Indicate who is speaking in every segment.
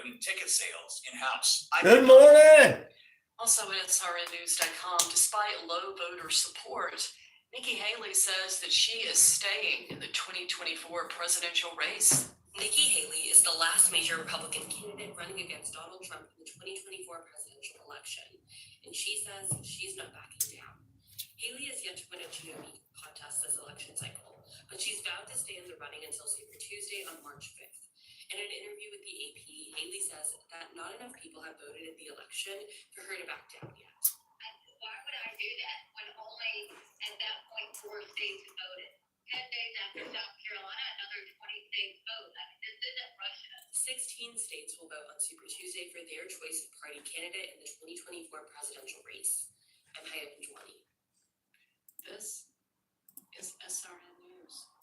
Speaker 1: bringing ticket sales in-house.
Speaker 2: Good morning.
Speaker 3: Also at SRNnews.com, despite low voter support, Nikki Haley says that she is staying in the 2024 presidential race.
Speaker 4: Nikki Haley is the last major Republican candidate running against Donald Trump in the 2024 presidential election, and she says she's not backing down. Haley has yet to win a GOP contest this election cycle, but she's vowed to stay in the running until Super Tuesday on March 5th. In an interview with the AP, Haley says that not enough people have voted in the election for her to back down yet.
Speaker 5: Why would I do that when only at that point 4 states had voted? 10 days after South Carolina, another 20 states vote. I mean, this isn't Russia.
Speaker 4: 16 states will vote on Super Tuesday for their choice of party candidate in the 2024 presidential race. I'm Hayat Benjwani.
Speaker 3: This is SRNnews.com.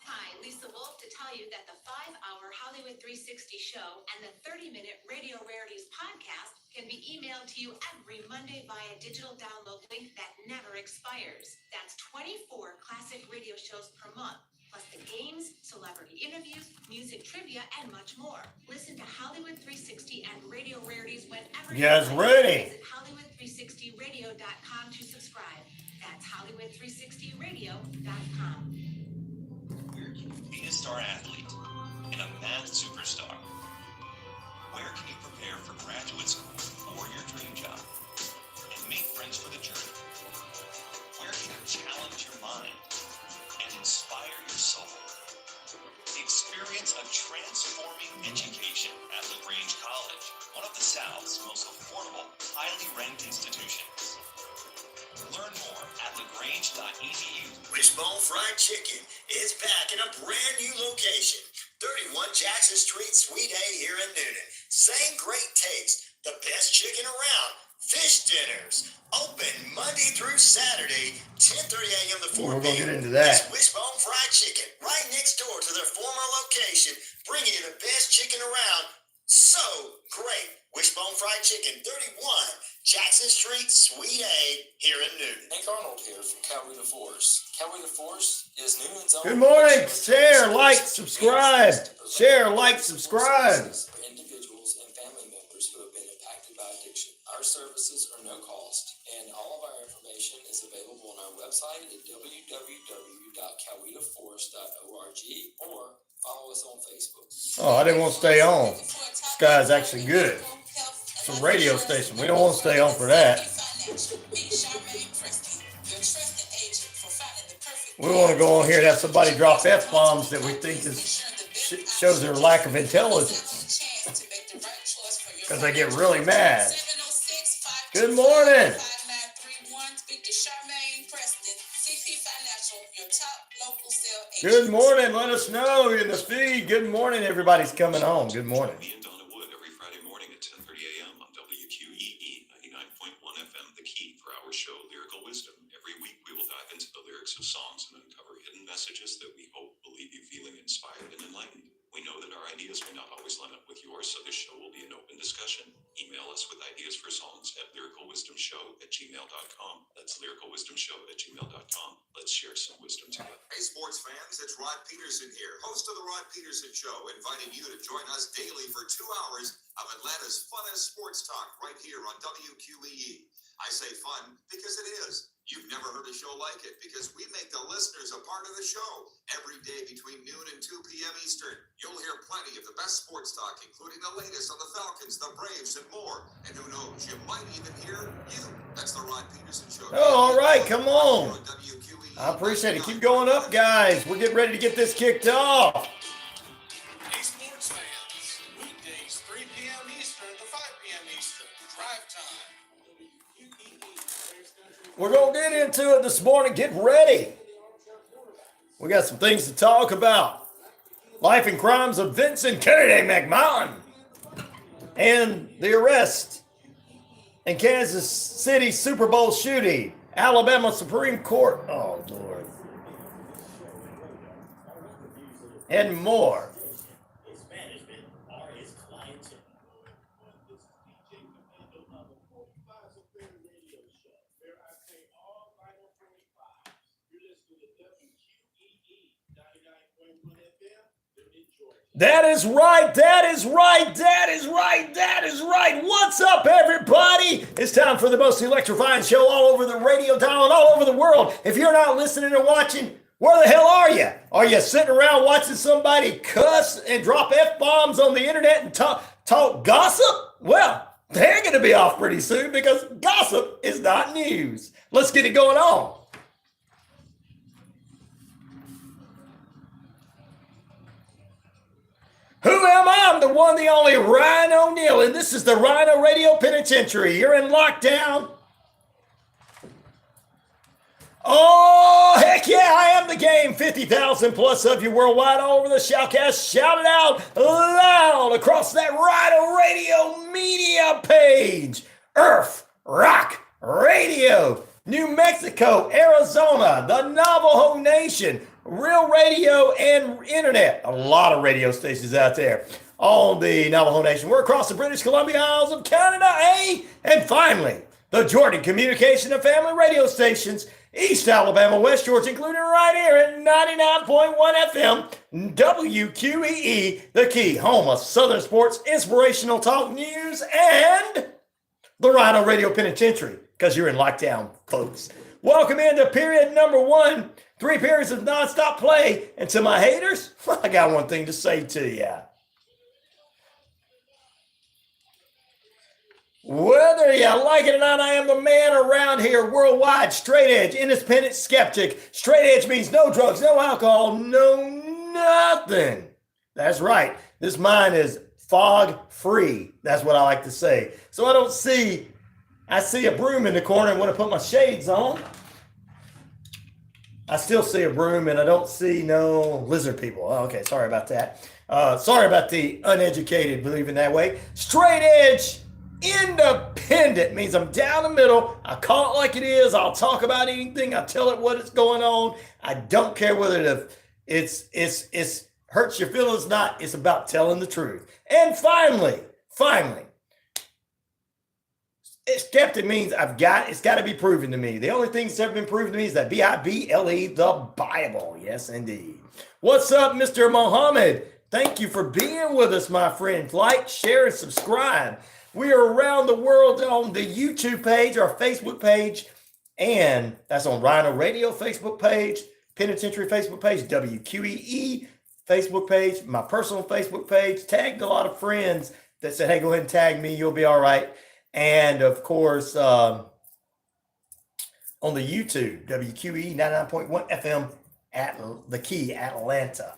Speaker 6: Hi, Lisa Wolf to tell you that the 5-hour Hollywood 360 show and the 30-minute Radio Rarities podcast can be emailed to you every Monday via digital download link that never expires. That's 24 classic radio shows per month, plus the games, celebrity interviews, music trivia, and much more. Listen to Hollywood 360 and Radio Rarities whenever
Speaker 2: you guys ready?
Speaker 6: Visit Hollywood360radio.com to subscribe. That's Hollywood360radio.com.
Speaker 7: Be a star athlete and a math superstar. Where can you prepare for graduate school or your dream job and make friends for the journey? Where can you challenge your mind and inspire your soul? Experience a transforming education at LaGrange College, one of the South's most affordable, highly ranked institutions. Learn more at lagrange.edu.
Speaker 8: Wishbone Fried Chicken is back in a brand new location. 31 Jackson Street, Suite A here in Newnan. Same great taste, the best chicken around. Fish dinners, open Monday through Saturday, 10:30 a.m. to 4 p.m.
Speaker 2: We're going to get into that.
Speaker 8: It's Wishbone Fried Chicken, right next door to their former location, bringing you the best chicken around. So great. Wishbone Fried Chicken, 31 Jackson Street, Suite A, here in Newnan.
Speaker 9: Hank Arnold here from Cowboy the Force. Cowboy the Force is Newman's own.
Speaker 2: Good morning. Share, like, subscribe. Share, like, subscribe.
Speaker 9: For individuals and family members who have been impacted by addiction. Our services are no cost, and all of our information is available on our website at www.cowetaforce.org or follow us on Facebook.
Speaker 2: Oh, I didn't want to stay on. This guy's actually good. It's a radio station. We don't want to stay on for that. We want to go on here and have somebody drop F-bombs that we think shows their lack of intelligence. Because they get really mad. Good morning. Good morning. Let us know in the feed. Good morning. Everybody's coming home. Good morning.
Speaker 7: Me and Donna Wood every Friday morning at 10:30 a.m. on WQEE 99.1 FM, The Key, for our show Lyrical Wisdom. Every week we will dive into the lyrics of songs and uncover hidden messages that we hope will leave you feeling inspired and enlightened. We know that our ideas may not always line up with yours, so this show will be an open discussion. Email us with ideas for songs at lyricalwisdomshow@gmail.com. That's lyricalwisdomshow@gmail.com. Let's share some wisdom together.
Speaker 10: Hey, sports fans, it's Rod Peterson here, host of the Rod Peterson Show, inviting you to join us daily for 2 hours of Atlanta's funnest sports talk right here on WQEE. I say fun because it is. You've never heard a show like it because we make the listeners a part of the show every day between noon and 2 p.m. Eastern. You'll hear plenty of the best sports talk, including the latest on the Falcons, the Braves, and more. And who knows, you might even hear you. That's the Rod Peterson Show.
Speaker 2: Oh, all right, come on. I appreciate it. Keep going up, guys. We're getting ready to get this kicked off.
Speaker 1: Hey, sports fans. Weekdays, 3 p.m. Eastern to 5 p.m. Eastern. Drive time.
Speaker 2: We're going to get into it this morning. Get ready. We got some things to talk about. Life and crimes of Vincent Kennedy McMahon. And the arrest in Kansas City Super Bowl shooting. Alabama Supreme Court. Oh, Lord. And more.
Speaker 11: WQEE 99.1 FM, Detroit.
Speaker 2: That is right. That is right. That is right. That is right. What's up, everybody? It's time for the most electrifying show all over the radio dial and all over the world. If you're not listening or watching, where the hell are you? Are you sitting around watching somebody cuss and drop F-bombs on the internet and talk gossip? Well, they're going to be off pretty soon because gossip is not news. Let's get it going on. Who am I? I'm the one, the only Ryan O'Neal, and this is the RyanORadio Penitentiary. You're in lockdown. Oh, heck yeah, I am the game. 50,000 plus of you worldwide all over the shoutcast. Shout it out loud across that RyanORadio media page. Earth Rock Radio, New Mexico, Arizona, the Navajo Nation, Real Radio and Internet. A lot of radio stations out there on the Navajo Nation. We're across the British Columbia Isles of Canada, eh? And finally, the Jordan Communication and Family radio stations, East Alabama, West Georgia, including right here at 99.1 FM, WQEE, the key home of Southern sports, inspirational talk, news, and the RyanORadio Penitentiary, because you're in lockdown, folks. Welcome into period number 1. 3 periods of nonstop play. And to my haters, I got one thing to say to you. Whether you like it or not, I am the man around here worldwide, straight edge, independent skeptic. Straight edge means no drugs, no alcohol, no nothing. That's right. This mind is fog free. That's what I like to say. So I see a broom in the corner and want to put my shades on. I still see a broom and I don't see no lizard people. Oh, okay, sorry about that. Sorry about the uneducated believing that way. Straight edge, independent means I'm down the middle. I call it like it is. I'll talk about anything. I tell it what is going on. I don't care whether it's hurts your feelings or not. It's about telling the truth. And finally, skeptic means it's got to be proven to me. The only thing that's ever been proven to me is that Bible, the Bible. Yes, indeed. What's up, Mr. Mohammed? Thank you for being with us, my friend. Like, share, and subscribe. We are around the world on the YouTube page, our Facebook page, and that's on RyanORadio Facebook page, Penitentiary Facebook page, WQEE Facebook page, my personal Facebook page. Tagged a lot of friends that said, hey, go ahead and tag me. You'll be all right. And of course, on the YouTube, WQEE 99.1 FM at the key, Atlanta.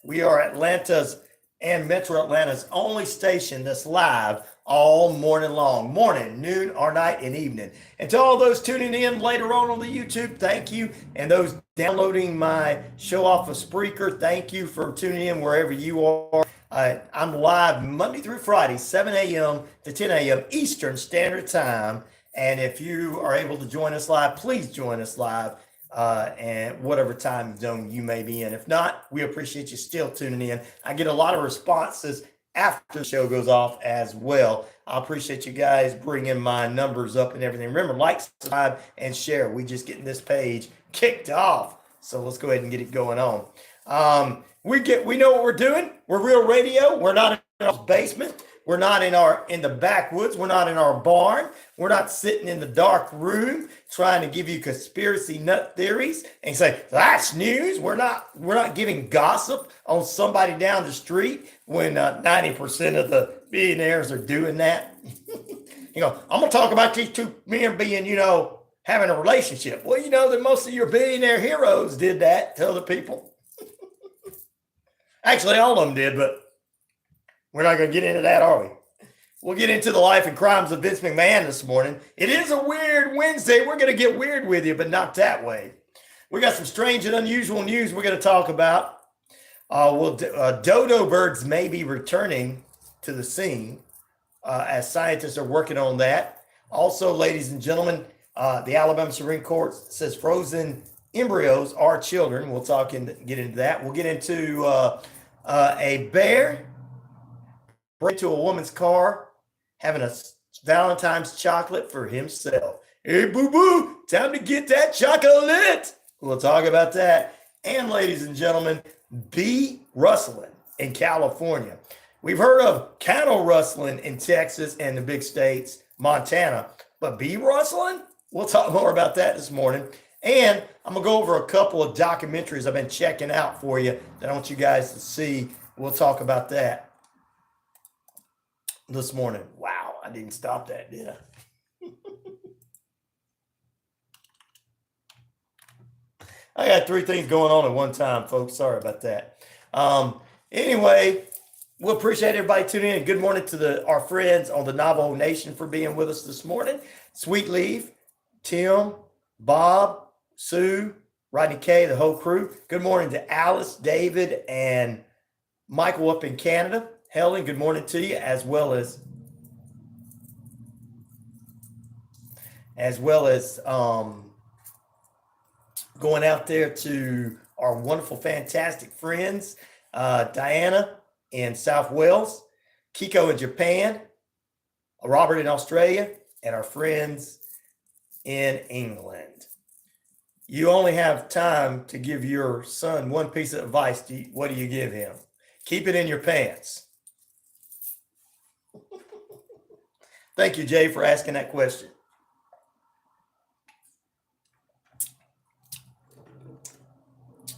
Speaker 2: We are Atlanta's and Metro Atlanta's only station that's live all morning long, morning, noon, or night, and evening. And to all those tuning in later on the YouTube, thank you. And those downloading my show off of Spreaker, thank you for tuning in wherever you are. I'm live Monday through Friday, 7 a.m. to 10 a.m. Eastern Standard Time. And if you are able to join us live, please join us live and whatever time zone you may be in. If not, we appreciate you still tuning in. I get a lot of responses after the show goes off as well. I appreciate you guys bringing my numbers up and everything. Remember, like, subscribe, and share. We just getting this page kicked off. So let's go ahead and get it going on. We know what we're doing. We're real radio. We're not in our basement. We're not in the backwoods. We're not in our barn. We're not sitting in the dark room trying to give you conspiracy nut theories and say that's news. We're not giving gossip on somebody down the street when 90% of the billionaires are doing that. I'm gonna talk about these two men being, having a relationship. Well, you know that most of your billionaire heroes did that to other people. Actually, all of them did, but we're not going to get into that, are we? We'll get into the life and crimes of Vince McMahon this morning. It is a weird Wednesday. We're going to get weird with you, but not that way. We got some strange and unusual news we're going to talk about. Dodo birds may be returning to the scene as scientists are working on that. Also, ladies and gentlemen, the Alabama Supreme Court says frozen embryos are children. We'll talk and get into that. We'll get into a bear break into a woman's car, having a Valentine's chocolate for himself. Hey, boo-boo, time to get that chocolate. We'll talk about that. And ladies and gentlemen, Rustling. in California. We've heard of cattle rustling in Texas and the big states, Montana, but bee rustling? We'll talk more about that this morning. And I'm going to go over a couple of documentaries I've been checking out for you that I want you guys to see. We'll talk about that this morning. Wow, I didn't stop that, did I? I got three things going on at one time, folks. Sorry about that. Anyway, we appreciate everybody tuning in. Good morning to our friends on the Navajo Nation for being with us this morning. Sweet Leaf, Tim, Bob, Sue, Rodney K, the whole crew. Good morning to Alice, David, and Michael up in Canada. Helen, good morning to you, as well as going out there to our wonderful, fantastic friends, Diana in South Wales, Kiko in Japan, Robert in Australia, and our friends in England. You only have time to give your son one piece of advice. What do you give him? Keep it in your pants. Thank you, Jay, for asking that question.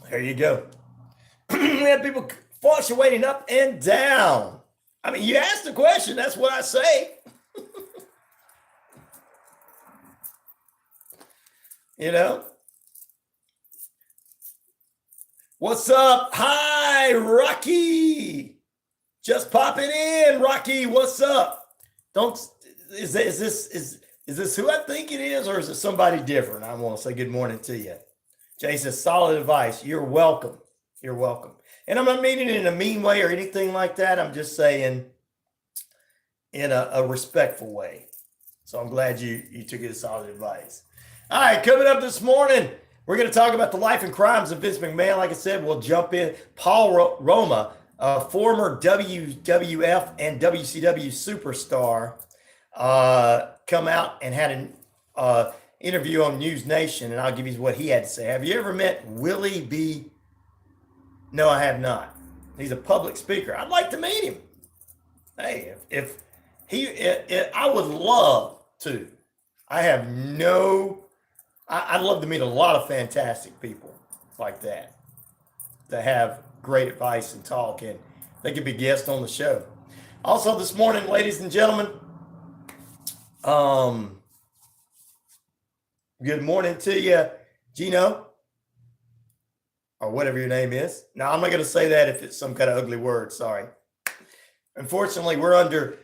Speaker 2: There you go. We have people fluctuating up and down. I mean, you asked the question. That's what I say. You know? What's up? Hi, Rocky. Just popping in, Rocky. What's up? Is this who I think it is, or is it somebody different? I want to say good morning to you. Jay says, solid advice. You're welcome. You're welcome. And I'm not meaning it in a mean way or anything like that. I'm just saying in a respectful way. So I'm glad you took it as solid advice. All right, coming up this morning, we're going to talk about the life and crimes of Vince McMahon. Like I said, we'll jump in. Paul Roma, a former WWF and WCW superstar, come out and had an interview on News Nation, and I'll give you what he had to say. Have you ever met Willie B? No, I have not. He's a public speaker. I'd like to meet him. Hey, if I would love to. I'd love to meet a lot of fantastic people like that have great advice and talk, and they could be guests on the show. Also this morning, ladies and gentlemen, good morning to you, Gino, or whatever your name is. Now, I'm not going to say that if it's some kind of ugly word. Sorry. Unfortunately, we're under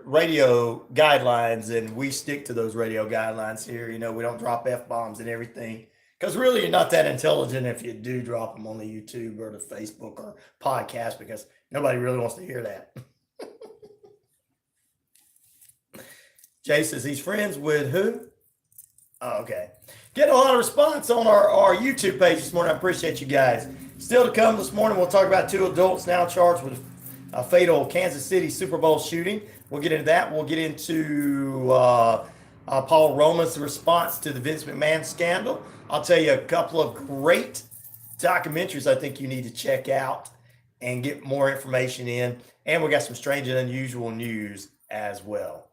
Speaker 2: radio guidelines, and we stick to those radio guidelines here. You know, we don't drop F-bombs and everything, because really you're not that intelligent if you do drop them on the YouTube or the Facebook or podcast, because nobody really wants to hear that. Jay says he's friends with who? Oh, okay. Getting a lot of response on our YouTube page this morning. I appreciate you guys. Still to come this morning, we'll talk about two adults now charged with a fatal Kansas City Super Bowl shooting. We'll get into that. We'll get into Paul Roma's response to the Vince McMahon scandal. I'll tell you a couple of great documentaries I think you need to check out and get more information in. And we got some strange and unusual news as well.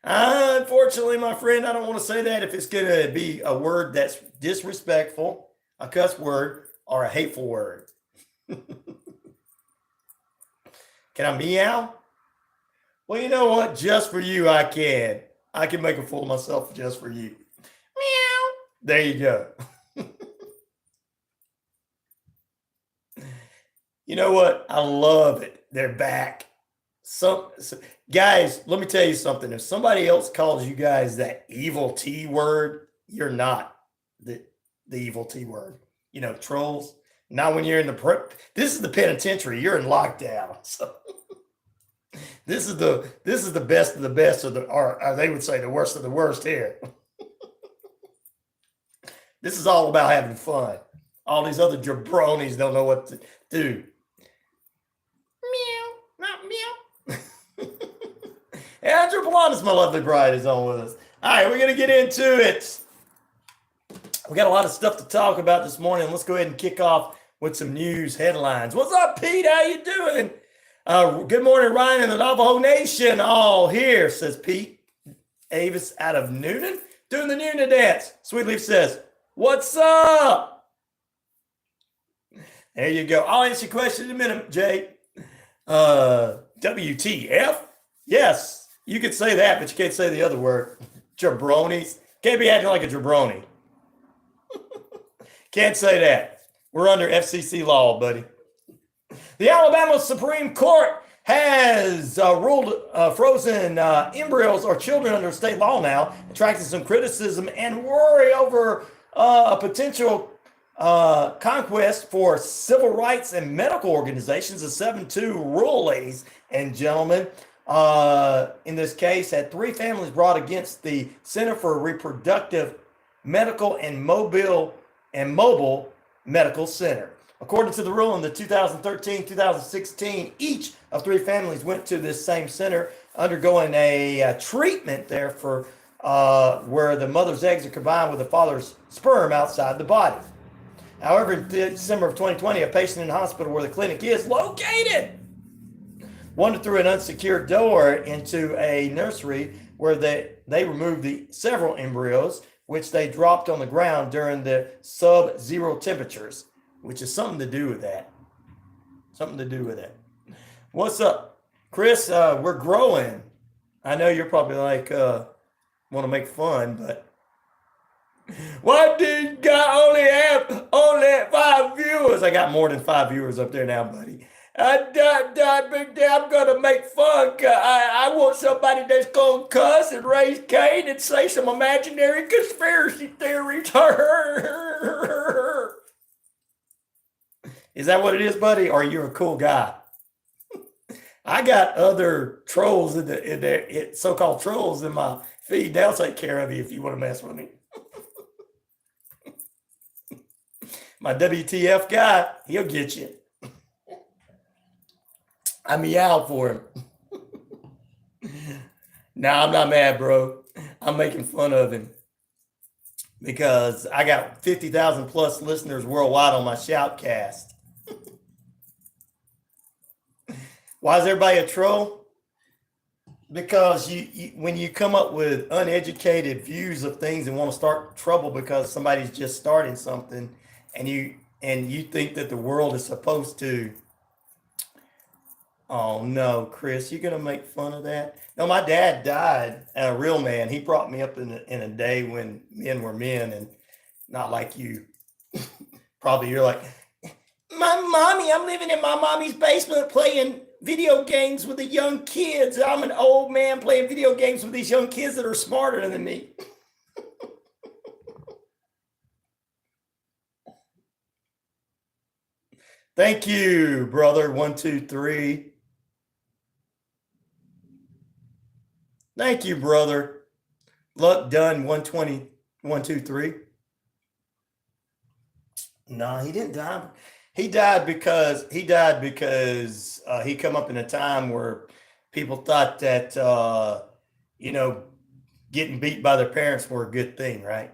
Speaker 2: Unfortunately, my friend, I don't want to say that if it's going to be a word that's disrespectful, a cuss word, or a hateful word. Can I meow? Well, you know what? Just for you, I can. I can make a fool of myself just for you. Meow. There you go. You know what? I love it. They're back. Guys, let me tell you something. If somebody else calls you guys that evil T word, you're not the evil T word. You know, trolls. Not when you're in this is the penitentiary. You're in lockdown. So this is the best of the best or they would say the worst of the worst here. This is all about having fun. All these other jabronis don't know what to do. Meow, not meow. Andrew Polanis, my lovely bride, is on with us. All right, we're going to get into it. We got a lot of stuff to talk about this morning. Let's go ahead and kick off with some news headlines. What's up, Pete? How you doing? Good morning, Ryan and the Navajo Nation. All here, says Pete Avis out of Noonan, doing the Noonan dance. Sweetleaf says, what's up? There you go. I'll answer your question in a minute, Jay. WTF? Yes, you could say that, but you can't say the other word. Jabronis. Can't be acting like a jabroni. Can't say that. We're under FCC law, buddy. The Alabama Supreme Court has ruled frozen embryos are children under state law now, attracting some criticism and worry over a potential conquest for civil rights and medical organizations. A 7-2 rule, ladies and gentlemen, in this case, had 3 families brought against the Center for Reproductive Medical and Mobile Medical Center. According to the rule in the 2013-2016, each of 3 families went to this same center, undergoing a treatment there for where the mother's eggs are combined with the father's sperm outside the body. However, in December of 2020, a patient in the hospital where the clinic is located wandered through an unsecured door into a nursery where they removed several embryos, which they dropped on the ground during the sub-zero temperatures, which is something to do with that. Something to do with it. What's up, Chris? We're growing. I know you're probably like, want to make fun, but why did you only have 5 viewers? I got more than 5 viewers up there now, buddy. I'm gonna make fun. I want somebody that's gonna cuss and raise Cain and say some imaginary conspiracy theories. Is that what it is, buddy? Or are you a cool guy? I got other trolls so-called trolls in my feed. They'll take care of you if you want to mess with me. My WTF guy, he'll get you. I meow for him. No, I'm not mad, bro. I'm making fun of him because I got 50,000 plus listeners worldwide on my shoutcast. Why is everybody a troll? Because you when you come up with uneducated views of things and want to start trouble because somebody's just starting something, and you think that the world is supposed to. Oh no, Chris, you're gonna make fun of that? No, my dad died, a real man. He brought me up in a day when men were men, and not like you. Probably you're like, my mommy. I'm living in my mommy's basement playing video games with the young kids. I'm an old man playing video games with these young kids that are smarter than me. Thank you, brother. 1, 2, 3. Thank you, brother. Luck done. 120. 1, 2, 3. No, he didn't die. He died because he come up in a time where people thought that getting beat by their parents were a good thing, right?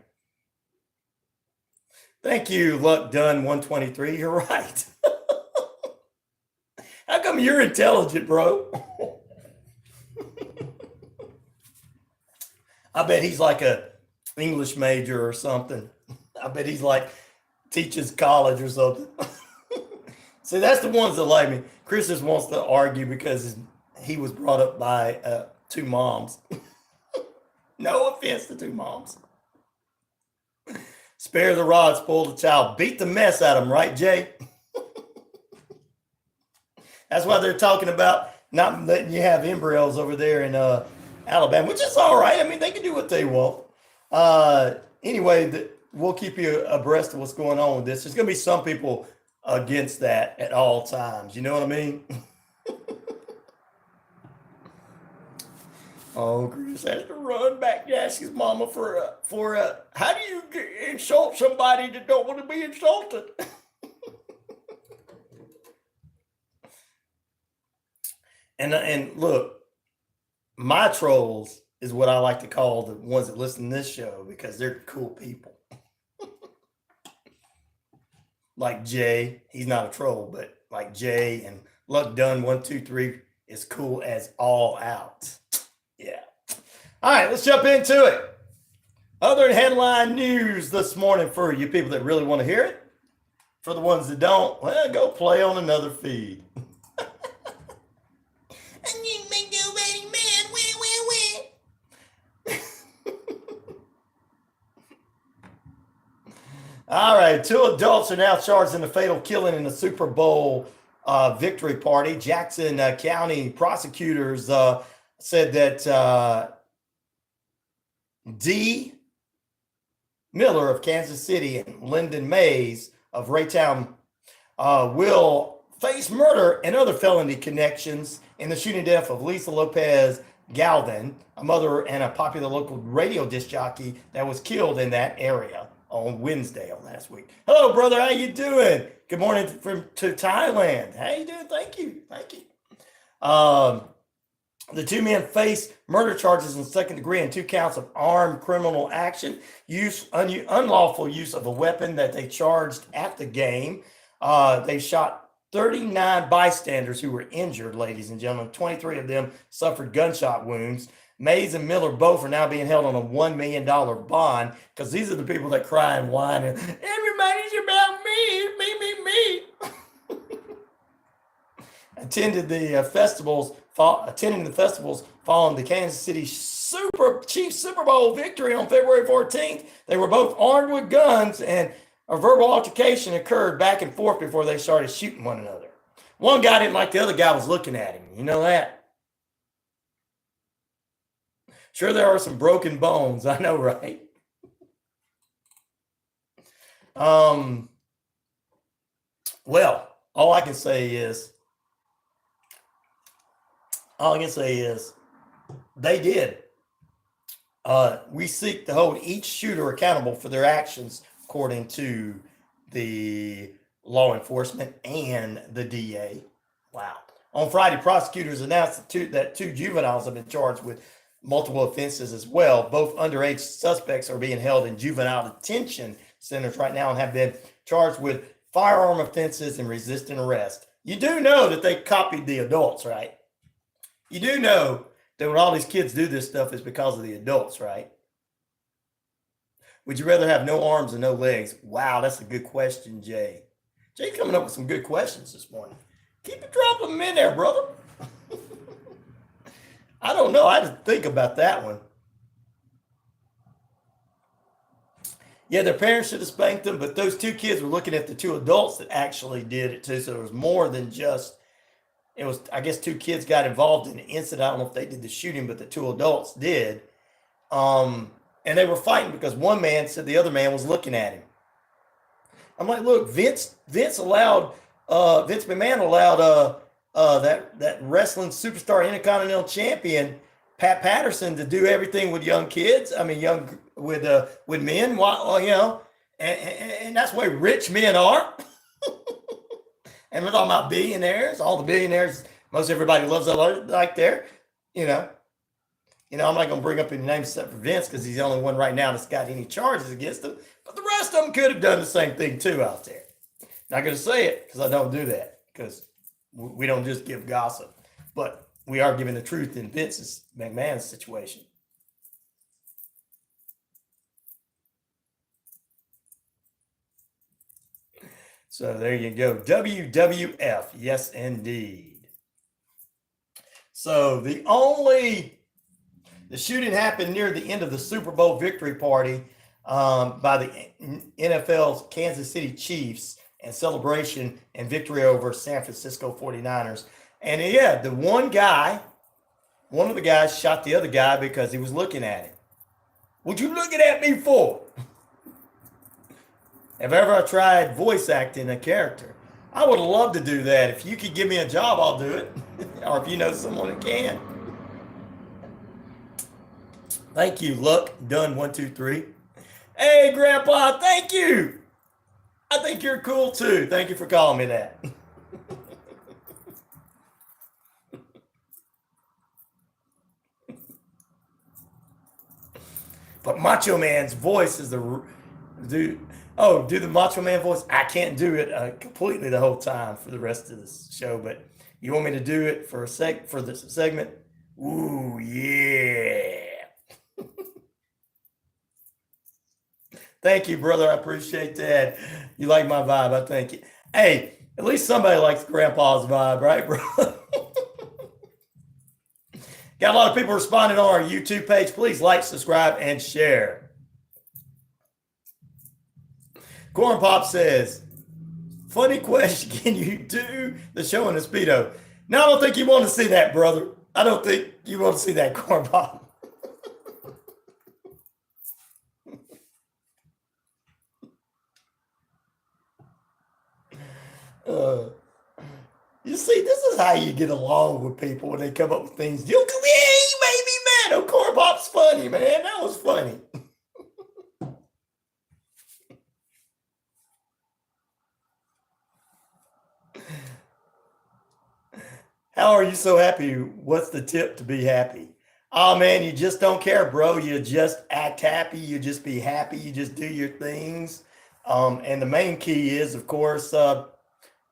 Speaker 2: Thank you, Luck Done 123. You're right. How come you're intelligent, bro? I bet he's like a English major or something. I bet he's like teaches college or something. See, that's the ones that like me. Chris just wants to argue because he was brought up by 2 moms. No offense to 2 moms. Spare the rod, spoil the child. Beat the mess out of them, right, Jay? That's why they're talking about not letting you have embryos over there in Alabama, which is all right. I mean, they can do what they want. Anyway, we'll keep you abreast of what's going on with this. There's going to be some people against that at all times. You know what I mean? Oh, Chris has to run back to ask his mama for a how do you insult somebody that don't want to be insulted? And look, my trolls is what I like to call the ones that listen to this show because they're cool people. like Jay. He's not a troll, but like Jay and Luck Dunn 123 is cool as all out. Yeah. All right, let's jump into it. Other headline news this morning for you people that really want to hear it. For the ones that don't, well, go play on another feed. All right, 2 adults are now charged in the fatal killing in the Super Bowl victory party. Jackson County prosecutors said that D. Miller of Kansas City and Lyndon Mays of Raytown will face murder and other felony connections in the shooting death of Lisa Lopez Galvin, a mother and a popular local radio disc jockey that was killed in that area on Wednesday of last week. Hello, brother. How you doing? Good morning to Thailand. How you doing? Thank you. The 2 men face murder charges in second degree and 2 counts of armed criminal action, unlawful use of a weapon that they charged at the game. They shot 39 bystanders who were injured, ladies and gentlemen. 23 of them suffered gunshot wounds. Mays and Miller both are now being held on a $1 million bond because these are the people that cry and whine and everybody's about me. Attending the festivals following the Kansas City Chiefs Super Bowl victory on February 14th. They were both armed with guns, and a verbal altercation occurred back and forth before they started shooting one another. One guy didn't like the other guy was looking at him. You know that? Sure, there are some broken bones. I know, right? Well, all I can say is they did. We seek to hold each shooter accountable for their actions, according to the law enforcement and the DA. Wow. On Friday, prosecutors announced that 2 juveniles have been charged with multiple offenses as well. Both underage suspects are being held in juvenile detention centers right now and have been charged with firearm offenses and resisting arrest. You do know that they copied the adults, right? You do know that when all these kids do this stuff is because of the adults, right? Would you rather have no arms and no legs? Wow, that's a good question, Jay. Jay coming up with some good questions this morning. Keep it dropping them in there, brother. I don't know. I had to think about that one. Yeah, their parents should have spanked them, but those 2 kids were looking at the 2 adults that actually did it too. So it was more than just, it was, I guess 2 kids got involved in the incident. I don't know if they did the shooting, but the 2 adults did. And they were fighting because one man said the other man was looking at him. I'm like, look, Vince McMahon allowed that wrestling superstar Intercontinental Champion Pat Patterson to do everything with young kids. I mean, with men. Well, you know, and that's the way rich men are. And we're talking about billionaires. All the billionaires, most everybody loves that like there. You know, I'm not gonna bring up any names except for Vince because he's the only one right now that's got any charges against him. But the rest of them could have done the same thing too out there. Not gonna say it because I don't do that because we don't just give gossip, but we are giving the truth in Vince's McMahon's situation. So there you go. WWF. Yes, indeed. So the shooting happened near the end of the Super Bowl victory party by the NFL's Kansas City Chiefs and celebration and victory over San Francisco 49ers. And yeah, one of the guys shot the other guy because he was looking at him. What you looking at me for? Have ever tried voice acting a character? I would love to do that. If you could give me a job, I'll do it. Or if you know someone that can. Thank you, Luck. Done 1, 2, 3. Hey, Grandpa, thank you. I think you're cool too. Thank you for calling me that. But Macho Man's voice is the dude. Oh, do the Macho Man voice? I can't do it completely the whole time for the rest of this show, but you want me to do it for this segment? Ooh, yeah. Thank you, brother. I appreciate that. You like my vibe. I thank you. Hey, at least somebody likes Grandpa's vibe, right, bro? Got a lot of people responding on our YouTube page. Please like, subscribe, and share. Corn Pop says, funny question, can you do the show in a Speedo? No, I don't think you want to see that, brother. I don't think you want to see that, Corn Pop. You see, this is how you get along with people when they come up with things. You made me mad. Oh, Corn Pop's funny, man. That was funny. How are you so happy? What's the tip to be happy? Oh, man, you just don't care, bro. You just act happy. You just be happy. You just do your things. And the main key is, of course,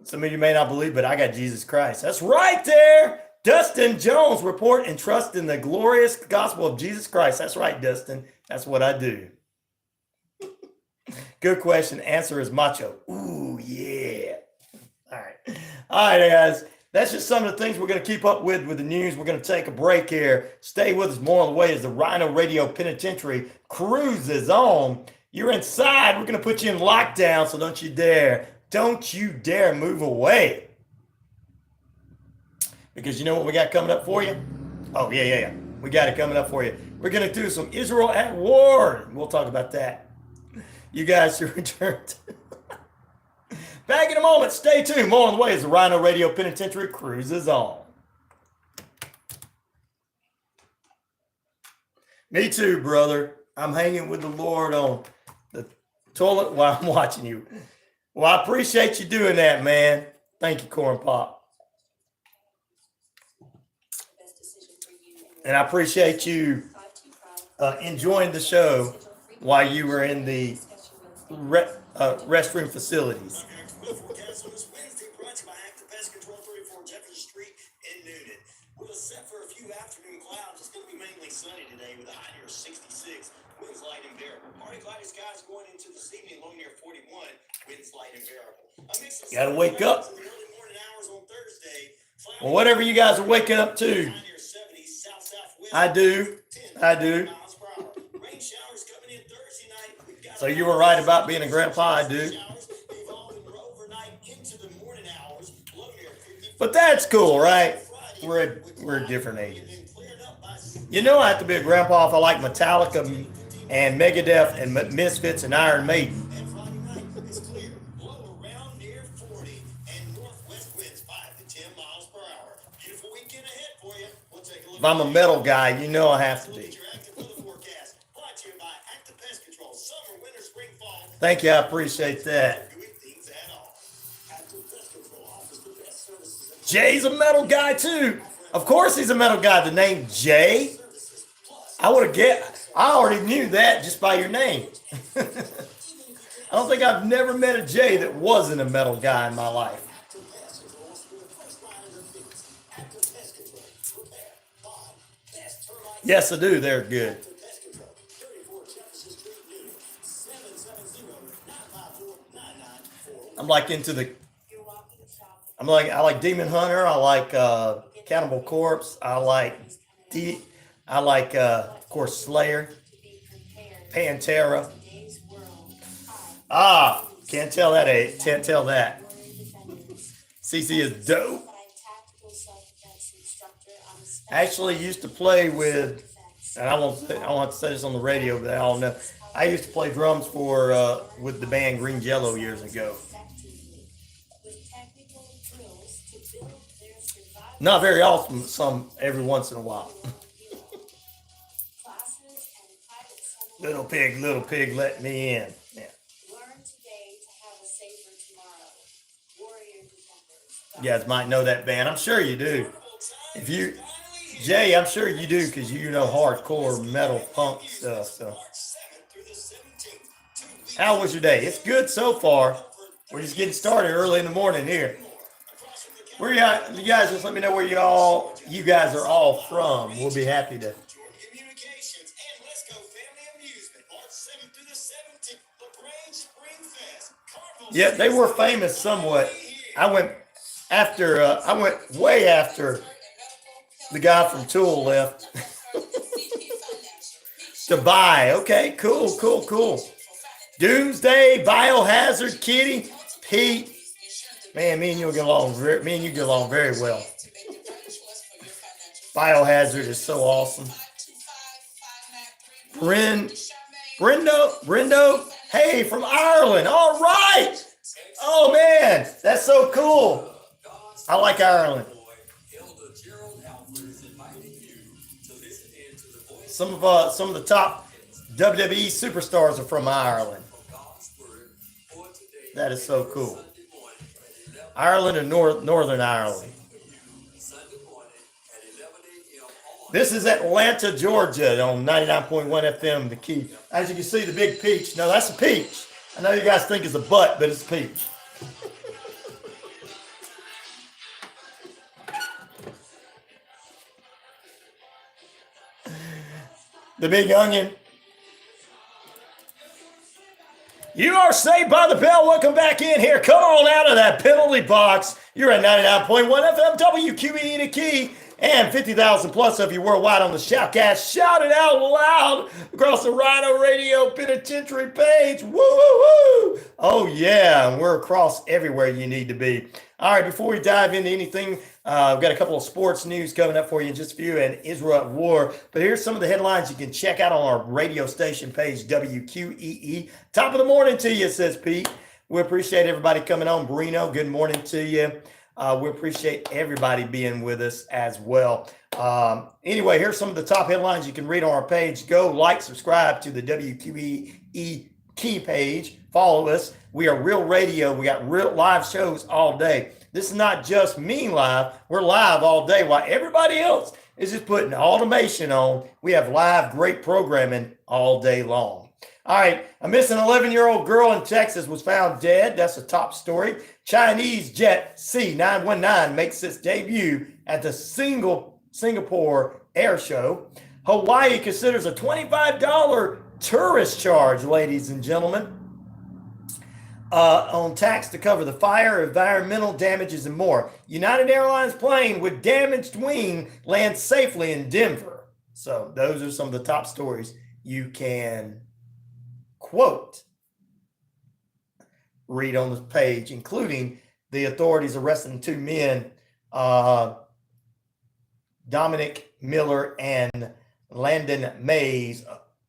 Speaker 2: some of you may not believe, but I got Jesus Christ. That's right there. Dustin Jones, report and trust in the glorious gospel of Jesus Christ. That's right, Dustin. That's what I do. Good question. Answer is macho. Ooh, yeah. All right. All right, guys. That's just some of the things we're going to keep up with the news. We're going to take a break here. Stay with us more on the way as the RyanORadio Penitentiary cruises on. You're inside. We're going to put you in lockdown, so don't you dare move away. Because you know what we got coming up for you? Oh, yeah. We got it coming up for you. We're going to do some Israel at war. We'll talk about that. You guys should return. Back in a moment. Stay tuned. More on the way as the RyanORadio Penitentiary cruises on. Me too, brother. I'm hanging with the Lord on the toilet while I'm watching you. Well, I appreciate you doing that, man. Thank you, Corn Pop. And I appreciate you enjoying the show while you were in the restroom facilities.
Speaker 8: With a set for a few afternoon clouds, it's going to be mainly sunny today with a high near 66. Winds light and variable. Partly cloudy skies going into this evening, low near 41. Winds light and variable.
Speaker 2: Gotta wake up.
Speaker 8: In the early morning hours on Thursday.
Speaker 2: Well, whatever you guys are waking up to. I do.
Speaker 8: Rain showers coming in Thursday night.
Speaker 2: So you were right about being a grandpa. I do. But that's cool, right? We're at different ages. You know I have to be a grandpa if I like Metallica and Megadeth and Misfits and Iron Maiden. If I'm a metal guy, you know I have to be. Thank you, I appreciate that. Jay's a metal guy too. Of course he's a metal guy. The name Jay, I already knew that just by your name. I don't think I've never met a Jay that wasn't a metal guy in my life. Yes, I do. They're good. I'm like into the. I like Demon Hunter. I like Cannibal Corpse. I like of course Slayer, Pantera. Can't tell that. Can't tell that. CC is dope. Actually used to play with, and I won't have to say this on the radio, but I all know. I used to play drums with the band Green Jello years ago. Not very often, every once in a while. Little pig, let me in. Yeah. You guys might know that band. I'm sure you do. Jay, I'm sure you do because you know hardcore metal punk stuff. So How was your day? It's good so far. We're just getting started early in the morning here. Where you at? You guys just let me know where you guys are all from. We'll be happy to.
Speaker 8: Communications and Let's Go Family Amusement, March 7th through the 17th, LaGrange Spring Fest.
Speaker 2: Yeah, they were famous somewhat. I went way after the guy from Tool left. Dubai. Okay, cool. Doomsday, Biohazard, Kitty, Pete. Man, me and you get along very well. Biohazard is so awesome. Brendo, hey, from Ireland. All right. Oh man, that's so cool. I like Ireland. Some of the top WWE superstars are from Ireland. That is so cool. Ireland and Northern Ireland. This is Atlanta, Georgia on 99.1 FM, the key. As you can see, the big peach. No, that's a peach. I know you guys think it's a butt, but it's a peach. The big onion. You are saved by the bell. Welcome back in here. Come on out of that penalty box. You're at 99.1 FM, WQEE the key, and 50,000 plus of you worldwide on the Shoutcast. Shout it out loud across the RyanORadio Penitentiary page. Woo, woo, woo. Oh, yeah. And we're across everywhere you need to be. All right, before we dive into anything, we've got a couple of sports news coming up for you in just a few, and Israel at war. But here's some of the headlines you can check out on our radio station page, WQEE. Top of the morning to you, says Pete. We appreciate everybody coming on. Bruno, good morning to you. We appreciate everybody being with us as well. Anyway, here's some of the top headlines you can read on our page. Go like, subscribe to the WQEE key page. Follow us. We are real radio. We got real live shows all day. This is not just me live. We're live all day while everybody else is just putting automation on. We have live great programming all day long. All right, a missing 11-year-old girl in Texas was found dead. That's a top story. Chinese jet C919 makes its debut at the Singapore Air Show. Hawaii considers a $25 tourist charge, ladies and gentlemen, on tax to cover the fire, environmental damages, and more. United Airlines plane with damaged wing lands safely in Denver. So those are some of the top stories you can quote read on this page, including the authorities arresting two men, Dominic Miller and Landon Mays,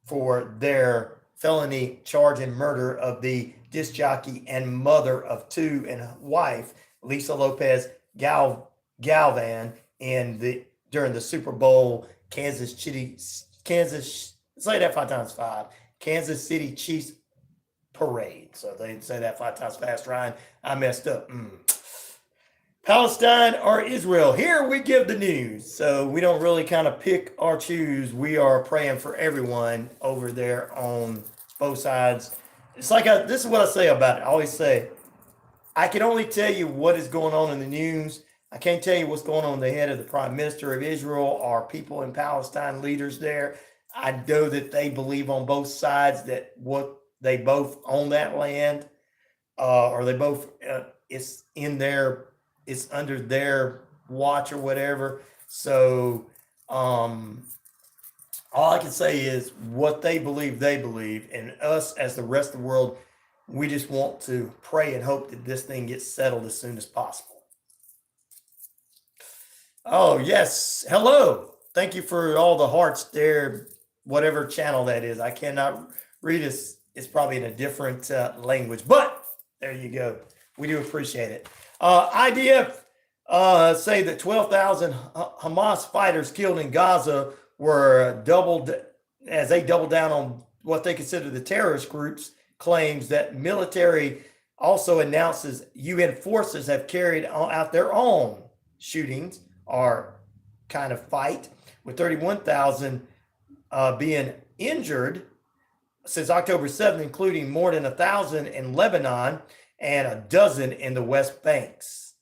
Speaker 2: for their felony charge and murder of the disc jockey and mother of two and wife, Lisa Lopez Galvan, during the Super Bowl Kansas City Chiefs parade. So they say that 5 times fast, Ryan. I messed up. Palestine or Israel? Here we give the news. So we don't really kind of pick or choose. We are praying for everyone over there on both sides. It's like this is what I say about it. I always say, I can only tell you what is going on in the news. I can't tell you what's going on in the head of the Prime Minister of Israel or people in Palestine, leaders there. I know that they believe on both sides that what they both own that land, or they both it's under their watch or whatever. So all I can say is what they believe, and us as the rest of the world, we just want to pray and hope that this thing gets settled as soon as possible. Oh, yes. Hello. Thank you for all the hearts there, whatever channel that is. I cannot read it. It's probably in a different language, but there you go. We do appreciate it. IDF say that 12,000 Hamas fighters killed in Gaza were doubled as they doubled down on what they consider the terrorist groups' claims that military also announces UN forces have carried out their own shootings or kind of fight, with 31,000 being injured. since October 7th, including more than 1,000 in Lebanon and a dozen in the West Banks.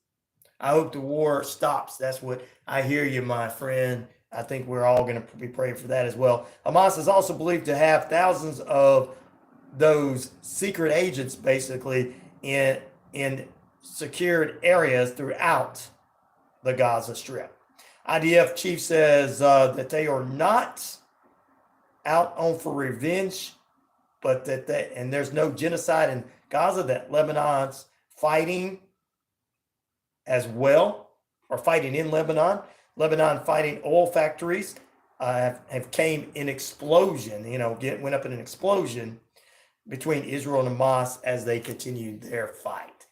Speaker 2: I hope the war stops. That's what I hear you, my friend. I think we're all going to be praying for that as well. Hamas is also believed to have thousands of those secret agents, basically, in secured areas throughout the Gaza Strip. IDF chief says that they are not out on for revenge, but and there's no genocide in Gaza, that Lebanon's fighting as well, or fighting in Lebanon. Lebanon fighting oil factories have came in explosion, went up in an explosion between Israel and Hamas as they continued their fight.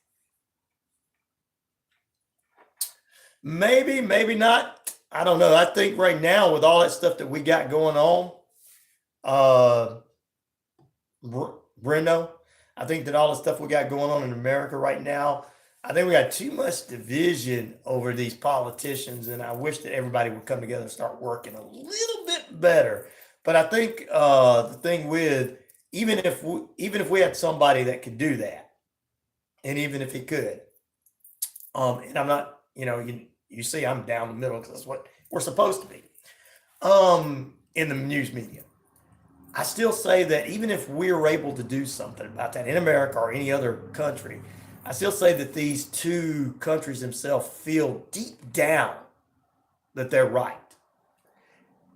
Speaker 2: Maybe, maybe not. I don't know. I think right now with all that stuff that we got going on, Brendo, I think that all the stuff we got going on in America right now, I think we got too much division over these politicians, and I wish that everybody would come together and start working a little bit better. But I think the thing with, even if we had somebody that could do that, and even if he could, and I'm not, you see, I'm down the middle because that's what we're supposed to be in the news media. I still say that even if we're able to do something about that in America or any other country, I still say that these two countries themselves feel deep down that they're right.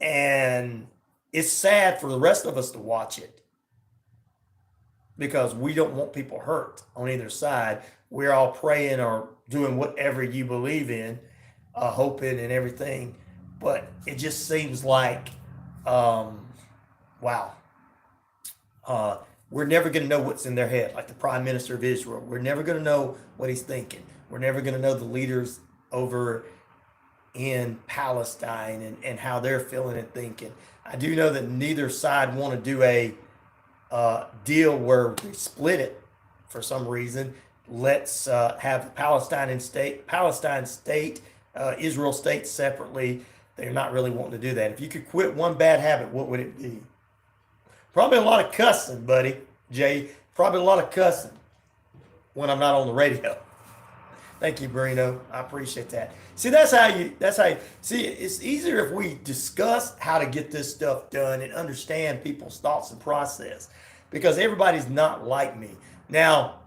Speaker 2: And it's sad for the rest of us to watch it because we don't want people hurt on either side. We're all praying or doing whatever you believe in, hoping and everything. But it just seems like, wow. We're never going to know what's in their head, like the Prime Minister of Israel. We're never going to know what he's thinking. We're never going to know the leaders over in Palestine and how they're feeling and thinking. I do know that neither side want to do a deal where we split it for some reason. Let's have Palestine state, Israel state separately. They're not really wanting to do that. If you could quit one bad habit, what would it be? Probably a lot of cussing, buddy, Jay. Probably a lot of cussing when I'm not on the radio. Thank you, Bruno. I appreciate that. See, that's how you see, it's easier if we discuss how to get this stuff done and understand people's thoughts and process, because everybody's not like me. Now,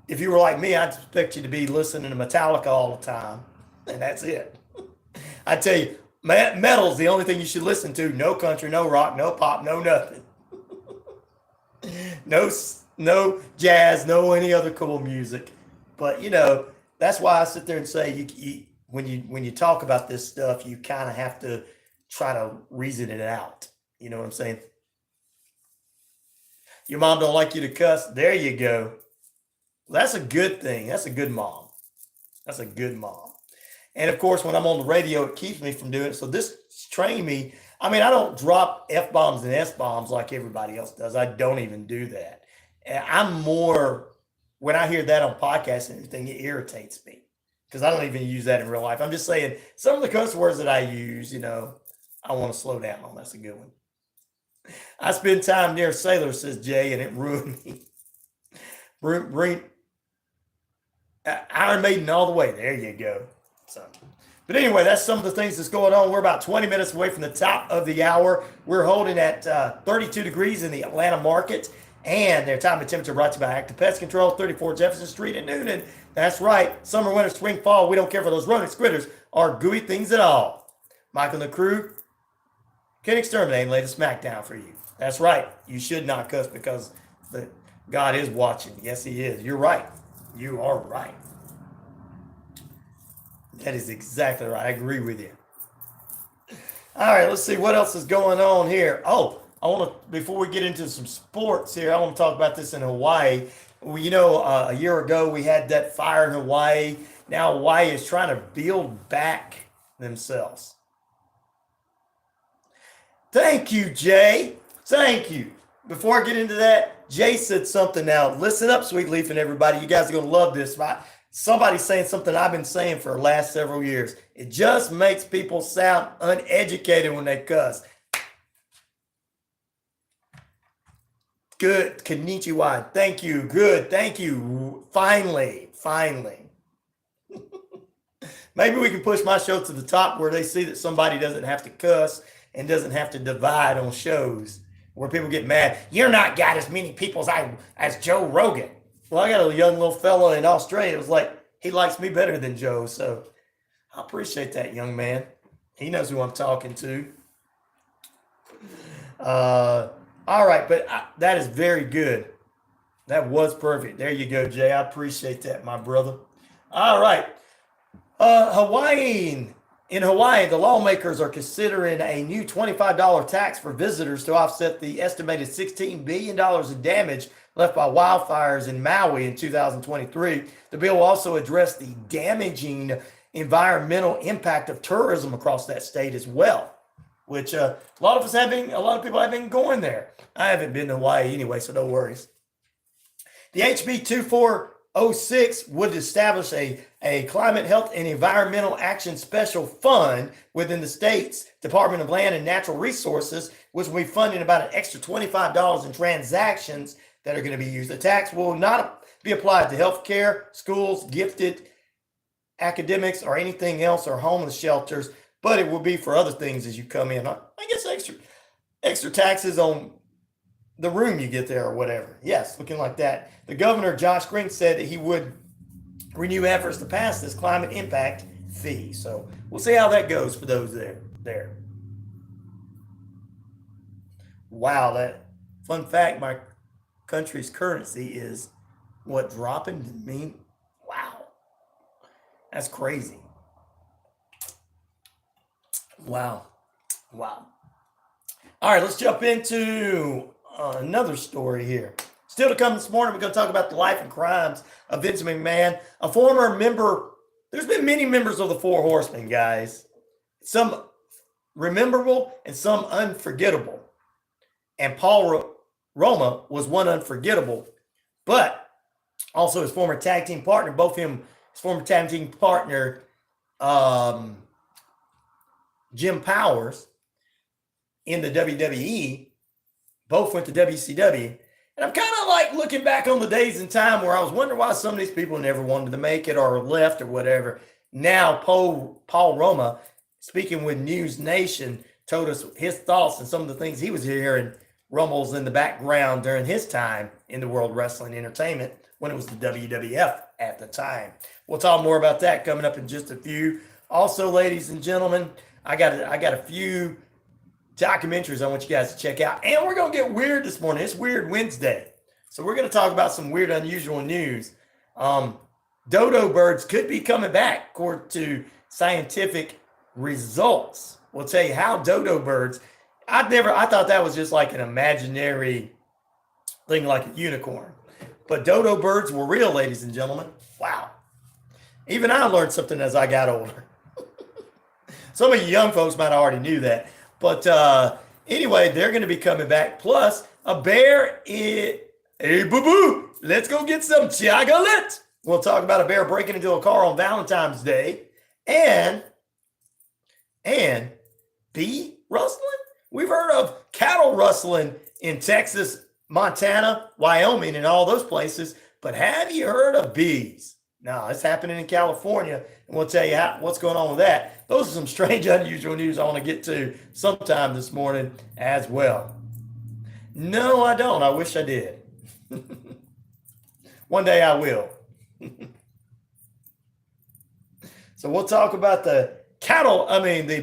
Speaker 2: if you were like me, I'd expect you to be listening to Metallica all the time, and that's it. I tell you, metal's the only thing you should listen to. No country, no rock, no pop, no nothing. No jazz, no any other cool music. But that's why I sit there and say when you talk about this stuff, you kind of have to try to reason it out. You know what I'm saying? Your mom don't like you to cuss. There you go. That's a good thing. That's a good mom. That's a good mom. And of course, when I'm on the radio, it keeps me from doing it. So this trained me. I mean, I don't drop F-bombs and S-bombs like everybody else does. I don't even do that. And I'm more, when I hear that on podcasts and everything, it irritates me because I don't even use that in real life. I'm just saying some of the cuss words that I use, I want to slow down on. That's a good one. I spend time near sailors, says Jay, and it ruined me. Iron Maiden all the way. There you go. So, but anyway, that's some of the things that's going on. We're about 20 minutes away from the top of the hour. We're holding at 32 degrees in the Atlanta market. And their time and temperature brought to you by Active Pest Control, 34 Jefferson Street in Noonan. That's right. Summer, winter, spring, fall. We don't care for those rodent critters or gooey things at all. Michael and the crew can exterminate and lay the smack down for you. That's right. You should not cuss because God is watching. Yes, he is. You're right. You are right. That is exactly right. I agree with you. All right, let's see what else is going on here. Oh, I want to, before we get into some sports here, I want to talk about this in Hawaii. A year ago we had that fire in Hawaii. Now Hawaii is trying to build back themselves. Thank you, Jay. Thank you. Before I get into that, Jay said something now. Listen up, Sweet Leaf and everybody. You guys are going to love this. Somebody's saying something I've been saying for the last several years. It just makes people sound uneducated when they cuss. Good. Konnichiwa. Thank you. Good. Thank you. Finally. Maybe we can push my show to the top where they see that somebody doesn't have to cuss and doesn't have to divide on shows where people get mad. You're not got as many people as Joe Rogan. Well, I got a young little fella in Australia. It was like, he likes me better than Joe. So I appreciate that young man. He knows who I'm talking to. All right, but that is very good. That was perfect. There you go, Jay. I appreciate that, my brother. All right. In Hawaii, the lawmakers are considering a new $25 tax for visitors to offset the estimated $16 billion in damage left by wildfires in Maui in 2023. The bill will also address the damaging environmental impact of tourism across that state as well, which a lot of people have been going there. I haven't been to Hawaii anyway, so no worries. The HB 2406 would establish a climate, health, and environmental action special fund within the state's Department of Land and Natural Resources, which will be funding about an extra $25 in transactions that are going to be used. The tax will not be applied to healthcare, schools, gifted academics, or anything else, or homeless shelters, but it will be for other things as you come in. I guess extra taxes on the room you get there or whatever. Yes, looking like that. The governor, Josh Green, said that he would renew efforts to pass this climate impact fee. So we'll see how that goes for those there. Wow, that fun fact, my country's currency is what, dropping? I mean, wow. That's crazy. Wow. All right, let's jump into another story here. Still to come this morning, we're going to talk about the life and crimes of Vince McMahon, a former member. There's been many members of the Four Horsemen, guys. Some rememberable and some unforgettable. And Paul Roma was one unforgettable, but also his former tag team partner, his former tag team partner, Jim Powers, in the WWE, both went to WCW. And I'm kind of like looking back on the days and time where I was wondering why some of these people never wanted to make it or left or whatever. Now, Paul Roma, speaking with News Nation, told us his thoughts and some of the things he was hearing rumbles in the background during his time in the World Wrestling Entertainment when it was the WWF at the time. We'll talk more about that coming up in just a few. Also, ladies and gentlemen, I got a few documentaries I want you guys to check out. And we're going to get weird this morning. It's Weird Wednesday. So we're going to talk about some weird, unusual news. Dodo birds could be coming back according to scientific results. We'll tell you how dodo birds, I thought that was just like an imaginary thing like a unicorn. But dodo birds were real, ladies and gentlemen. Wow. Even I learned something as I got older. Some of you young folks might already knew that. But anyway, they're going to be coming back. Plus, a bear is... Hey, boo-boo, let's go get some chocolate. We'll talk about a bear breaking into a car on Valentine's Day. And bee rustling? We've heard of cattle rustling in Texas, Montana, Wyoming, and all those places. But have you heard of bees? No, it's happening in California, and we'll tell you what's going on with that. Those are some strange, unusual news I want to get to sometime this morning as well. No, I don't. I wish I did. One day I will. So we'll talk about the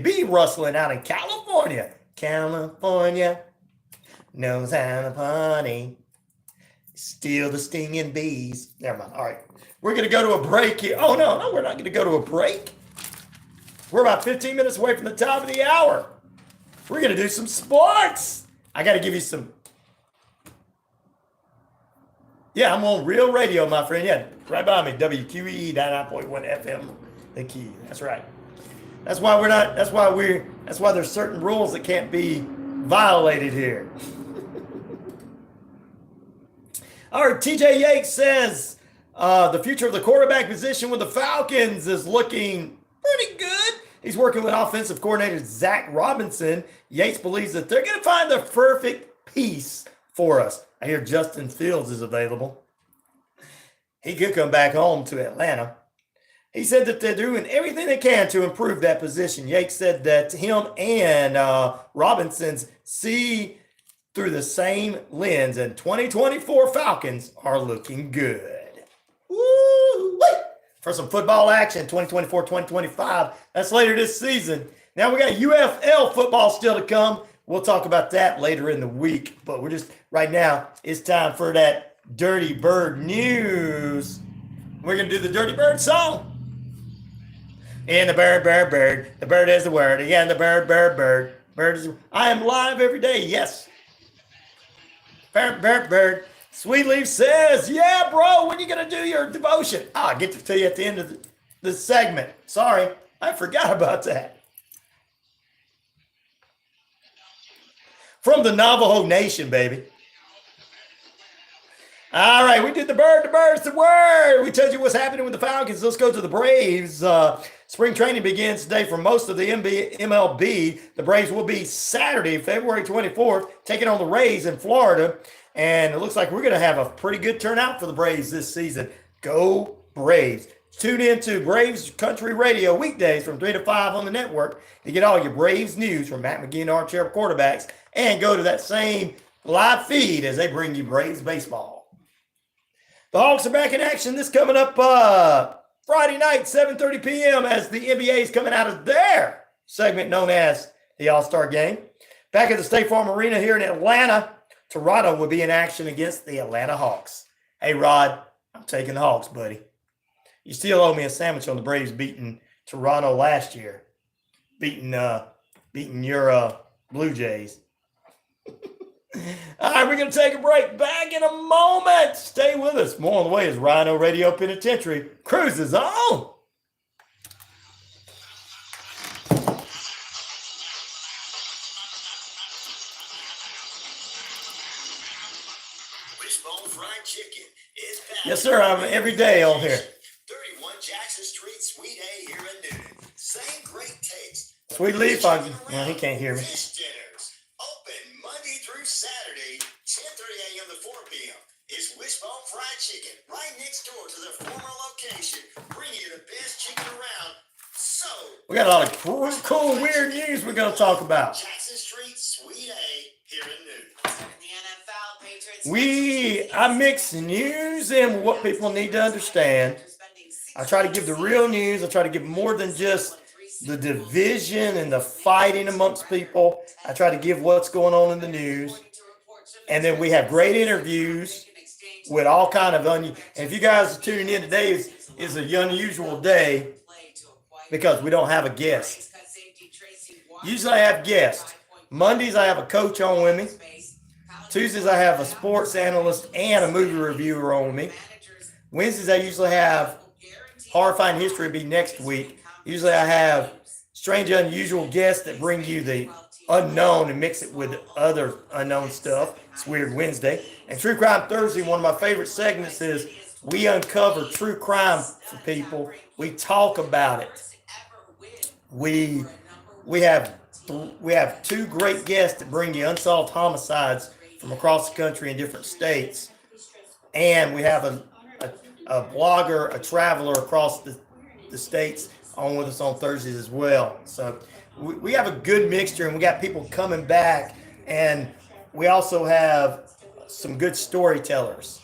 Speaker 2: bee rustling out in California. California knows how to party. Steal the stinging bees. Never mind. All right. We're going to go to a break here. Oh, no, we're not going to go to a break. We're about 15 minutes away from the top of the hour. We're going to do some sports. I got to give you some. Yeah, I'm on Real Radio, my friend. Yeah, right by me. WQEE 99.1 FM. The key. That's right. That's why there's certain rules that can't be violated here. All right, TJ Yates says the future of the quarterback position with the Falcons is looking pretty good. He's working with offensive coordinator Zach Robinson. Yates believes that they're going to find the perfect piece for us. I hear Justin Fields is available. He could come back home to Atlanta. He said that they're doing everything they can to improve that position. Yates said that him and Robinson's see through the same lens, and 2024 Falcons are looking good. Woo! For some football action, 2024-2025. That's later this season. Now we got UFL football still to come. We'll talk about that later in the week. But we're just, right now, it's time for that Dirty Bird news. We're going to do the Dirty Bird song. And the bird, the bird is the word. Again, the bird is. I am live every day. Yes. Bird. Sweet Leaf says, yeah, bro, when you going to do your devotion? I'll get to tell you at the end of the segment. Sorry, I forgot about that. From the Navajo Nation, baby. All right, we did the bird. The bird's the word. We told you what's happening with the Falcons. Let's go to the Braves. Spring training begins today for most of the MLB. The Braves will be Saturday, February 24th, taking on the Rays in Florida. And it looks like we're going to have a pretty good turnout for the Braves this season. Go Braves. Tune in to Braves Country Radio weekdays from 3 to 5 on the network to get all your Braves news from Matt McGee and Armchair Quarterbacks. And go to that same live feed as they bring you Braves baseball. The Hawks are back in action. This coming up Friday night, 7:30 p.m. as the NBA is coming out of their segment known as the All-Star Game. Back at the State Farm Arena here in Atlanta, Toronto will be in action against the Atlanta Hawks. Hey, Rod, I'm taking the Hawks, buddy. You still owe me a sandwich on the Braves beating Toronto last year, beating your Blue Jays. All right, we're going to take a break. Back in a moment. Stay with us. More on the way as RyanORadio Penitentiary cruises on.
Speaker 8: Wishbone Fried Chicken is back.
Speaker 2: Yes, sir. I'm every day on here.
Speaker 8: 31 Jackson Street, Suite A here in Newton. Same great taste.
Speaker 2: Sweet Leaf, well, he can't hear me.
Speaker 8: Fish dinners open Monday through Saturday, 10:30 a.m. to 4 p.m. It's Wishbone Fried Chicken right next door to the former location. Bring you the best chicken around. So
Speaker 2: We got a lot of cool, weird news we're going to talk about.
Speaker 8: Jackson Street, Suite A here in Newton.
Speaker 2: I mix news and what people need to understand. I try to give the real news. I try to give more than just the division and the fighting amongst people. I try to give what's going on in the news. And then we have great interviews with all kind of and if you guys are tuning in today, is an unusual day because we don't have a guest. Usually I have guests. Mondays I have a coach on with me. Tuesdays I have a sports analyst and a movie reviewer on with me. Wednesdays I usually have Horrifying History be next week. Usually I have strange, unusual guests that bring you the unknown and mix it with other unknown stuff. It's Weird Wednesday. And True Crime Thursday, one of my favorite segments is we uncover true crime for people. We talk about it. We have two great guests that bring you unsolved homicides from across the country in different states. And we have a blogger, a traveler across the states on with us on Thursdays as well. So we have a good mixture, and we got people coming back, and we also have some good storytellers.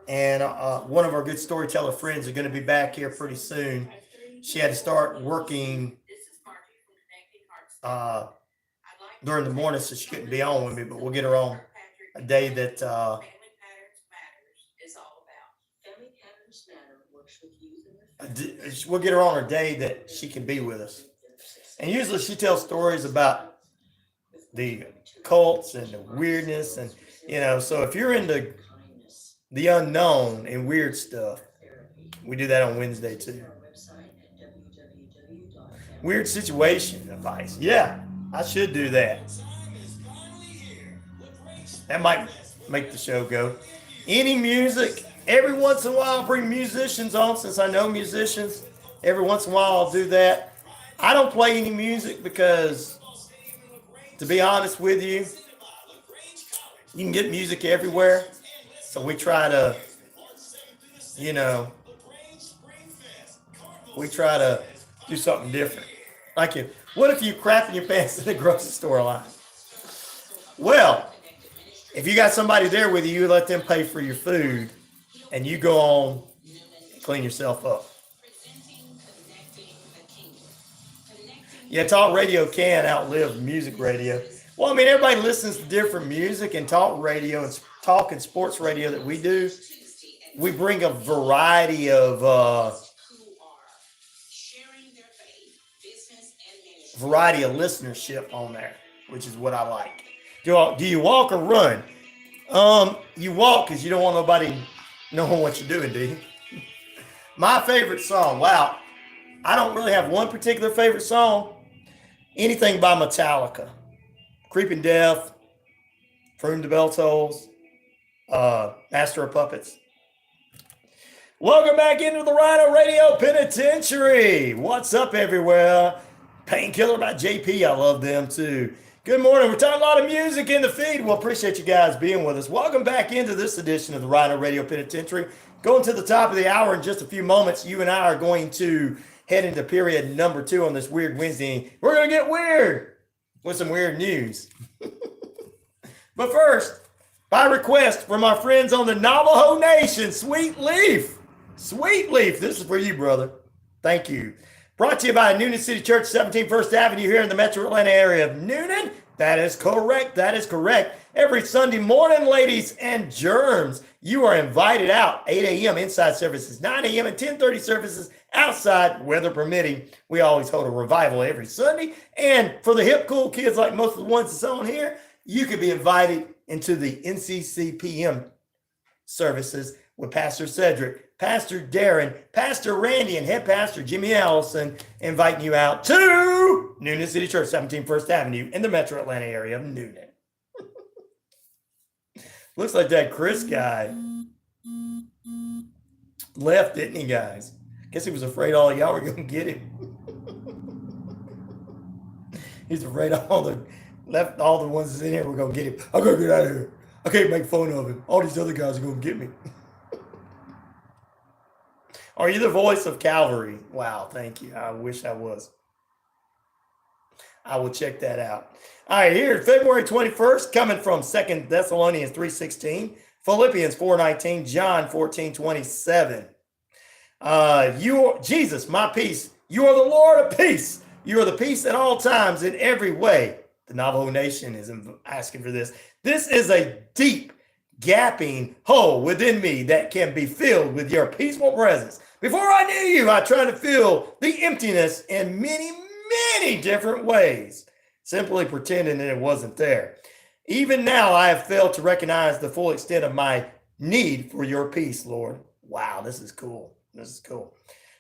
Speaker 2: And one of our good storyteller friends are going to be back here pretty soon. She had to start working during the morning, so she couldn't be on with me, but we'll get her on a day that we'll get her on a day that she can be with us. And usually she tells stories about the cults and the weirdness, and so if you're into the unknown and weird stuff, we do that on Wednesday too. Weird situation advice. Yeah, I should do that. That might make the show go. Any music, every once in a while I'll bring musicians on since I know musicians. Every once in a while I'll do that. I don't play any music because, to be honest with you, You can get music everywhere. So we try to, we try to do something different. Like what if you crapping your pants in the grocery store line? Well, if you got somebody there with you, you let them pay for your food and you go on and clean yourself up. Yeah, talk radio can outlive music radio. Well, I mean, everybody listens to different music, and talk radio and talk and sports radio that we do, we bring a variety of listenership on there, which is what I like. Do you walk or run? You walk because you don't want nobody knowing what you're doing, do you? My favorite song, wow, I don't really have one particular favorite song. Anything by Metallica, Creeping Death, From the Bell Tolls, Master of Puppets. Welcome back into the RyanORadio Penitentiary. What's up, everywhere? Painkiller by JP. I love them too. Good morning. We're talking a lot of music in the feed. We'll appreciate you guys being with us. Welcome back into this edition of the RyanORadio Penitentiary. Going to the top of the hour in just a few moments. You and I are going to head into period number 2 on this Weird Wednesday. We're going to get weird with some weird news. But first, by request from our friends on the Navajo Nation, Sweet Leaf. Sweet Leaf, this is for you, brother. Thank you. Brought to you by Noonan City Church, 17 First Avenue here in the metro Atlanta area of Noonan. That is correct. That is correct. Every Sunday morning, ladies and germs, you are invited out. 8 a.m. inside services, 9 a.m. and 10:30 services outside, weather permitting. We always hold a revival every Sunday. And for the hip, cool kids like most of the ones that's on here, you could be invited into the NCCPM services with Pastor Cedric, Pastor Darren, Pastor Randy, and Head Pastor Jimmy Allison inviting you out to Noonan City Church, 17 First Avenue in the metro Atlanta area of Noonan. Looks like that Chris guy left, didn't he, guys? Guess he was afraid all of y'all were going to get him. He's afraid all the ones that's in here were going to get him. I got to get out of here. I can't make fun of him. All these other guys are going to get me. Are you the voice of Calvary? Wow, thank you. I wish I was. I will check that out. All right, here, February 21st, coming from 2 Thessalonians 3:16, Philippians 4:19, John 14:27. Jesus, my peace. You are the Lord of peace. You are the peace at all times in every way. The Navajo Nation is asking for this. This is a deep, gapping hole within me that can be filled with your peaceful presence. Before I knew you, I tried to fill the emptiness in many, many different ways, simply pretending that it wasn't there. Even now, I have failed to recognize the full extent of my need for your peace, Lord. Wow, this is cool. This is cool.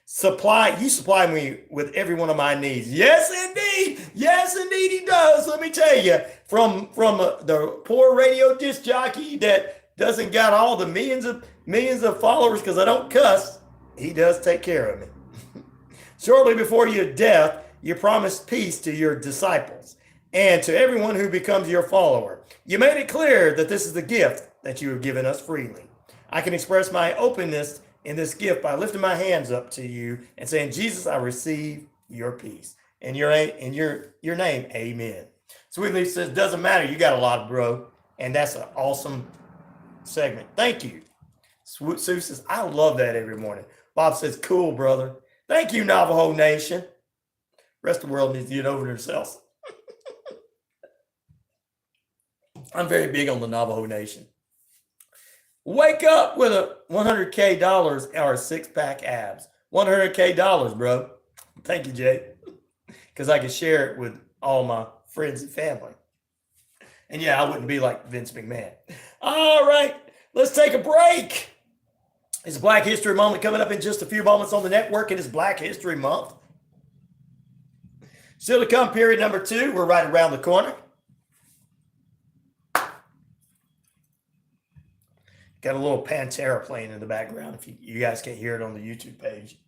Speaker 2: You supply me with every one of my needs. Yes, indeed. Yes, indeed, he does. Let me tell you, from the poor radio disc jockey that doesn't got all the millions of followers because I don't cuss, he does take care of me. Shortly before your death, you promised peace to your disciples and to everyone who becomes your follower. You made it clear that this is the gift that you have given us freely. I can express my openness in this gift by lifting my hands up to you and saying, Jesus, I receive your peace. In your name, amen. Sweet Leaf says, doesn't matter. You got a lot, bro. And that's an awesome segment. Thank you. Sue says, I love that every morning. Bob says, cool, brother. Thank you, Navajo Nation. Rest of the world needs to get over themselves. I'm very big on the Navajo Nation. Wake up with a $100K or a six-pack abs. $100K, bro. Thank you, Jay. Because I can share it with all my friends and family. And yeah, I wouldn't be like Vince McMahon. All right, let's take a break. It's Black History Moment coming up in just a few moments on the network. It is Black History Month. Still to come, period number 2. We're right around the corner. Got a little Pantera playing in the background if you guys can't hear it on the YouTube page.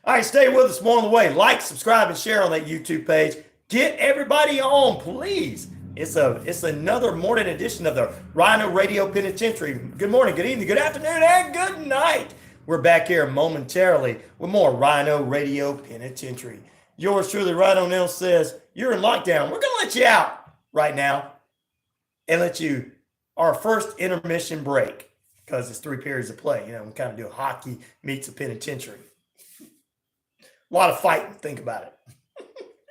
Speaker 2: All right, stay with us more on the way. Like, subscribe, and share on that YouTube page. Get everybody on, please. It's another morning edition of the RyanORadio Penitentiary. Good morning, good evening, good afternoon, and good night. We're back here momentarily with more RyanORadio Penitentiary. Yours truly, Ryan Neal, says you're in lockdown. We're gonna let you out right now and let you our first intermission break because it's 3 periods of play. You know, we kind of do hockey meets a penitentiary. A lot of fighting. Think about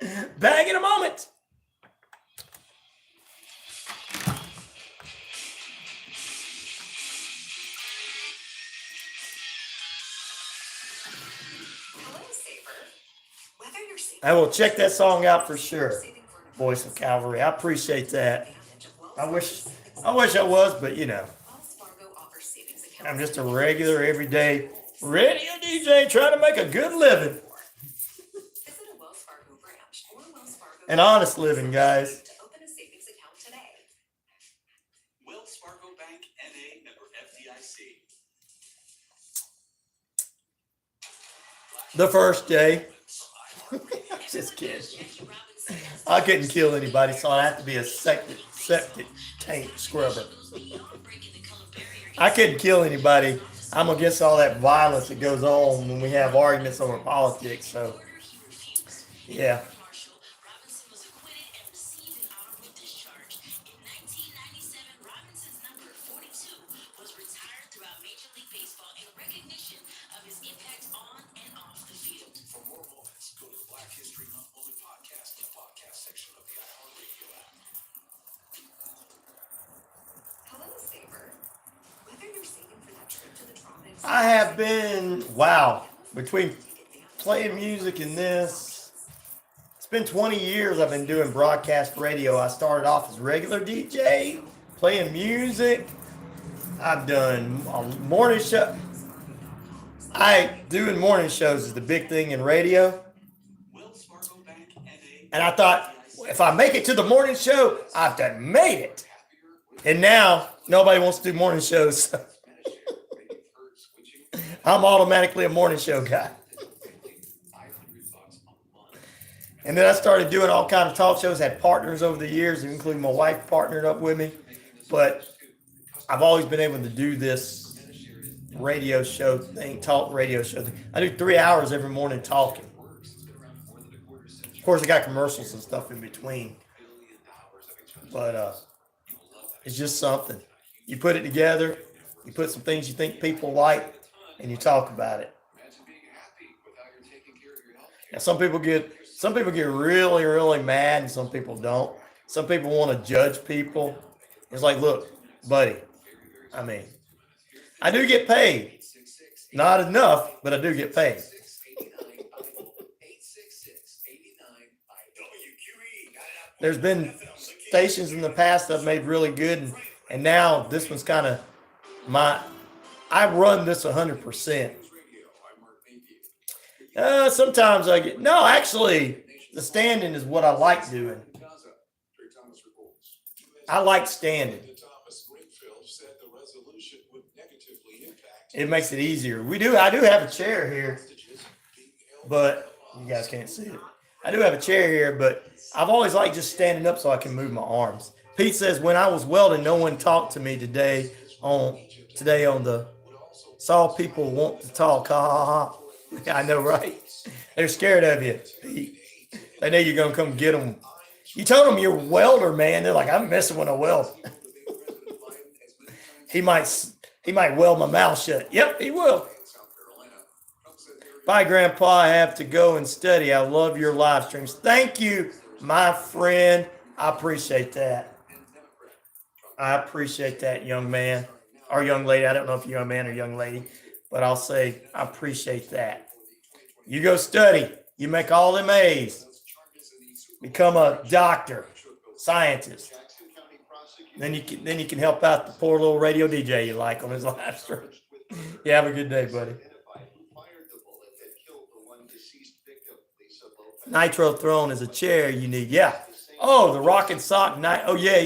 Speaker 2: it. Back in a moment. I will check that song out for sure. Voice of Calvary. I appreciate that. I wish I was, but you know, I'm just a regular, everyday radio DJ trying to make a good living. An honest living, guys.
Speaker 7: Wells Fargo Bank, NA, member FDIC.
Speaker 2: The first day. Just kidding. I couldn't kill anybody, so I have to be a septic tank scrubber. I couldn't kill anybody. I'm against all that violence that goes on when we have arguments over politics. So, yeah. I have been, between playing music and this, it's been 20 years I've been doing broadcast radio. I started off as regular DJ, playing music. I've done a morning show. Doing morning shows is the big thing in radio. And I thought, if I make it to the morning show, I've done made it. And now, nobody wants to do morning shows. So I'm automatically a morning show guy. And then I started doing all kinds of talk shows, had partners over the years, including my wife partnered up with me. But I've always been able to do this radio show thing, talk radio show thing. I do 3 hours every morning talking. Of course, I got commercials and stuff in between. But it's just something. You put it together, you put some things you think people like, and you talk about it. Now, some people get really, really mad, and some people don't. Some people want to judge people. It's like, look, buddy, I mean, I do get paid. Not enough, but I do get paid. There's been stations in the past that I've made really good, and now this one's kind of I run this 100%. Sometimes actually, the standing is what I like doing. I like standing. It makes it easier. I do have a chair here, but you guys can't see it. I do have a chair here, but I've always liked just standing up so I can move my arms. Pete says, when I was welding, no one talked to me today on the saw people want to talk. Ha ha ha. I know, right? They're scared of you, Pete. They know you're gonna come get them. You told them you're a welder, man. They're like, I'm messing with a welder. He might weld my mouth shut. Yep, he will. Bye, Grandpa. I have to go and study. I love your live streams. Thank you, my friend. I appreciate that. I appreciate that, young man or young lady. I don't know if you're a man or young lady, but I'll say I appreciate that. You go study. You make all them A's. Become a doctor, scientist. Then you can help out the poor little radio DJ you like on his live stream. You have a good day, buddy. Nitro Throne is a chair you need. Yeah. Oh, the Rock and Sock night. Oh, yeah.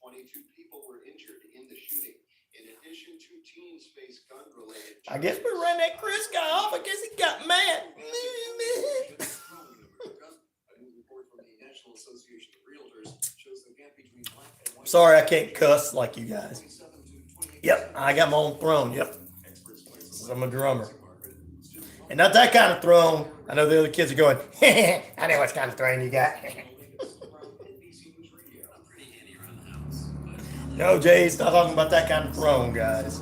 Speaker 11: 22 people were injured in the shooting. In addition, 2 teens face gun-related.
Speaker 2: I guess we ran that Chris guy off. I guess he got mad.
Speaker 11: A new report from the National Association of Realtors
Speaker 2: Sorry, I can't cuss like you guys. Yep, I got my own throne. Yep. I'm a drummer. And not that kind of throne. I know the other kids are going, I know what kind of throne you got. No, Jay, it's not talking about that kind of throne, guys.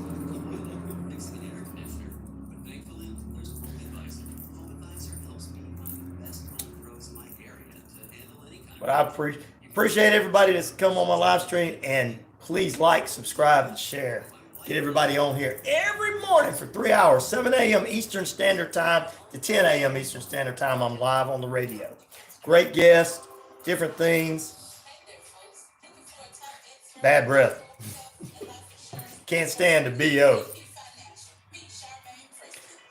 Speaker 2: But I appreciate everybody that's come on my live stream, and please like, subscribe, and share. Get everybody on here every morning for 3 hours, 7 a.m. Eastern Standard Time to 10 a.m. Eastern Standard Time. I'm live on the radio. Great guests, different things. Bad breath. Can't stand the BO.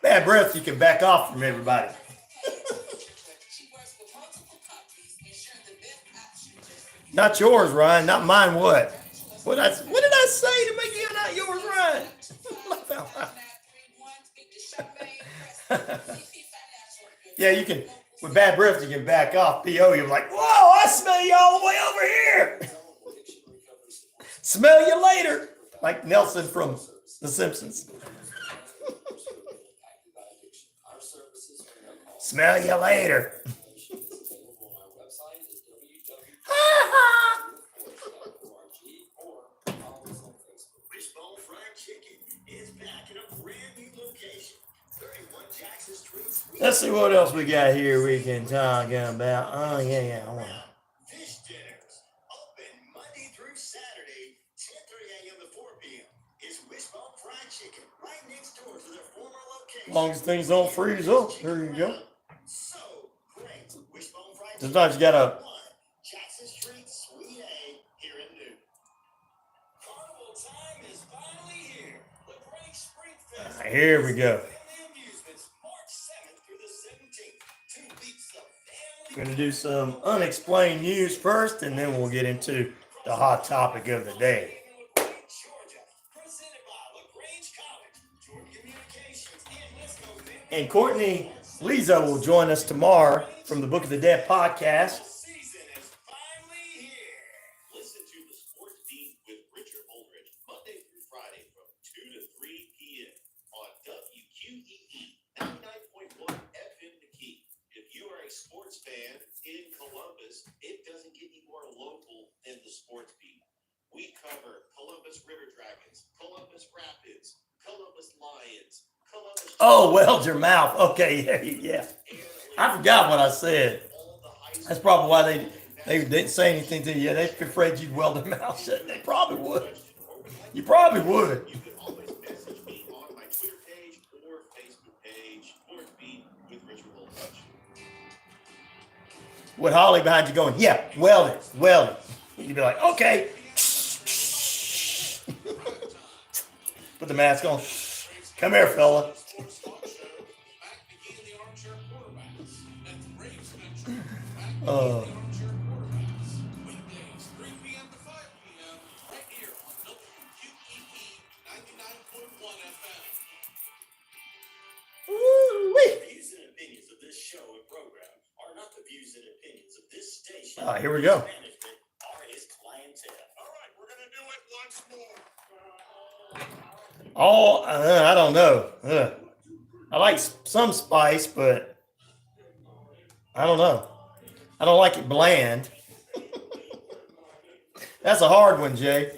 Speaker 2: Bad breath, you can back off from everybody. Not yours, Ryan. Not mine. What? What did I say to make you not yours, Ryan? Yeah, you can. With bad breath, you can back off. PO, you're like, whoa! I smell you all the way over here. Smell you later, like Nelson from The Simpsons. Smell you later.
Speaker 8: Wishbone Fried Chicken is back in a brand new location. 31 Jackson Street.
Speaker 2: Let's see what else we got here we can talk about. Oh, yeah.
Speaker 8: Fish dinners. Open Monday through Saturday, 10:30 a.m. to 4 p.m. It's Wishbone Fried Chicken right next door to their former location.
Speaker 2: As long as things don't freeze up, there you go.
Speaker 8: So great. Wishbone Fried Chicken.
Speaker 2: Sometimes you gotta.
Speaker 8: Jackson Street, Suite A, here in Newton. Carnival time is finally here. The Great Spring Fest.
Speaker 2: Here we go.
Speaker 8: March 7th through the 17th. 2 weeks of family.
Speaker 2: We're going to do some unexplained news first, and then we'll get into the hot topic of the day. And Courtney Lizo will join us tomorrow from the Book of the Dead podcast.
Speaker 10: Season is finally here. Listen to the Sports Beat with Richard Oldridge Monday through Friday from 2 to 3 p.m. on WQEE 99.1 FM The Key. If you are a sports fan in Columbus, it doesn't get any more local than the Sports Beat. We cover Columbus River Dragons, Columbus Rapids, Columbus Lions, Columbus.
Speaker 2: Oh, weld your mouth. Okay, yeah. I forgot what I said. That's probably why they didn't say anything to you. They're afraid you'd weld their mouth shut. They probably would. You probably would.
Speaker 10: You can always message me on my Twitter page or Facebook page, Sports Beat with Richard Oldridge.
Speaker 2: With Holly behind you going, yeah, weld it. You'd be like, okay. Put the mask on. Come here, fella. Oh.
Speaker 1: Weekdays, 3 p.m. to 5 p.m. right here on WQEE 99.1 FM.
Speaker 2: Woo-wee.
Speaker 8: The views and opinions of this show and program are not the views and opinions of this station.
Speaker 2: Here we go.
Speaker 8: Management or his clientele.
Speaker 10: All right, we're going to do it once more.
Speaker 2: Oh, I don't know. I like some spice, but I don't know. I don't like it bland. That's a hard one, Jay.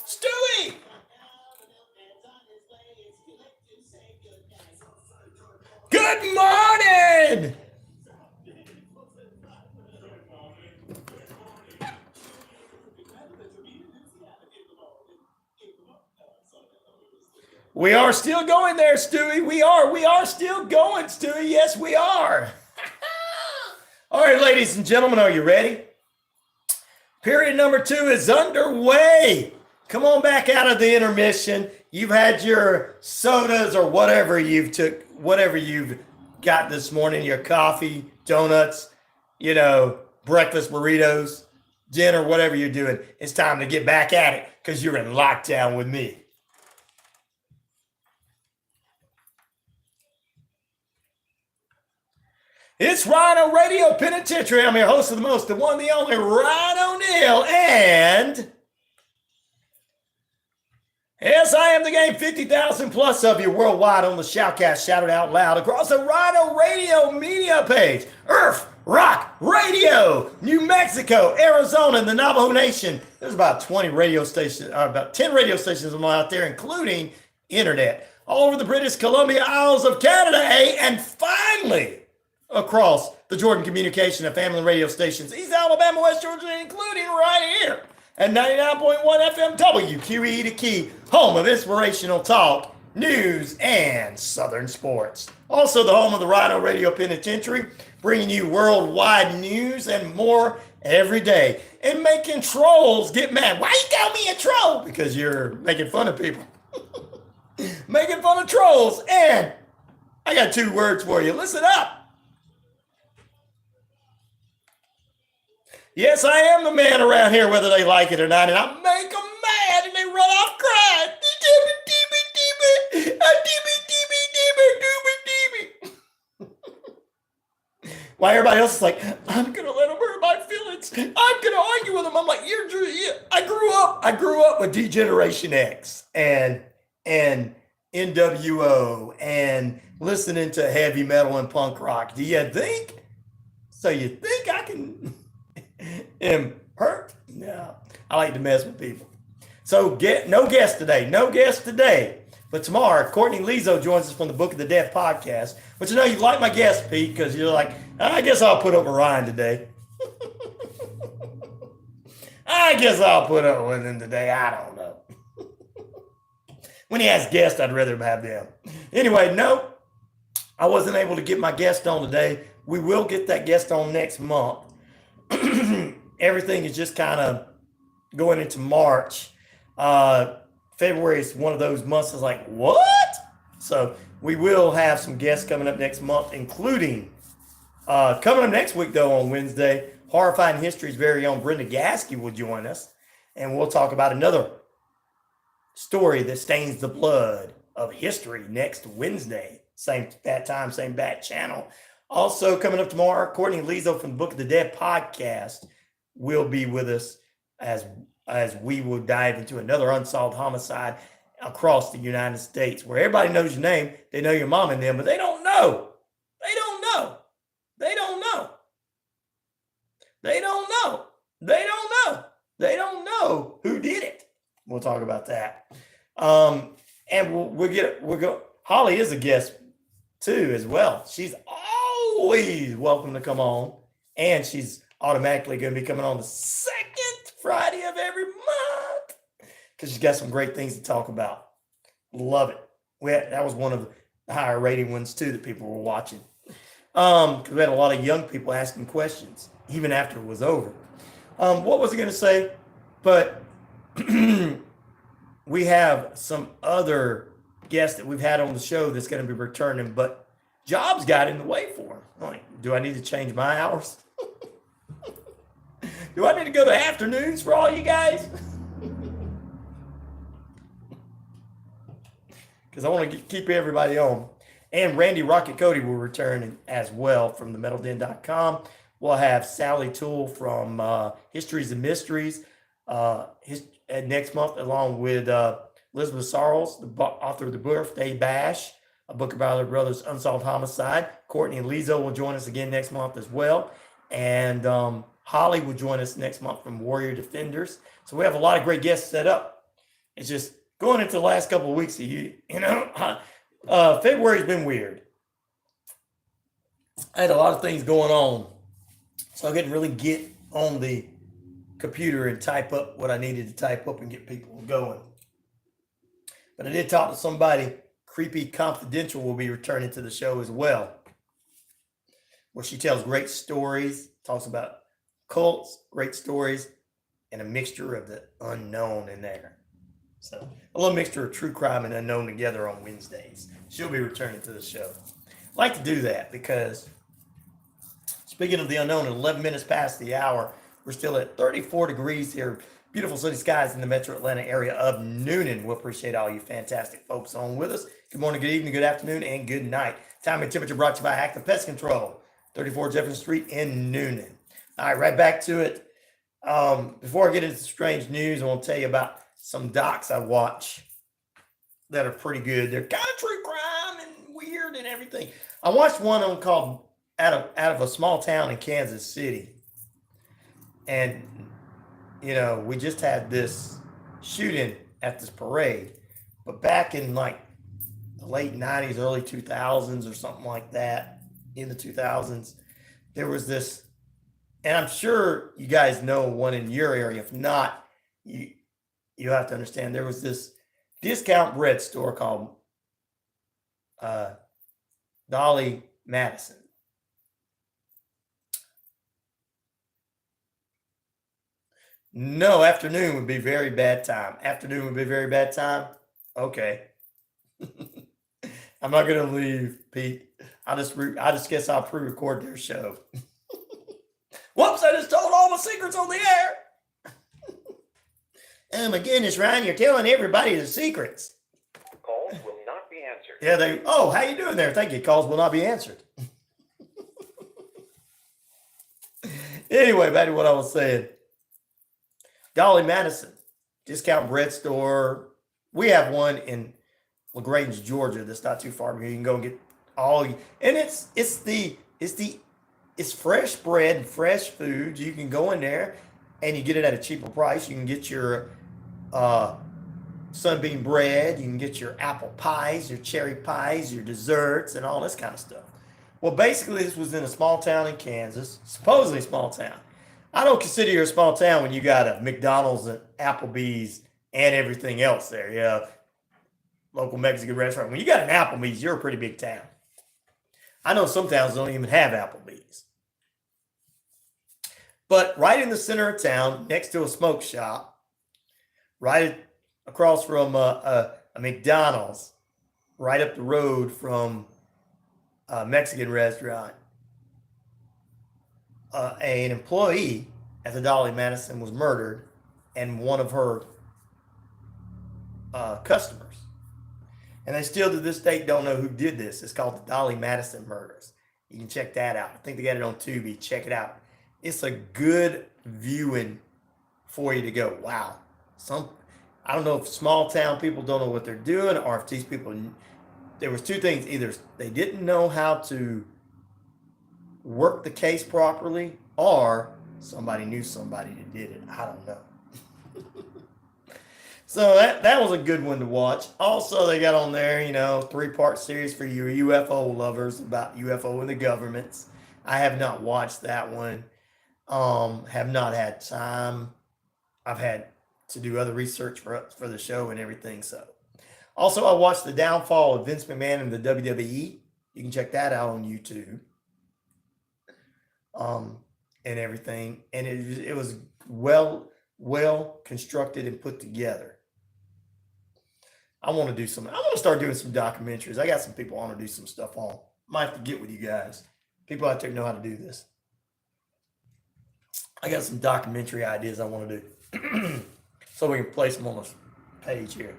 Speaker 2: Stewie! Good morning! We are still going there, Stewie. We are still going, Stewie. Yes, we are. All right, ladies and gentlemen, are you ready? Period number 2 is underway. Come on back out of the intermission. You've had your sodas or whatever you've got this morning, your coffee, donuts, breakfast burritos, dinner, whatever you're doing. It's time to get back at it because you're in lockdown with me. It's RyanORadio Penitentiary. I'm your host of the most, the one, the only Ryan Neal. And yes, I am the game. 50,000 plus of you worldwide on the Shoutcast. Shout it out loud across the RyanORadio media page. Earth Rock Radio, New Mexico, Arizona, and the Navajo Nation. There's about 20 radio stations, or about 10 radio stations out there, including internet. All over the British Columbia Isles of Canada, and finally across the Jordan Communication and Family Radio stations, East Alabama, West Georgia, including right here at 99.1 FM WQEE, the key, home of inspirational talk, news, and Southern sports. Also the home of the RyanORadio Penitentiary, bringing you worldwide news and more every day, and making trolls get mad. Why you call me a troll? Because you're making fun of people. Making fun of trolls. And I got 2 words for you. Listen up. Yes, I am the man around here, whether they like it or not, and I make them mad and they run off crying. Why everybody else is like, I'm gonna let them hurt my feelings. I'm gonna argue with them. I'm like, I grew up with D-Generation X and NWO and listening to heavy metal and punk rock. Do you think? So you think I can am hurt? No. I like to mess with people. So no guest today. But tomorrow, Courtney Lizo joins us from the Book of the Dead podcast. But you know, you like my guest, Pete, because you're like, I guess I'll put up with Ryan today. I guess I'll put up with him today. I don't know. When he has guests, I'd rather have them. Anyway, no, I wasn't able to get my guest on today. We will get that guest on next month. Everything is just kind of going into March. February is one of those months that's like, what? So we will have some guests coming up next month, including coming up next week, though, on Wednesday, Horrifying History's very own Brenda Gaskey will join us. And we'll talk about another story that stains the blood of history next Wednesday. Same bat time, same bat channel. Also coming up tomorrow, Courtney Lizo from the Book of the Dead podcast will be with us as we will dive into another unsolved homicide across the United States, where everybody knows your name, they know your mom and them, but they don't know. They don't know. They don't know. They don't know. They don't know. They don't know who did it. We'll talk about that. And we'll go. Holly is a guest too, as well. She's always welcome to come on, and she's automatically going to be coming on the second Friday of every month because she's got some great things to talk about. Love it. That was one of the higher rating ones too that people were watching. Because we had a lot of young people asking questions even after it was over. What was I going to say? But we have some other guests that we've had on the show that's going to be returning, but jobs got in the way for them. Like, do I need to change my hours? Do I need to go to afternoons for all you guys? Because I want to keep everybody on. And Randy Rocket Cody will return as well from themetalden.com. We'll have Sally Toole from Histories and Mysteries next month, along with Elizabeth Sarles, the author of The Birthday Bash, a book about her brother's unsolved homicide. Courtney and Lizo will join us again next month as well. And Holly will join us next month from Warrior Defenders. So we have a lot of great guests set up. It's just going into the last couple of weeks of February's been weird. I had a lot of things going on, so I couldn't really get on the computer and type up what I needed to type up and get people going. But I did talk to somebody. Creepy Confidential will be returning to the show as well, where she tells great stories, talks about cults, great stories, and a mixture of the unknown in there. So a little mixture of true crime and unknown together on Wednesdays. She'll be returning to the show. I like to do that because, speaking of the unknown, at 11 minutes past the hour, we're still at 34 degrees here. Beautiful sunny skies in the metro Atlanta area of Noonan. We'll appreciate all you fantastic folks on with us. Good morning, good evening, good afternoon, and good night. Time and temperature brought to you by Active Pest Control. 34 Jefferson Street in Noonan. All right, right back to it. Before I get into strange news, I want to tell you about some docs I watch that are pretty good. They're kind of true crime and weird and everything. I watched one of them called out of a small town in Kansas City. And, we just had this shooting at this parade. But back in like the late 90s, early 2000s or something like that, in the 2000s, there was this, and I'm sure you guys know one in your area. If not, you have to understand, there was this discount bread store called Dolly Madison. No, afternoon would be very bad time. Afternoon would be very bad time. Okay. I'm not gonna leave, Pete. I just guess I'll pre-record their show. Whoops! I just told all my secrets on the air. Oh my goodness, Ryan, you're telling everybody the secrets.
Speaker 12: Calls will not be answered.
Speaker 2: Yeah, how you doing there? Thank you. Calls will not be answered. Anyway, back to what I was saying. Dolly Madison, discount bread store. We have one in LaGrange, Georgia. That's not too far from here. You can go and get and it's fresh bread and fresh food. You can go in there and you get it at a cheaper price. You can get your sunbeam bread. You can get your apple pies, your cherry pies, your desserts, and all this kind of stuff. Well, basically, this was in a small town in Kansas, supposedly a small town. I don't consider you a small town when you got a McDonald's and Applebee's and everything else there. Yeah, local Mexican restaurant. When you got an Applebee's, you're a pretty big town. I know some towns don't even have Applebee's. But right in the center of town, next to a smoke shop, right across from a McDonald's, right up the road from a Mexican restaurant, an employee at the Dolly Madison was murdered, and one of her customers. And they still to this day don't know who did this. It's called the Dolly Madison murders. You can check that out. I think they got it on Tubi. Check it out. It's a good viewing for you to go, wow. I don't know if small town people don't know what they're doing, or if these people, there was two things. Either they didn't know how to work the case properly, or somebody knew somebody that did it. I don't know. So that was a good one to watch. Also, they got on there, 3-part series for your UFO lovers about UFO and the governments. I have not watched that one. Have not had time. I've had to do other research for the show and everything. So, also I watched the downfall of Vince McMahon and the WWE. You can check that out on YouTube. And everything, and it was well constructed and put together. I want to start doing some documentaries. I got some people I want to do some stuff on. Might have to get with you guys. People out there know how to do this. I got some documentary ideas I want to do. So we can place them on this page here.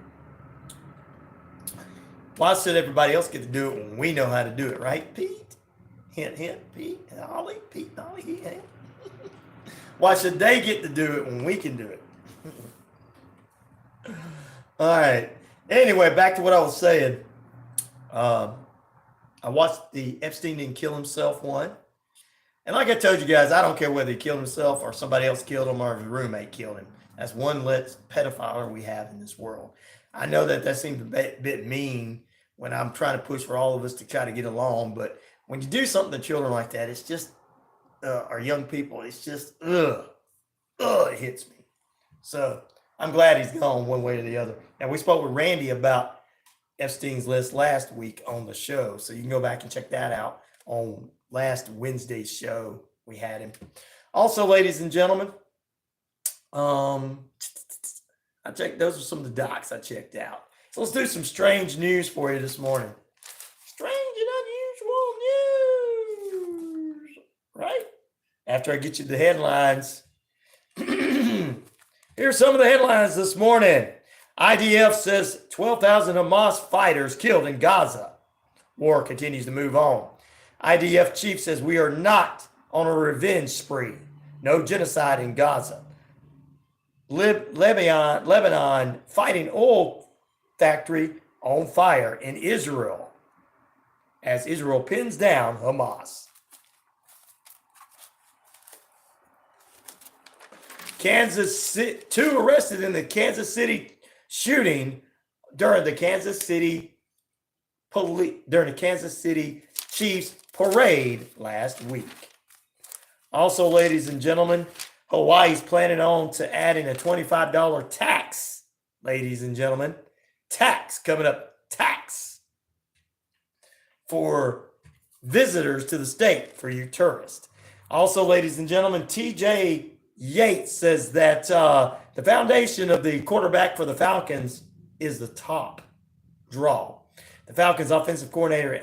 Speaker 2: Well, I said everybody else get to do it when we know how to do it, right, Pete? Hint, hint, Pete and Ollie. Pete and Ollie, hint. Why should they get to do it when we can do it? All right. Anyway, back to what I was saying. I watched the Epstein didn't kill himself one. And like I told you guys, I don't care whether he killed himself or somebody else killed him or his roommate killed him. That's one less pedophile we have in this world. I know that seems a bit mean when I'm trying to push for all of us to try to get along. But when you do something to children like that, it's just, or young people, it's just, it hits me. So I'm glad he's gone one way or the other. Now, we spoke with Randy about Epstein's list last week on the show. So you can go back and check that out on last Wednesday's show. We had him. Also, ladies and gentlemen, those are some of the docs I checked out. So let's do some strange news for you this morning. Strange and unusual news, right? After I get you the headlines. Here's some of the headlines this morning. IDF says 12,000 Hamas fighters killed in Gaza. War continues to move on. IDF chief says we are not on a revenge spree. No genocide in Gaza. Lebanon fighting oil factory on fire in Israel as Israel pins down Hamas. Kansas City, 2 arrested in the Kansas City shooting during the Kansas City Chiefs parade last week. Also, ladies and gentlemen, Hawaii's planning on to adding a $25 tax. Ladies and gentlemen, tax coming up, tax for visitors to the state for you tourists. Also, ladies and gentlemen, TJ Yates says that the foundation of the quarterback for the Falcons is the top draw. The Falcons offensive coordinator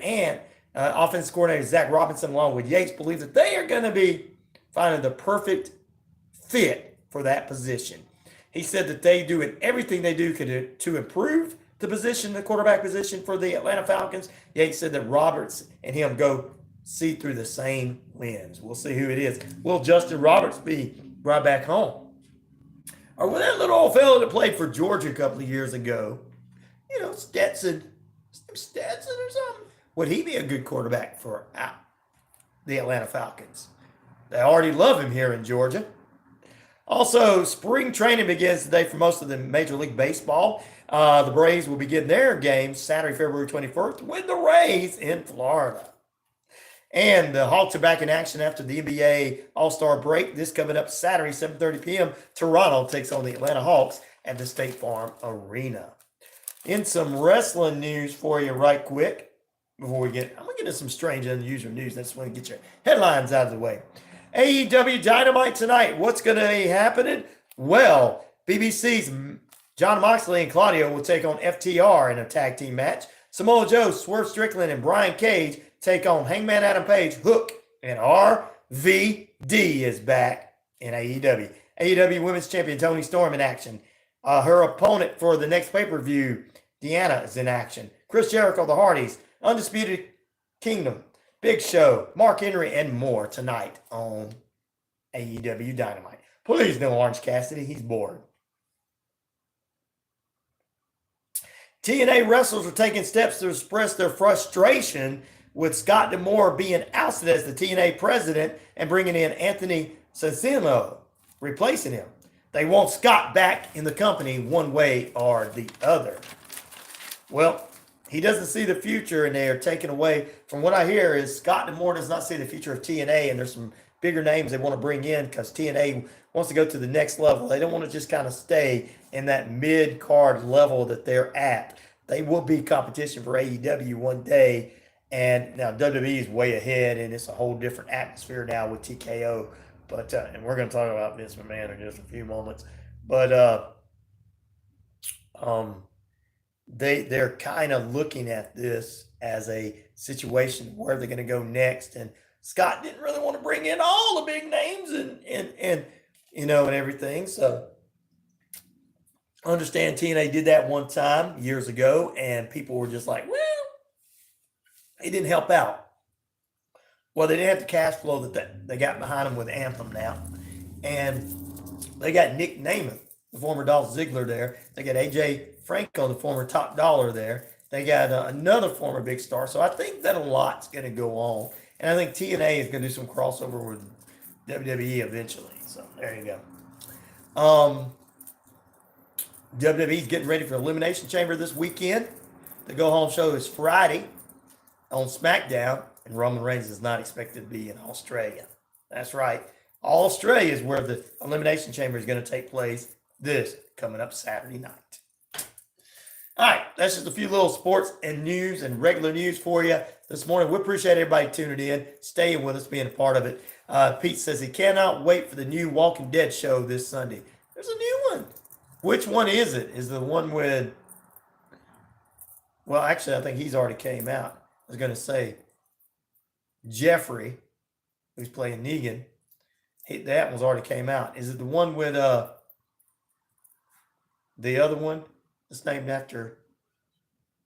Speaker 2: Zach Robinson, along with Yates, believe that they are going to be finding the perfect fit for that position. He said that they do everything they do to improve the quarterback position for the Atlanta Falcons. Yates said that Roberts and him go see through the same lens. We'll see who it is. Will Justin Roberts be right back home? Or will that little old fellow that played for Georgia a couple of years ago, Stetson or something, would he be a good quarterback for the Atlanta Falcons? They already love him here in Georgia. Also, spring training begins today for most of the Major League Baseball. The Braves will begin their games Saturday, February 21st with the Rays in Florida. And the Hawks are back in action after the NBA All-Star break. This coming up Saturday, 7:30 p.m. Toronto takes on the Atlanta Hawks at the State Farm Arena. In some wrestling news for you right quick, I'm going to get into some strange, unusual news. I just want to get your headlines out of the way. AEW Dynamite tonight. What's going to be happening? Well, BBC's John Moxley and Claudio will take on FTR in a tag team match. Samoa Joe, Swerve Strickland, and Brian Cage take on Hangman Adam Page, Hook, and RVD is back in AEW. AEW Women's Champion Toni Storm in action. Her opponent for the next pay-per-view, Deanna, is in action. Chris Jericho, the Hardys, Undisputed Kingdom, Big Show, Mark Henry, and more tonight on AEW Dynamite. Please no Orange Cassidy. He's bored. TNA wrestlers are taking steps to express their frustration with Scott D'Amore being ousted as the TNA president and bringing in Anthony Sansino, replacing him. They want Scott back in the company one way or the other. Well, he doesn't see the future, and they are taken away. From what I hear is Scott D'Amore does not see the future of TNA, and there's some bigger names they want to bring in because TNA wants to go to the next level. They don't want to just kind of stay in that mid-card level that they're at. They will be competition for AEW one day, and now WWE is way ahead, and it's a whole different atmosphere now with TKO. But and we're going to talk about Vince McMahon in just a few moments. But they're kind of looking at this as a situation where they're going to go next. And Scott didn't really want to bring in all the big names and everything. So I understand TNA did that one time years ago, and people were just like, well, it didn't help out. Well, they didn't have the cash flow that they got behind them with Anthem now. And they got Nick Namath, the former Dolph Ziggler there. They got AJ Franco, the former Top Dollar there. They got another former big star. So I think that a lot's going to go on. And I think TNA is going to do some crossover with WWE eventually. So there you go. WWE's getting ready for Elimination Chamber this weekend. The go-home show is Friday on SmackDown. And Roman Reigns is not expected to be in Australia. That's right. Australia is where the Elimination Chamber is going to take place this coming up Saturday night. All right, that's just a few little sports and news and regular news for you this morning. We appreciate everybody tuning in, staying with us, being a part of it. Pete says he cannot wait for the new Walking Dead show this Sunday. There's a new one. Which one is it? Is the one with, well, actually, I think he's already came out. I was going to say, Jeffrey, who's playing Negan, that one's already came out. Is it the one with the other one? It's named after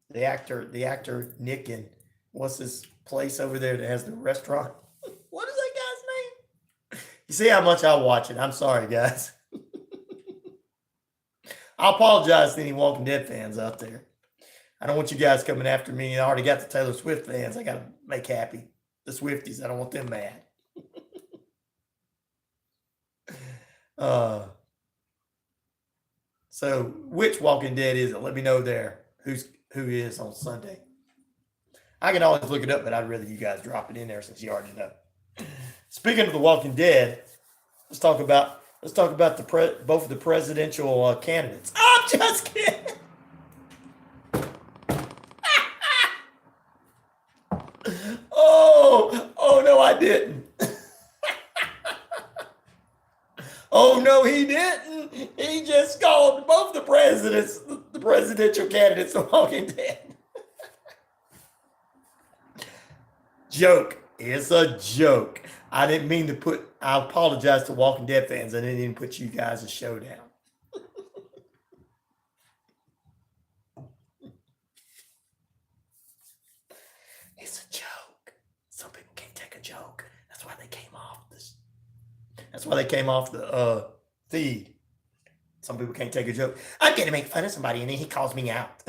Speaker 2: the actor Nick, and what's his place over there that has the restaurant. What is that guy's name? You see how much I watch it. I'm sorry, guys. I apologize to any Walking Dead fans out there. I don't want you guys coming after me. I already got the Taylor Swift fans I got to make happy. The Swifties, I don't want them mad. So which Walking Dead is it? Let me know there who is on Sunday. I can always look it up, but I'd rather you guys drop it in there since you already know. Speaking of the Walking Dead, let's talk about both of the presidential candidates. I'm just kidding. Oh no, I didn't. Oh no, he didn't. He just called both the presidential candidates, the Walking Dead. Joke. It's a joke. I didn't mean to put. I apologize to Walking Dead fans. I didn't even put you guys a showdown. It's a joke. Some people can't take a joke. That's why they came off this. That's why they came off the feed. Some people can't take a joke. I'm going to make fun of somebody, and then he calls me out.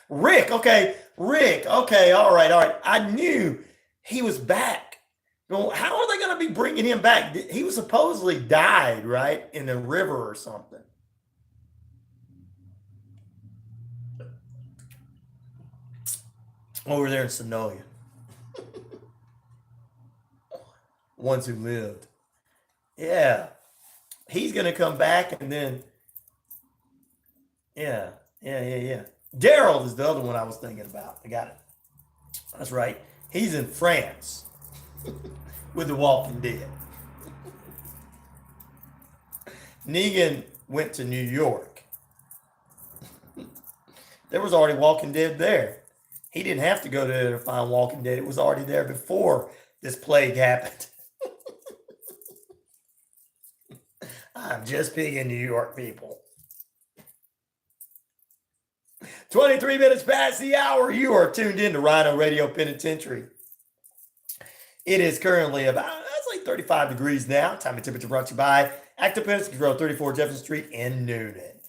Speaker 2: Rick, okay. All right. I knew he was back. Well, how are they going to be bringing him back? He was supposedly died, right, in the river or something. Over there in Sonoya. Ones who lived. Yeah. He's going to come back and then. Yeah. Daryl is the other one I was thinking about. I got it. That's right. He's in France with the Walking Dead. Negan went to New York. There was already Walking Dead there. He didn't have to go there to find Walking Dead. It was already there before this plague happened. I'm just picking New York people. 23 minutes past the hour. You are tuned in to RyanORadio Penitentiary. It is currently about, it's like 35 degrees now. Time and temperature brought to you by Active Pest Control, 34 Jefferson Street in Noonan.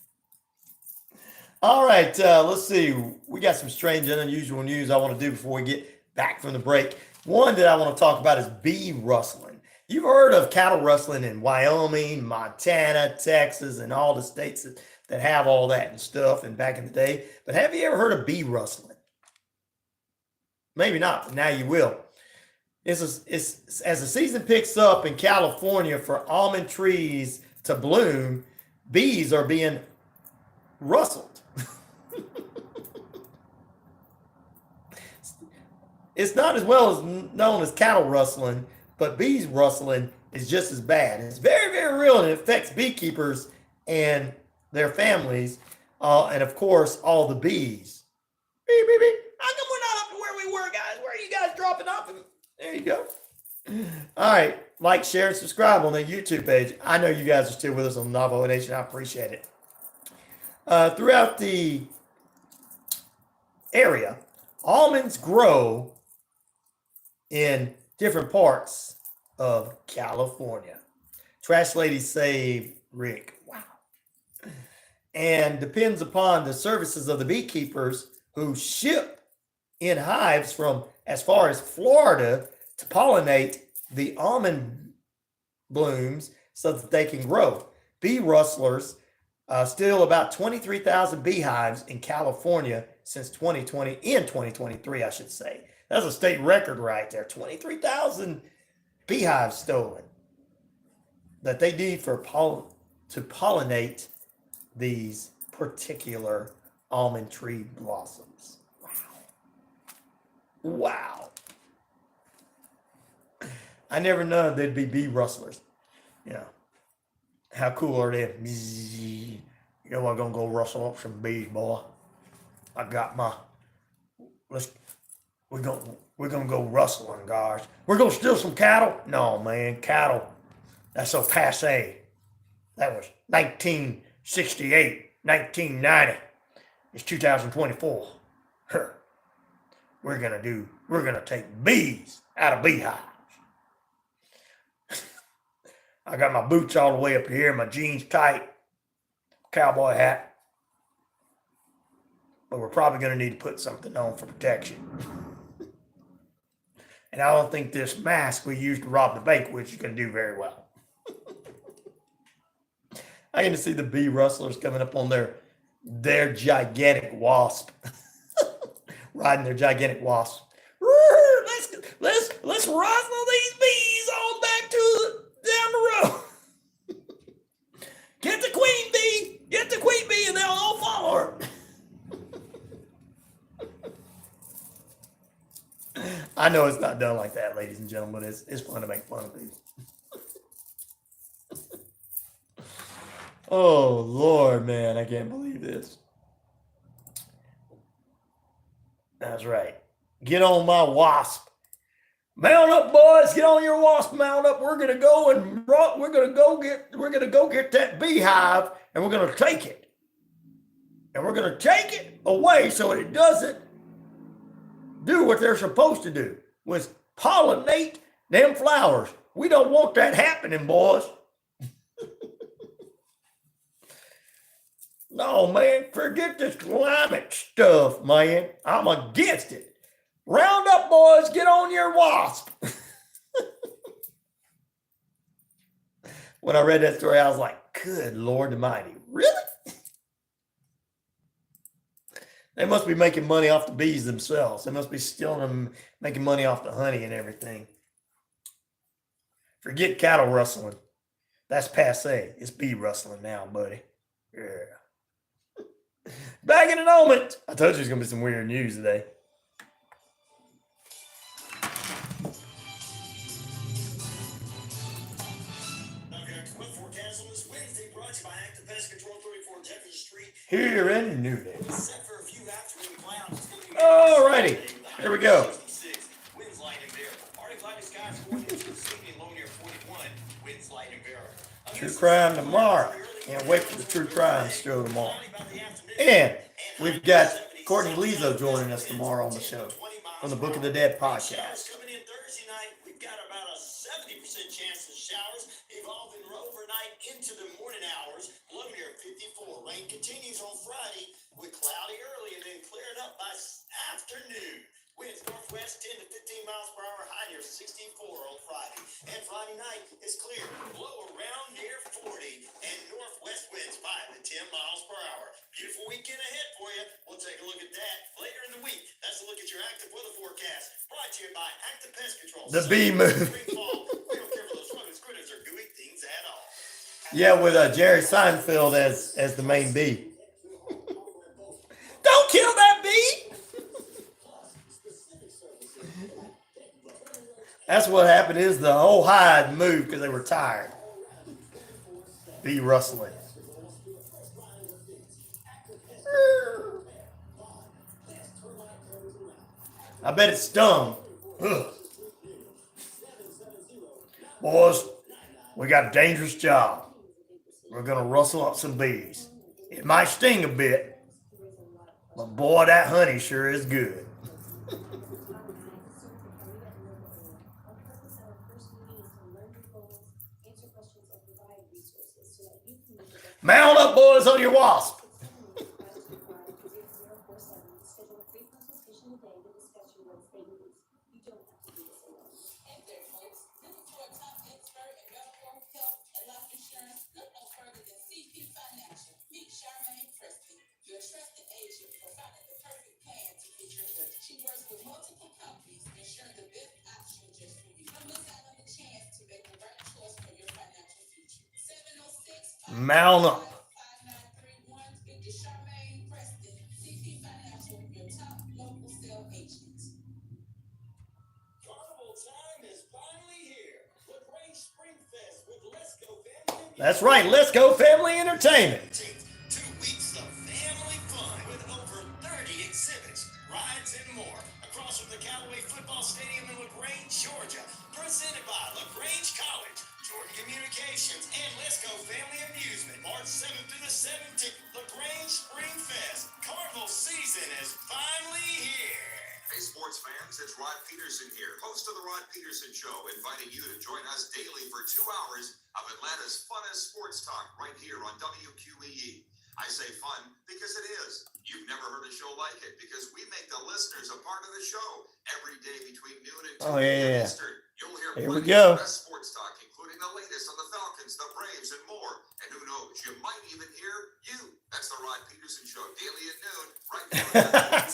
Speaker 2: All right, let's see. We got some strange and unusual news I want to do before we get back from the break. One that I want to talk about is bee rustling. You've heard of cattle rustling in Wyoming, Montana, Texas, and all the states that have all that and stuff and back in the day. But have you ever heard of bee rustling? Maybe not, but now you will. It's as the season picks up in California for almond trees to bloom, bees are being rustled. It's not as well as known as cattle rustling, but bees rustling is just as bad. It's very, very real, and it affects beekeepers and their families, and of course, all the bees. Beep, beep, beep. How come we're not up to where we were, guys? Where are you guys dropping off? There you go. All right. Like, share, and subscribe on the YouTube page. I know you guys are still with us on Navajo Nation. I appreciate it. Throughout the area, almonds grow in different parts of California. Trash Lady saved Rick. Wow. And depends upon the services of the beekeepers who ship in hives from as far as Florida to pollinate the almond blooms so that they can grow. Bee rustlers, still about 23,000 beehives in California since 2020, in 2023, I should say. That's a state record right there. 23,000 beehives stolen that they need to pollinate these particular almond tree blossoms. Wow. I never knew there'd be bee rustlers. You know, how cool are they? You know, I'm going to go rustle up some bees, boy. I got my, we're gonna go rustling, guys. We're gonna steal some cattle? No, man, cattle. That's so passe. That was 1968, 1990. It's 2024. we're gonna take bees out of beehives. I got my boots all the way up here, my jeans tight, cowboy hat. But we're probably gonna need to put something on for protection. And I don't think this mask we used to rob the bank with is gonna do very well. I get to see the bee rustlers coming up on their gigantic wasp. Riding their gigantic wasp. Let's rustle these bees on back to down the road. Get the queen bee, and they'll all follow her. I know it's not done like that, ladies and gentlemen. It's fun to make fun of people. Oh, Lord, man, I can't believe this. That's right. Get on my wasp. Mount up, boys. Get on your wasp. Mount up. We're gonna go get that beehive, and we're gonna take it. And we're gonna take it away so it doesn't do what they're supposed to do, was pollinate them flowers. We don't want that happening, boys. No, man, forget this climate stuff, man. I'm against it. Round up, boys, get on your wasp. When I read that story, I was like, good Lord Almighty, really? They must be making money off the bees themselves. They must be stealing them, making money off the honey and everything. Forget cattle rustling. That's passe. It's bee rustling now, buddy. Yeah. Back in a moment. I told you there's going to be some weird news today. Here in Newton. All righty. Here we go. True crime tomorrow. Can't wait for the true crime show tomorrow. And we've got Courtney Lizo joining us tomorrow on the show on the Book of the Dead podcast.
Speaker 8: Coming in Thursday night, we've got about a 70% chance of showers evolving overnight into the morning hours. Low near 54. Rain continues on Friday with cloudy early and then clearing up by afternoon. Winds northwest 10 to 15 miles per hour, high near 64 on Friday. And Friday night is clear, low around near 40, and northwest winds 5 to 10 miles per hour. Beautiful weekend ahead for you. We'll take a look at that later in the week. That's a look at your active weather forecast. Brought to you by Active Pest Control.
Speaker 2: The bee movie.
Speaker 8: We don't care for those fungus critters or gooey things at all.
Speaker 2: Yeah, with Jerry Seinfeld as the main bee. Don't kill that bee. That's what happened is the whole hive moved because they were tired. Bee rustling. I bet it stung. Ugh. Boys, we got a dangerous job. We're going to rustle up some bees. It might sting a bit, but boy, that honey sure is good. Mount up, boys, on your wasp.
Speaker 13: She works with multiple companies, ensuring the best option just for you. Don't miss out on the chance to make the right choice for your financial future. 706
Speaker 2: Mount up.
Speaker 13: 5931. Speak to Charmaine Preston, CP Financial, your top local sales agent.
Speaker 8: Carnival time is finally here. The Great Spring Fest with Let's Go Family.
Speaker 2: That's right. Let's go family entertainment.
Speaker 8: 2 weeks of family fun with over 30 exhibits, rides, and more across from the Callaway Football Stadium in LaGrange, Georgia. Presented by LaGrange College, Jordan Communications, and Let's Go Family Amusement. March 7th through the 17th, LaGrange Spring Fest. Carnival season is finally here.
Speaker 10: Hey, sports fans, it's Rod Peterson here, host of The Rod Peterson Show, inviting you to join us daily for 2 hours of Atlanta's funnest sports talk right here on WQEE. I say fun because it is. You've never heard a show like it because we make the listeners a part of the show every day between noon and 2 p.m. Eastern. You'll hear plenty of best sports talk, including the latest on the Falcons, the Braves, and more. And who knows, you might even hear you. That's the Rod Peterson Show, daily at noon, right here.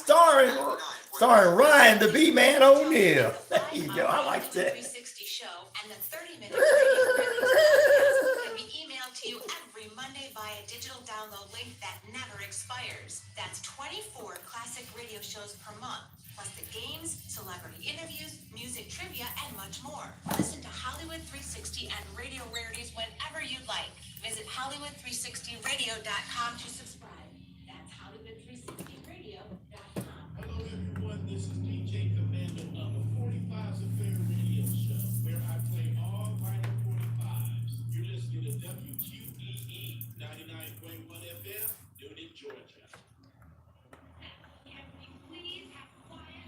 Speaker 2: starring Ryan, the B-Man O'Neal. There you go. I like that.
Speaker 6: 360 show and the 30-minute radio can be emailed to you every Monday via digital download link that never expires. That's 24 classic radio shows per month, plus the games, celebrity interviews, music trivia, and much more. Listen to Hollywood 360 and Radio Rarities whenever you'd like. Visit Hollywood360radio.com to subscribe. That's Hollywood360radio.com.
Speaker 1: Hello everyone, this is DJ Commander of the 45's Affair Radio Show, where I play all vinyl 45s. You're listening to WQEE 99.1 FM, Noonan, Georgia.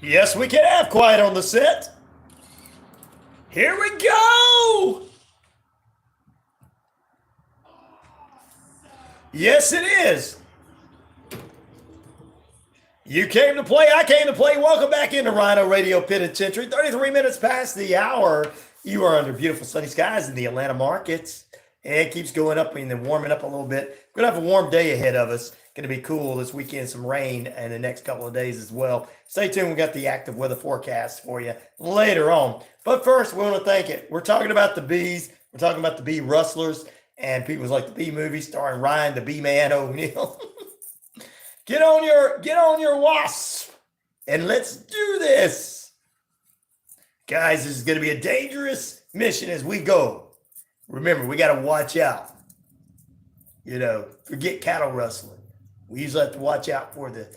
Speaker 2: Yes, we can have quiet on the set. Here we go. Yes, it is. You came to play. I came to play. Welcome back into RyanORadio Penitentiary. 33 minutes past the hour. You are under beautiful sunny skies in the Atlanta markets. And it keeps going up and then warming up a little bit. We're going to have a warm day ahead of us. Going to be cool this weekend. Some rain in the next couple of days as well. Stay tuned. We got the active weather forecast for you later on. But first, we want to thank it. We're talking about the bees. We're talking about the bee rustlers. And people's like the Bee Movie starring Ryan, the B-Man O'Neal. Get on your wasp and let's do this. Guys, this is going to be a dangerous mission as we go. Remember, we got to watch out. Forget cattle rustling. We usually have to watch out for the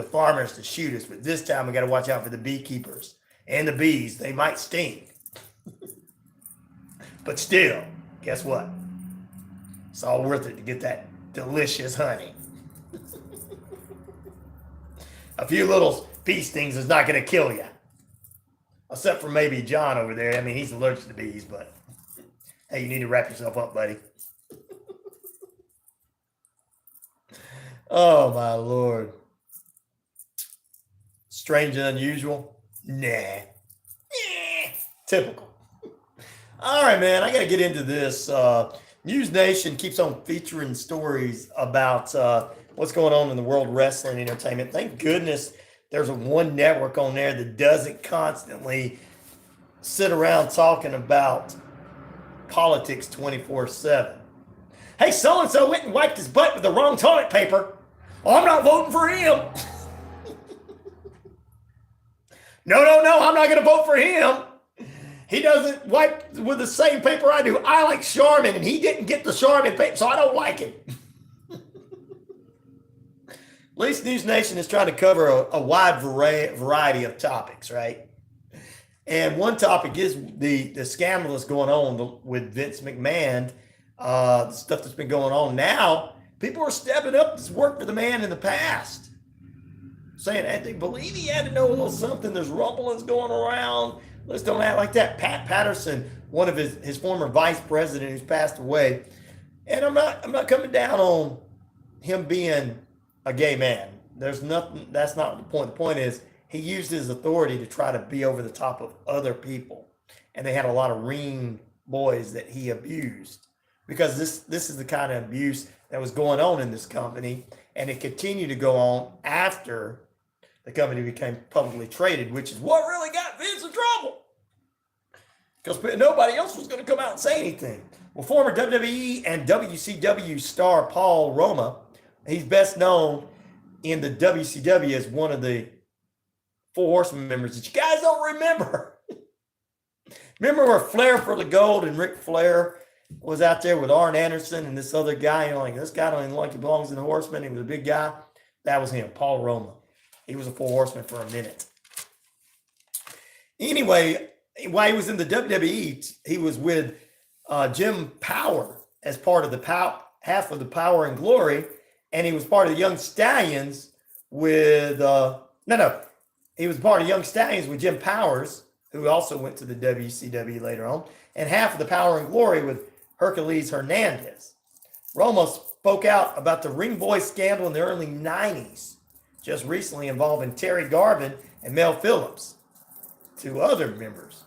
Speaker 2: farmers to shoot us, but this time we got to watch out for the beekeepers and the bees. They might sting. But still, guess what? It's all worth it to get that delicious honey. A few little bee stings is not going to kill you. Except for maybe John over there. I mean, he's allergic to bees, but hey, you need to wrap yourself up, buddy. Oh, my Lord. Strange and unusual? Nah. Typical. All right, man, I got to get into this. News Nation keeps on featuring stories about what's going on in the world wrestling entertainment. Thank goodness there's one network on there that doesn't constantly sit around talking about politics 24/7. Hey, so-and-so went and wiped his butt with the wrong toilet paper. Oh, I'm not voting for him. No, I'm not going to vote for him. He doesn't wipe with the same paper I do. I like Charmin, and he didn't get the Charmin paper, so I don't like it. At least News Nation is trying to cover a wide variety of topics, right? And one topic is the scandal that's going on with Vince McMahon, the stuff that's been going on now. People are stepping up to work for the man in the past, saying, hey, they believe he had to know a little something. There's rumblings going around. Let's don't act like that. Pat Patterson, one of his former vice president who's passed away. And I'm not coming down on him being a gay man. There's nothing, that's not the point. The point is he used his authority to try to be over the top of other people. And they had a lot of ring boys that he abused. Because this is the kind of abuse that was going on in this company. And it continued to go on after the company became publicly traded, which is what really got Vince in trouble. Because nobody else was going to come out and say anything. Well, former WWE and WCW star Paul Roma, he's best known in the WCW as one of the Four Horsemen members that you guys don't remember. Remember where Flair for the Gold and Ric Flair was out there with Arn Anderson and this other guy? This guy don't even like he belongs in the Horsemen. He was a big guy. That was him, Paul Roma. He was a Four Horseman for a minute. Anyway, while he was in the WWE, he was with Jim Power as part of the half of the Power and Glory, and he was part of the Young Stallions with he was part of Young Stallions with Jim Powers, who also went to the WCW later on, and half of the Power and Glory with Hercules Hernandez. Roma spoke out about the Ring Boy scandal in the early 90s, just recently involving Terry Garvin and Mel Phillips, two other members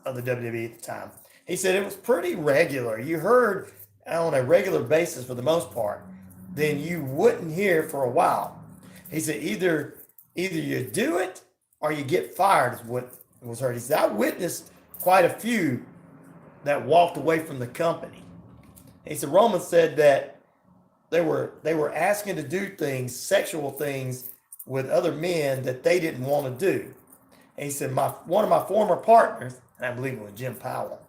Speaker 2: of the WWE at the time. He said it was pretty regular. You heard on a regular basis for the most part, then you wouldn't hear for a while. He said either you do it or you get fired is what was heard. He said, I witnessed quite a few that walked away from the company. He said Roman said that they were asking to do things, sexual things with other men that they didn't want to do. And he said one of my former partners, and I believe it was Jim Powell,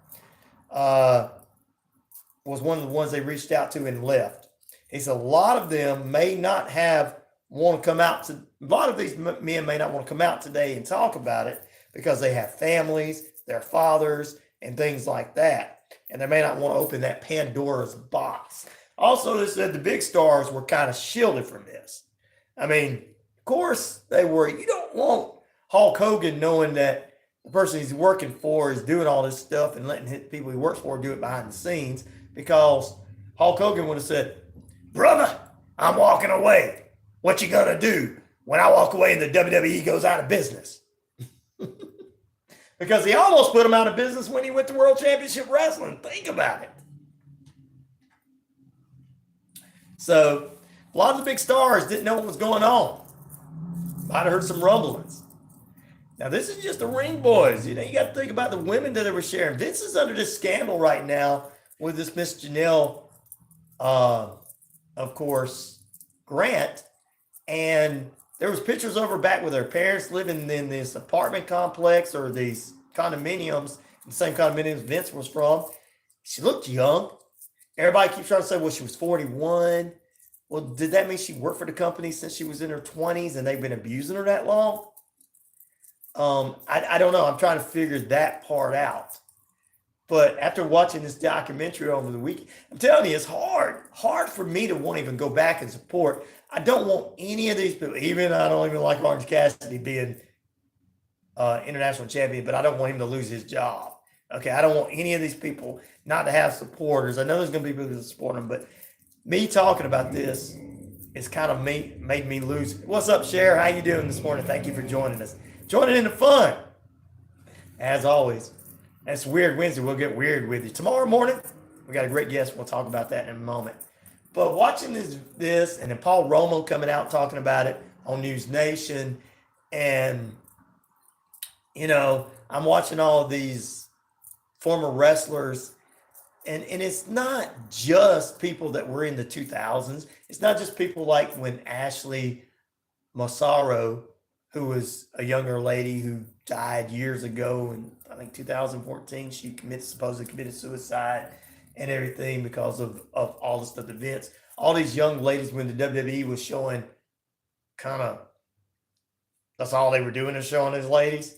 Speaker 2: was one of the ones they reached out to and left. He said a lot of them may not want to come out to, a lot of these men may not want to come out today and talk about it because they have families, their fathers, and things like that. And they may not want to open that Pandora's box. Also, they said the big stars were kind of shielded from this. I mean, of course they were. You don't want Hulk Hogan knowing that the person he's working for is doing all this stuff and letting people he works for do it behind the scenes, because Hulk Hogan would have said, brother, I'm walking away. What you gonna do when I walk away and the WWE goes out of business? Because he almost put him out of business when he went to World Championship Wrestling. Think about it. So a lot of the big stars didn't know what was going on. Might have heard some rumblings. Now, this is just the Ring Boys. You know, you got to think about the women that they were sharing. Vince is under this scandal right now with this Miss Janelle, of course, Grant. And there was pictures of her back with her parents living in this apartment complex or these condominiums, the same condominiums Vince was from. She looked young. Everybody keeps trying to say, well, she was 41. Well, did that mean she worked for the company since she was in her 20s and they've been abusing her that long? I don't know. I'm trying to figure that part out. But after watching this documentary over the weekend, I'm telling you, it's hard for me to want to even go back and support. I don't want any of these people, even I don't even like Orange Cassidy being international champion, but I don't want him to lose his job. Okay, I don't want any of these people not to have supporters. I know there's going to be people that support them, but me talking about this is kind of made me lose. What's up, Cher? How you doing this morning? Thank you for joining us. Joining in the fun. As always, that's Weird Wednesday. We'll get weird with you. Tomorrow morning, we got a great guest. We'll talk about that in a moment. But watching this and then Paul Romo coming out talking about it on News Nation, and, you know, I'm watching all of these former wrestlers, and it's not just people that were in the 2000s. It's not just people like when Ashley Massaro, who was a younger lady who died years ago in, I think, 2014. She supposedly committed suicide and everything because of all the stuff, the events. All these young ladies, when the WWE was showing kind of, that's all they were doing is showing these ladies.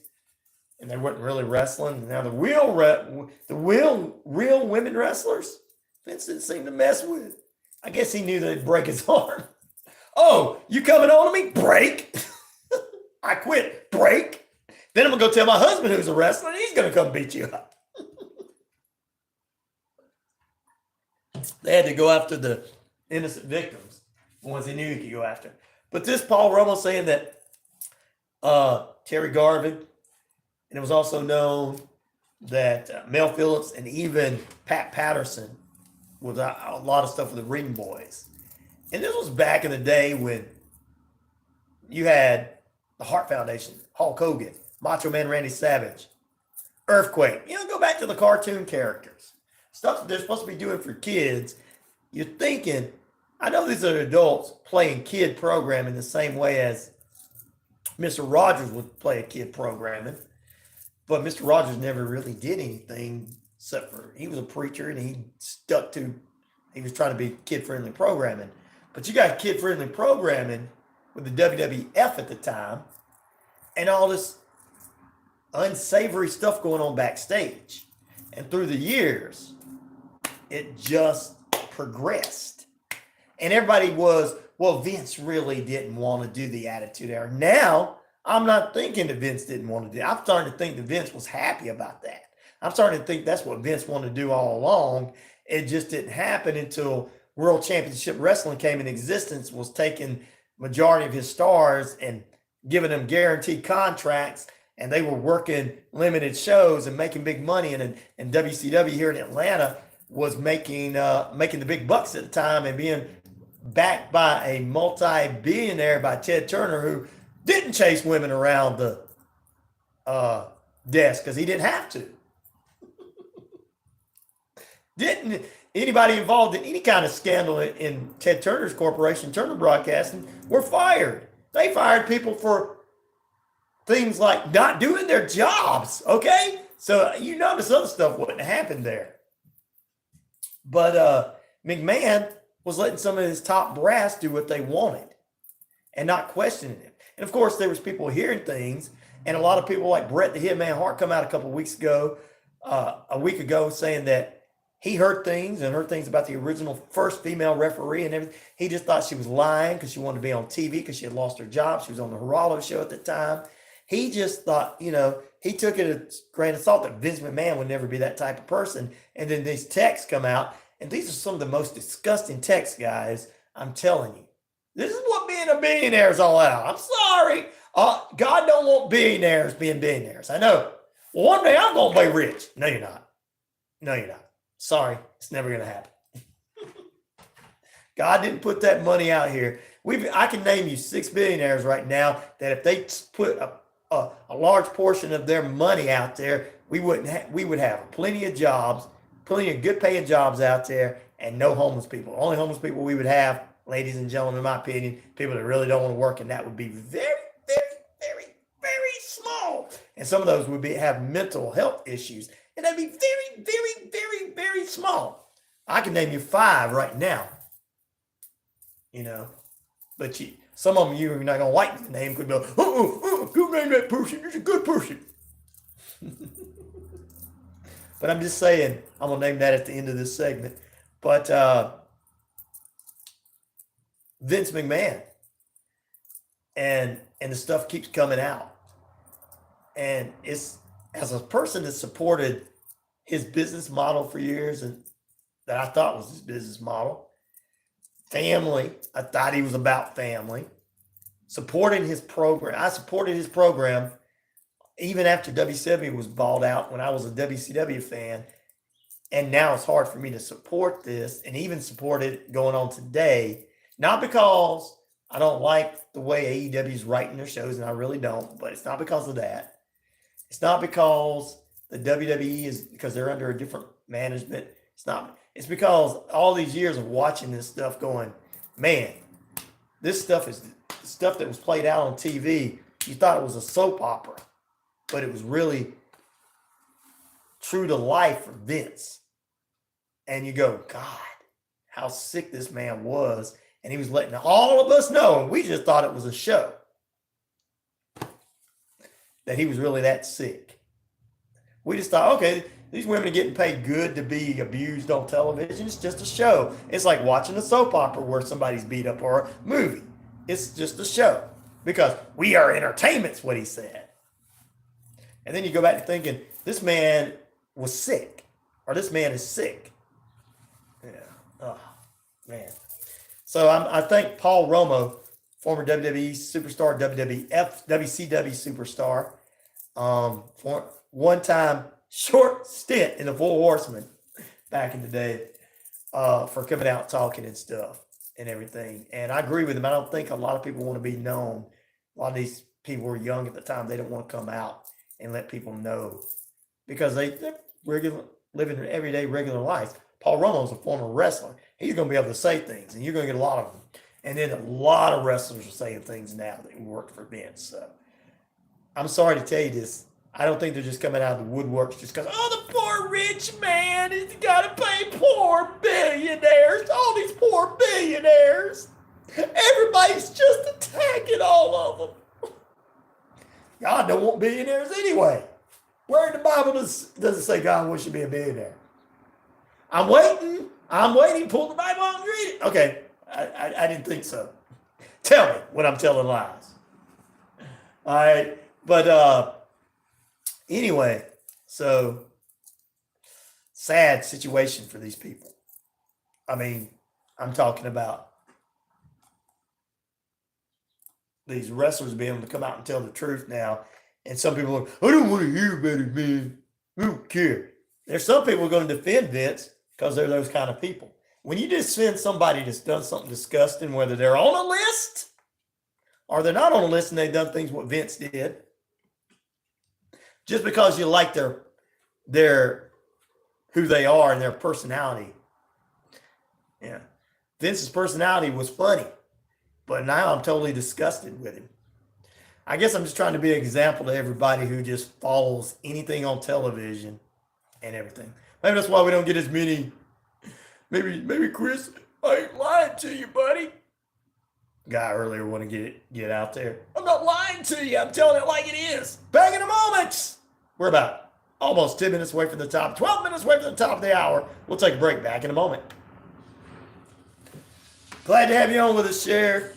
Speaker 2: And they weren't really wrestling. Now the real women wrestlers, Vince didn't seem to mess with. I guess he knew they'd break his arm. Oh, you coming on to me? Break. I quit. Break. Then I'm going to go tell my husband who's a wrestler, and he's going to come beat you up. They had to go after the innocent victims, the ones they knew he could go after. But this Paul Romo saying that Terry Garvin, and it was also known that Mel Phillips and even Pat Patterson was a lot of stuff with the Ring Boys. And this was back in the day when you had the Hart Foundation, Hulk Hogan, Macho Man Randy Savage, Earthquake. You know, go back to the cartoon characters. Stuff that they're supposed to be doing for kids. You're thinking, I know these are adults playing kid programming the same way as Mr. Rogers would play a kid programming. But Mr. Rogers never really did anything except for he was a preacher and he was trying to be kid-friendly programming. But you got kid-friendly programming with the WWF at the time and all this unsavory stuff going on backstage. And through the years, it just progressed. And everybody was, well, Vince really didn't want to do the Attitude Era. Now, I'm not thinking that Vince didn't want to do it. I'm starting to think that Vince was happy about that. I'm starting to think that's what Vince wanted to do all along. It just didn't happen until World Championship Wrestling came in existence, was taking majority of his stars and giving them guaranteed contracts, and they were working limited shows and making big money. And WCW here in Atlanta was making the big bucks at the time and being backed by a multi-billionaire by Ted Turner, who didn't chase women around the desk because he didn't have to. Didn't anybody involved in any kind of scandal in Ted Turner's corporation, Turner Broadcasting, were fired. They fired people for things like not doing their jobs, okay? So you notice other stuff wouldn't happen there. But McMahon was letting some of his top brass do what they wanted and not questioning it. And of course, there was people hearing things, and a lot of people like Bret the Hitman Hart come out a week ago, saying that he heard things about the original first female referee and everything. He just thought she was lying because she wanted to be on TV because she had lost her job. She was on the Geraldo show at the time. He just thought, he took it as a grain of salt that Vince McMahon would never be that type of person. And then these texts come out, and these are some of the most disgusting texts, guys. I'm telling you. This is what being a billionaire is all about. I'm sorry. God don't want billionaires being billionaires. I know. Well, one day I'm going to be rich. No, you're not. No, you're not. Sorry. It's never going to happen. God didn't put that money out here. I can name you 6 billionaires right now that if they put a large portion of their money out there, we would have plenty of jobs, plenty of good paying jobs out there, and no homeless people. The only homeless people we would have, ladies and gentlemen, in my opinion, people that really don't want to work, and that would be very, very, very, very small. And some of those would have mental health issues, and that'd be very, very, very, very small. I can name you 5 right now. But some of them you're not gonna like the name. Could be like, go name that person. It's a good person. But I'm just saying, I'm gonna name that at the end of this segment. But Vince McMahon, and the stuff keeps coming out, and it's as a person that supported his business model for years, and that I thought was his business model. Family, I thought he was about family. Supporting his program. I supported his program even after WCW was bought out when I was a WCW fan. And now it's hard for me to support this and even support it going on today. Not because I don't like the way AEW is writing their shows, and I really don't, but it's not because of that. It's not because the WWE is because they're under a different management. It's not. It's because all these years of watching this stuff going, man, this stuff is stuff that was played out on TV. You thought it was a soap opera, but it was really true to life for Vince. And you go, God, how sick this man was. And he was letting all of us know, and we just thought it was a show, that he was really that sick. We just thought, okay, these women are getting paid good to be abused on television. It's just a show. It's like watching a soap opera where somebody's beat up, or a movie. It's just a show because we are entertainment's what he said. And then you go back to thinking, this man was sick, or this man is sick. Yeah. Oh, man. So I thank Paul Romo, former WWE superstar, WCW superstar, for one-time short stint in the Four Horsemen back in the day, for coming out talking and stuff and everything. And I agree with him. I don't think a lot of people want to be known. A lot of these people were young at the time. They don't want to come out and let people know because they're living an everyday regular life. Paul Romo's a former wrestler. He's going to be able to say things, and you're going to get a lot of them. And then a lot of wrestlers are saying things now that worked for Vince. So I'm sorry to tell you this. I don't think they're just coming out of the woodworks just because, the poor rich man has got to pay poor billionaires. All these poor billionaires. Everybody's just attacking all of them. God don't want billionaires anyway. Where in the Bible does it say God wants you to be a billionaire? I'm waiting. Pull the Bible out and read it. Okay, I didn't think so. Tell me when I'm telling lies. All right. But anyway, so sad situation for these people. I mean, I'm talking about these wrestlers being able to come out and tell the truth now. And some people are like, I don't want to hear about it, man. I don't care. There's some people going to defend Vince because they're those kind of people. When you defend somebody that's done something disgusting, whether they're on a list or they're not on a list and they've done things what Vince did, just because you like their who they are and their personality. Yeah. Vince's personality was funny, but now I'm totally disgusted with him. I guess I'm just trying to be an example to everybody who just follows anything on television and everything. Maybe that's why we don't get as many. Maybe Chris, I ain't lying to you, buddy. Guy earlier want to get out there. I'm not lying to you. I'm telling it like it is. Back in a moment. We're about almost 10 minutes away from the top, 12 minutes away from the top of the hour. We'll take a break. Back in a moment. Glad to have you on with us, Cher.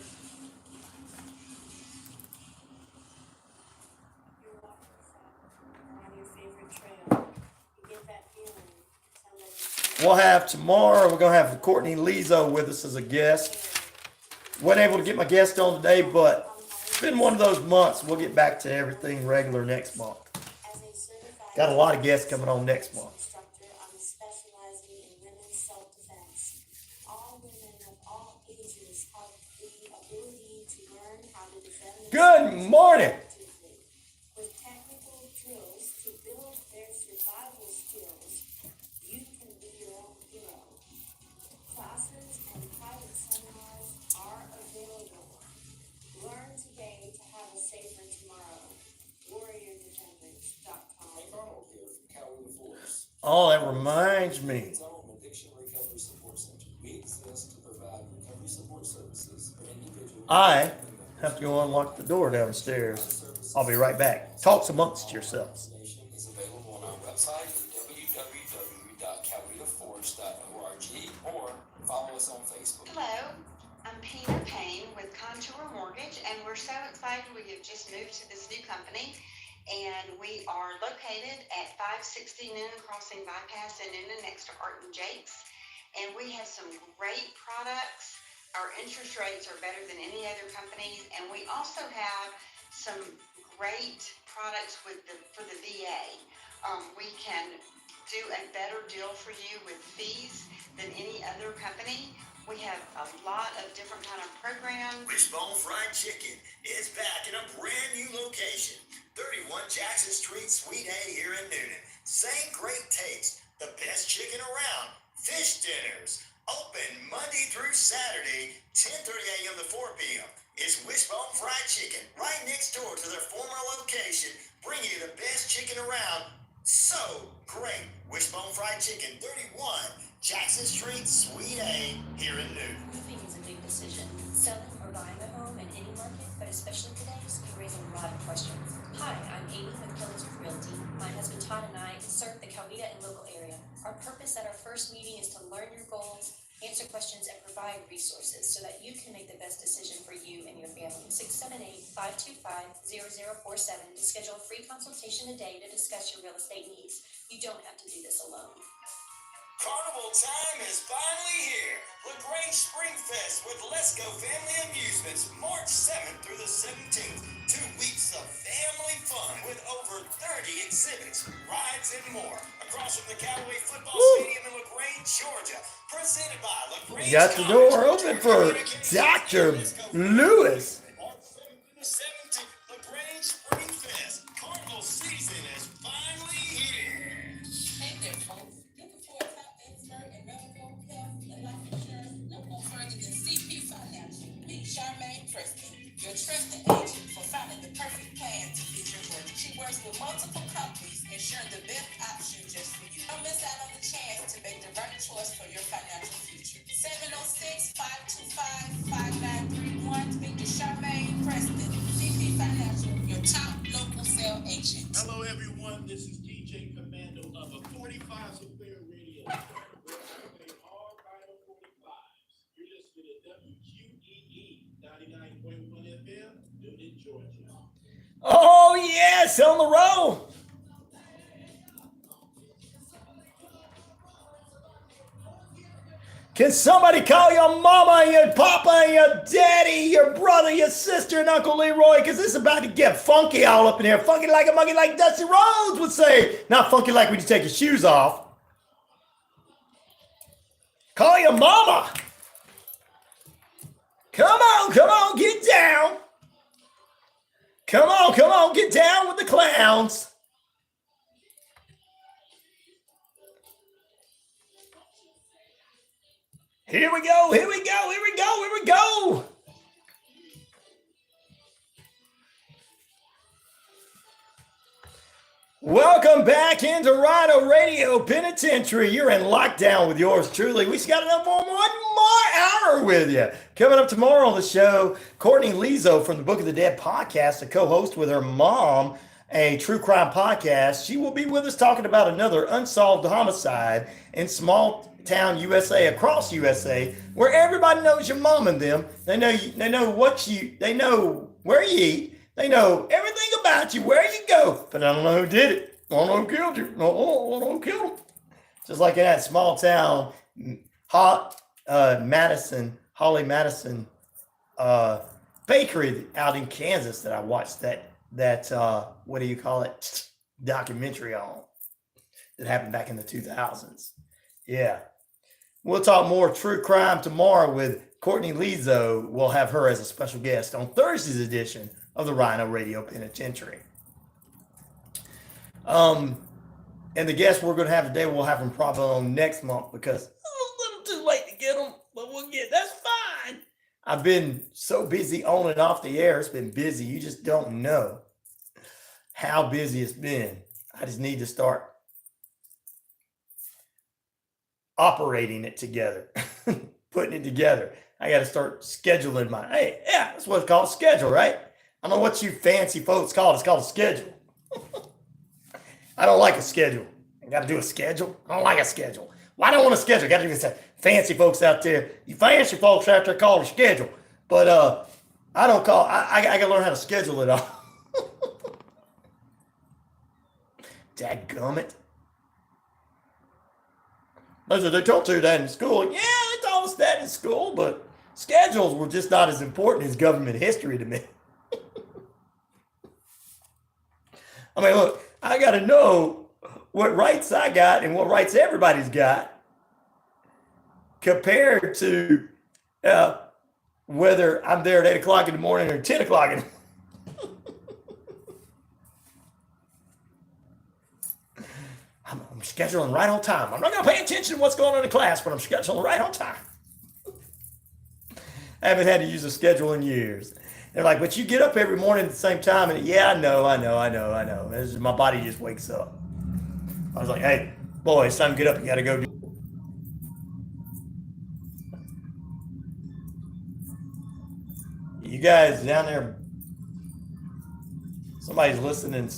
Speaker 2: We'll have tomorrow, we're going to have Courtney Lizo with us as a guest. Wasn't able to get my guest on today, but it's been one of those months. We'll get back to everything regular next month. Got a lot of guests coming on next month. Good morning. Oh, that reminds me. I have to go unlock the door downstairs. I'll be right back. Talk amongst yourselves.
Speaker 9: Is available on our website at www.cowetaforce.org or follow us on Facebook.
Speaker 14: Hello, I'm Pina Payne with Contour Mortgage, and we're so excited we have just moved to this new company. And we are located at 560 Noonan Crossing Bypass in Noonan next to Art and Jake's. And we have some great products. Our interest rates are better than any other companies. And we also have some great products for the VA. We can do a better deal for you with fees than any other company. We have a lot of different kind of programs.
Speaker 8: Wishbone Fried Chicken is back in a brand new location. 31 Jackson Street, Suite A here in Noonan. Same great taste, the best chicken around. Fish dinners, open Monday through Saturday, 10:30 a.m. to 4 p.m. It's Wishbone Fried Chicken, right next door to their former location, bringing you the best chicken around. So great. Wishbone Fried Chicken, 31 Jackson Street, Suite A here in Noonan.
Speaker 15: Moving is a big decision. Selling or buying a home in any market, but especially today's, can raise a lot of questions. Hi, I'm Amy with Pillars of Realty. My husband Todd and I serve the Coweta and local area. Our purpose at our first meeting is to learn your goals, answer questions, and provide resources so that you can make the best decision for you and your family. 678-525-0047 to schedule a free consultation today to discuss your real estate needs. You don't have to do this alone.
Speaker 8: Carnival time is finally here. LaGrange Spring Fest with Let's Go Family Amusements, March 7th through the 17th. 2 weeks of family fun with over 30 exhibits, rides, and more. Across from the Callaway Football Stadium in LaGrange, Georgia. Presented by LaGrange.
Speaker 2: Got the door open for Dr. Lewis.
Speaker 8: March 7th through the 17th, LaGrange Spring Fest. Carnival season is finally here.
Speaker 13: Hey there, folks. Looking for a top expert in medical, health, and life insurance? Look no further than CP Financial. Meet Charmaine Preston, your trusted agent for finding the perfect plan to fit your budget. She works with multiple companies, ensuring the best option just for you. Don't miss out on the chance to make the right choice for your financial future. 706-525-5931. Meet Charmaine Preston, CP Financial, your top local sales agent.
Speaker 1: Hello, everyone. This is DJ Commando of a 45's Affair Radio Show, where I play all vital 45s. You're listening to WQEE 99.1 FM, Noonan, Georgia.
Speaker 2: Oh, yes, on the roll. Can somebody call your mama and your papa and your daddy, your brother, your sister, and Uncle Leroy? Because it's about to get funky all up in here. Funky like a monkey, like Dusty Rhodes would say. Not funky like when you take your shoes off. Call your mama. Come on, get down. Come on, get down with the clowns. Here we go. Welcome back into RyanORadio Penitentiary. You're in lockdown with yours truly. We just got enough for one more hour with you. Coming up tomorrow on the show, Courtney Lizzo from the Book of the Dead podcast, a co-host with her mom, a true crime podcast. She will be with us talking about another unsolved homicide in small town USA, across USA, where everybody knows your mom and them. They know where you eat. They know everything about you, where you go, but I don't know who did it. I don't know who killed you. I don't know who killed him. Just like in that small town, Holly Madison bakery out in Kansas that I watched that what do you call it, documentary on that happened back in the 2000s. Yeah. We'll talk more true crime tomorrow with Courtney Lizzo. We'll have her as a special guest on Thursday's edition of the RyanORadio Penitentiary. And the guest we're going to have today, we'll have them probably on next month because it's a little too late to get them, but that's fine. I've been so busy on and off the air. It's been busy. You just don't know how busy it's been. I just need to start operating it together, putting it together. I got to start scheduling that's what it's called, schedule, right? I don't know what you fancy folks call it. It's called a schedule. I don't like a schedule. I got to do a schedule. I don't like a schedule. Why don't I want a schedule? Got to do this. Fancy folks out there. You fancy folks out there call it a schedule. But I don't call. I got to learn how to schedule it all. Dadgummit. They told you that in school. Yeah, they told us that in school, but schedules were just not as important as government history to me. I mean, look, I got to know what rights I got and what rights everybody's got compared to whether I'm there at 8 o'clock in the morning or 10 o'clock in the I'm scheduling right on time. I'm not going to pay attention to what's going on in class, but I'm scheduling right on time. I haven't had to use a schedule in years. They're like, but you get up every morning at the same time. And yeah, I know. This is, my body just wakes up. I was like, hey, boy, it's time to get up. You got to go. You guys down there, somebody's listening.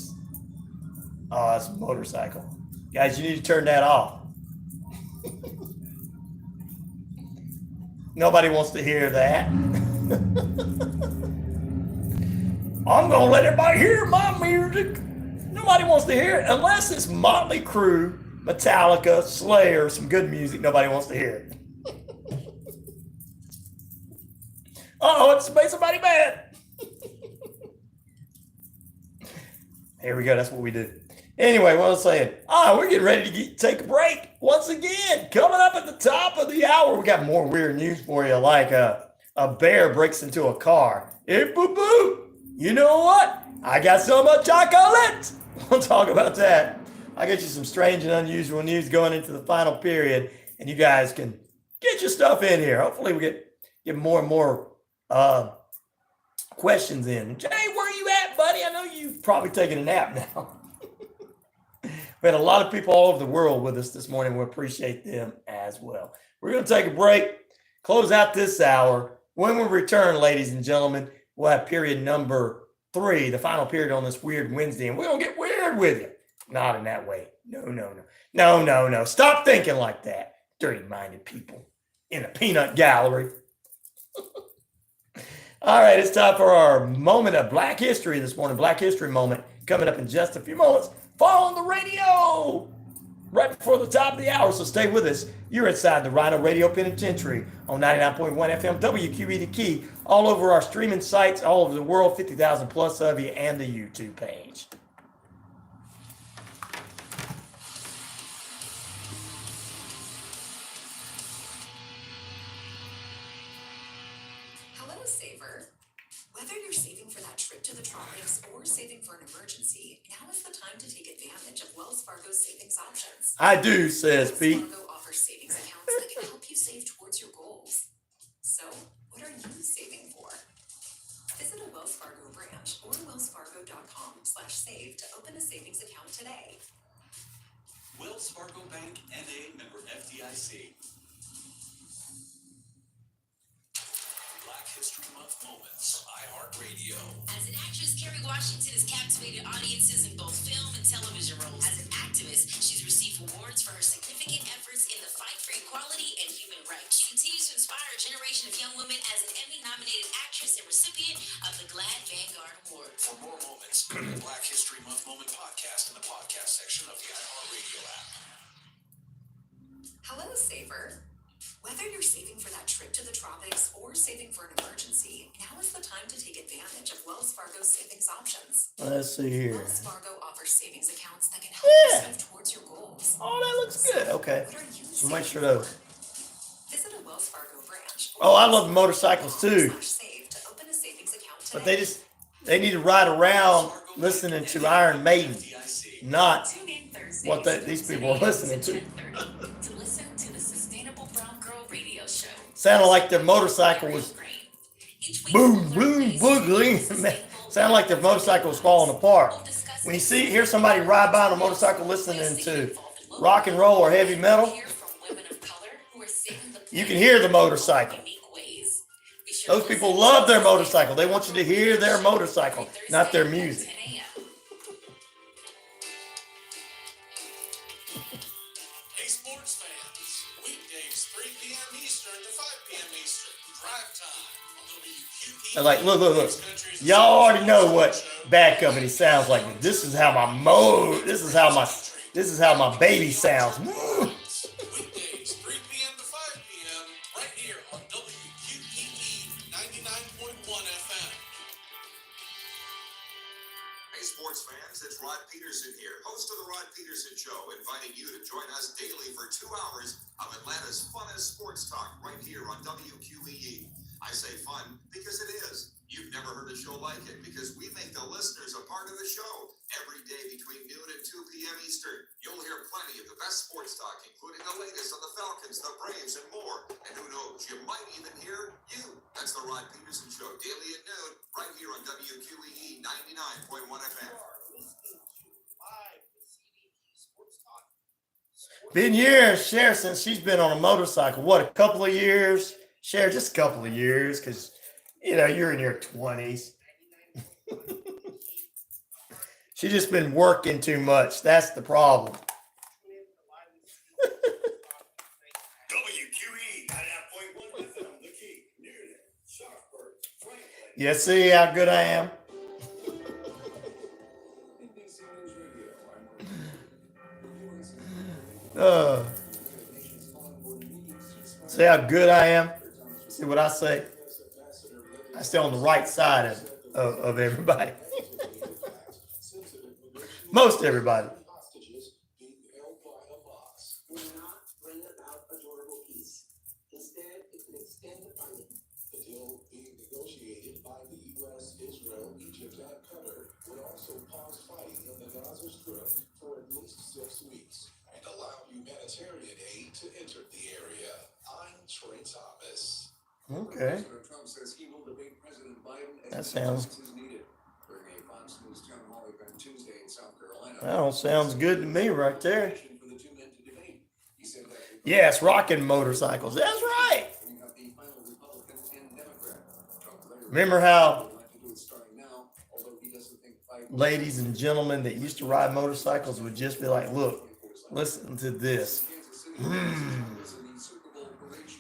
Speaker 2: Oh, that's a motorcycle. Guys, you need to turn that off. Nobody wants to hear that. I'm going to let everybody hear my music. Nobody wants to hear it unless it's Motley Crue, Metallica, Slayer, some good music. Nobody wants to hear it. It's made somebody mad. Here we go. That's what we do. Anyway, what I was saying, we're getting ready to take a break once again. Coming up at the top of the hour, we got more weird news for you, like a bear breaks into a car. Hey, boo-boo, you know what? I got so much chocolate. We'll talk about that. I'll get you some strange and unusual news going into the final period, and you guys can get your stuff in here. Hopefully we get more and more questions in. Jay, where you at, buddy? I know you've probably taken a nap now. We had a lot of people all over the world with us this morning. We appreciate them as well. We're going to take a break, close out this hour. When we return, ladies and gentlemen, we'll have period number 3, the final period on this Weird Wednesday, and we're going to get weird with you. Not in that way. No. Stop thinking like that. Dirty-minded people in a peanut gallery. All right, it's time for our moment of Black History this morning. Black History moment coming up in just a few moments. Fall on the radio right before the top of the hour, so stay with us. You're inside the RyanORadio Penitentiary on 99.1 FM, WQEE The Key, all over our streaming sites, all over the world, 50,000 plus of you, and the YouTube page.
Speaker 3: Hello, Saver. Whether you're saving for that trip to the tropics or saving for an emergency, now is the time to take advantage of Wells Fargo's savings options.
Speaker 2: I do, says Pete.
Speaker 3: Wells Fargo offers savings accounts that can help you save towards your goals. So, what are you saving for? Visit a Wells Fargo branch or wellsfargo.com/save to open a savings account today.
Speaker 7: Wells Fargo Bank, N.A., member FDIC. Black History Month moments, iHeartRadio.
Speaker 16: As an actress, Kerry Washington has captivated audiences in both film and television roles. As an activist, she's received awards for her significant efforts in the fight for equality and human rights. She continues to inspire a generation of young women as an Emmy-nominated actress and recipient of the GLAAD Vanguard Award.
Speaker 7: For more moments, go to the Black History Month Moment podcast in the podcast section of the iHeartRadio app.
Speaker 3: Hello, Saver. Whether you're saving for that trip to the tropics or saving for an emergency, now is the time to take advantage of Wells Fargo's savings options.
Speaker 2: Let's see here.
Speaker 3: Wells Fargo offers savings accounts that can help you save towards your goals.
Speaker 2: Oh, that looks good. Okay.
Speaker 3: What are you
Speaker 2: So make sure
Speaker 3: saving
Speaker 2: those.
Speaker 3: for? Visit a Wells Fargo branch.
Speaker 2: Oh, I love motorcycles too.
Speaker 3: /save to open a savings account
Speaker 2: But
Speaker 3: today.
Speaker 2: they need to ride around listening to Iron Maiden, not
Speaker 3: Tune in Thursdays
Speaker 2: what these people are listening to.
Speaker 16: To listen to the Sustainable Brown Girl radio show.
Speaker 2: Sounded like their motorcycle was boom, boom, boogling. Sounded like their motorcycle was falling apart. When you hear somebody ride by on a motorcycle listening to rock and roll or heavy metal, you can hear the motorcycle. Those people love their motorcycle. They want you to hear their motorcycle, not their music.
Speaker 1: Hey, sports fans. Weekdays, 3 p.m. Eastern to 5 p.m. Eastern. Drive time on WQEE.
Speaker 2: They're like, look. Y'all already know what Bad Company sounds like. This is how my baby sounds.
Speaker 1: Weekdays, 3 p.m. to 5 p.m. right here on WQEE 99.1 FM.
Speaker 10: Hey, sports fans, it's Rod Peterson here, host of the Rod Peterson Show, inviting you to join us daily for 2 hours of Atlanta's funnest sports talk right here on WQEE. I say fun because it is. You've never heard a show like it because we make the listeners a part of the show every day between noon and 2 p.m. Eastern. You'll hear plenty of the best sports talk, including the latest on the Falcons, the Braves, and more. And who knows, you might even hear you. That's the Rod Peterson Show, daily at noon, right here on WQEE 99.1 FM.
Speaker 2: Been years, Cher, since she's been on a motorcycle. What, a couple of years? Cher, just a couple of years, because, you're in your 20s. She's just been working too much. That's the problem.
Speaker 8: WQEE 99.1 FM, The Key, Newton, Sharpsburg, Franklin.
Speaker 2: You see how good I am? See how good I am? See what I say? I stay on the right side of everybody. Most everybody.
Speaker 11: The deal being negotiated by the U.S., Israel, Egypt, and Qatar would also pause fighting in the Gaza Strip for at least 6 weeks and allow humanitarian aid to enter the area. I'm Trey Thomas.
Speaker 2: Okay.
Speaker 11: President Trump says he will debate President Biden
Speaker 2: That
Speaker 11: as
Speaker 2: sounds-
Speaker 11: is needed. During a Fox News town hall event Tuesday in South Carolina.
Speaker 2: That all sounds good to me right there.
Speaker 11: For the two men to debate. He said that
Speaker 2: Yes, rocking motorcycles. That's right. Remember how ladies and gentlemen that used to ride motorcycles would just be like, look, listen to this.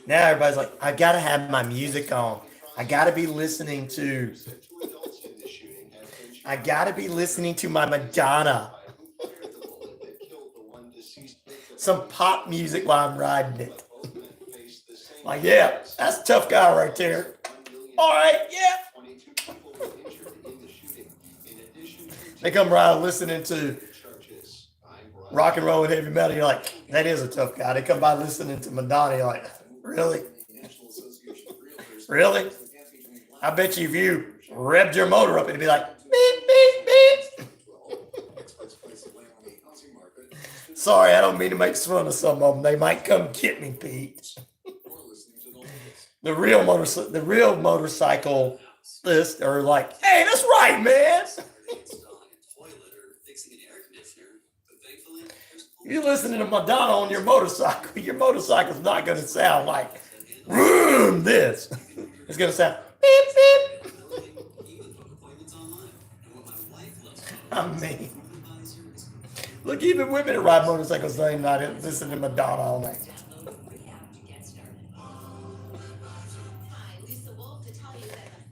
Speaker 2: Now everybody's like, I gotta have my music on. I gotta be listening to my Madonna. Some pop music while I'm riding it. Like, yeah, that's a tough guy right there. All right, yeah. They come around listening to rock and roll and heavy metal. You're like, that is a tough guy. They come by listening to Madonna. You're like, really? Really? I bet you if you revved your motor up, it'd be like, beep, beep, beep. Sorry, I don't mean to make fun of some of them. They might come get me, Pete. The real motorcyclists are like, hey, that's right, man. You're listening to Madonna on your motorcycle's not going to sound like this. It's going to sound beep, beep. I mean, look, even women that ride motorcycles say not listen to Madonna all night.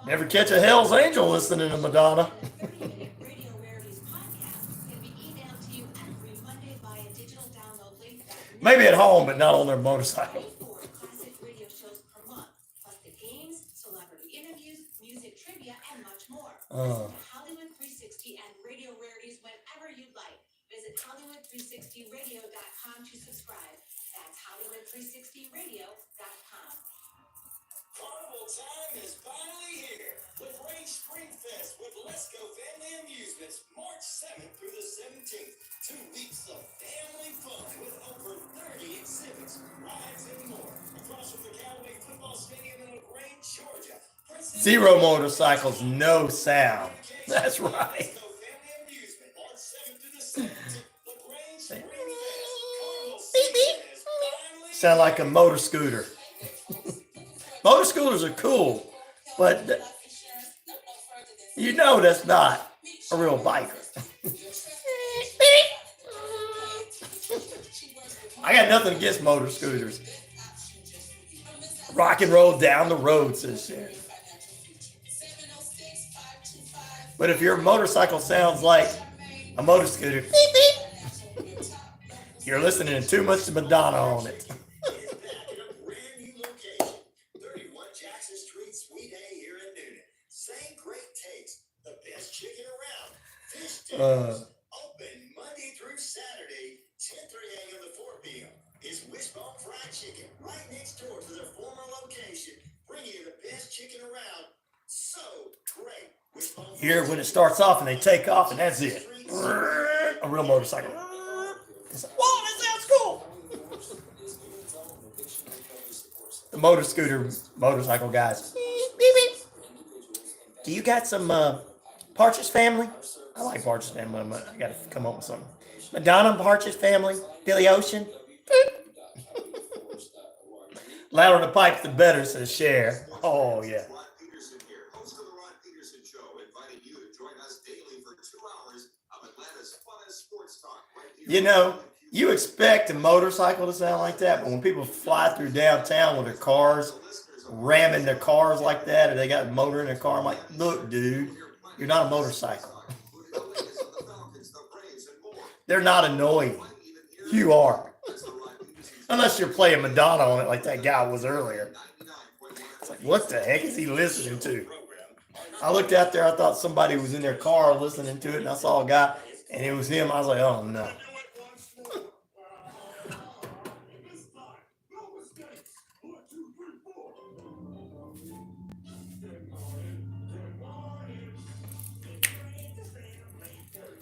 Speaker 2: Never catch a Hell's Angel listening to Madonna. Maybe at home, but not on their motorcycle.
Speaker 6: Classic radio shows per month, plus the games, celebrity interviews, music trivia, and much more. Listen to Hollywood 360 and Radio Rarities whenever you'd like. Visit Hollywood360radio.com to subscribe. That's Hollywood360radio.com.
Speaker 8: Carnival time is finally here with Ray Spring Fest with Let's Go Family Amusements, March 7th through the 17th. 2 weeks of family fun with over 30 exhibits, rides, and more. Across from the Callaway Football Stadium in LaGrange, Georgia.
Speaker 2: Zero motorcycles, no sound. That's right. Sound like a motor scooter. Motor scooters are cool, but you know that's not a real biker. I got nothing against motor scooters. Rock and roll down the road, says Sharon. But if your motorcycle sounds like a motor scooter, beep, beep, you're listening too much to Madonna on it.
Speaker 8: Open Monday through Saturday, 10:30 a.m. to 4 p.m. It's Wishbone Fried Chicken right next door to their former location, bringing you the best chicken around. So great.
Speaker 2: Here, when it starts off and they take off, and that's it. A real motorcycle. It's like, whoa, that sounds cool. The motorcycle guys. Beep, beep, beep. Do you got some Partridge Family? I like Partridge Family. I got to come up with something. Madonna, Partridge Family, Billy Ocean. Louder the pipe, the better, says Cher. Oh, yeah. You know, you expect a motorcycle to sound like that, but when people fly through downtown with their cars, ramming their cars like that, or they got a motor in their car, I'm like, look, dude, you're not a motorcycle. They're not annoying. You are. Unless you're playing Madonna on it like that guy was earlier. It's like, what the heck is he listening to? I looked out there, I thought somebody was in their car listening to it, and I saw a guy, and it was him. I was like, oh, no.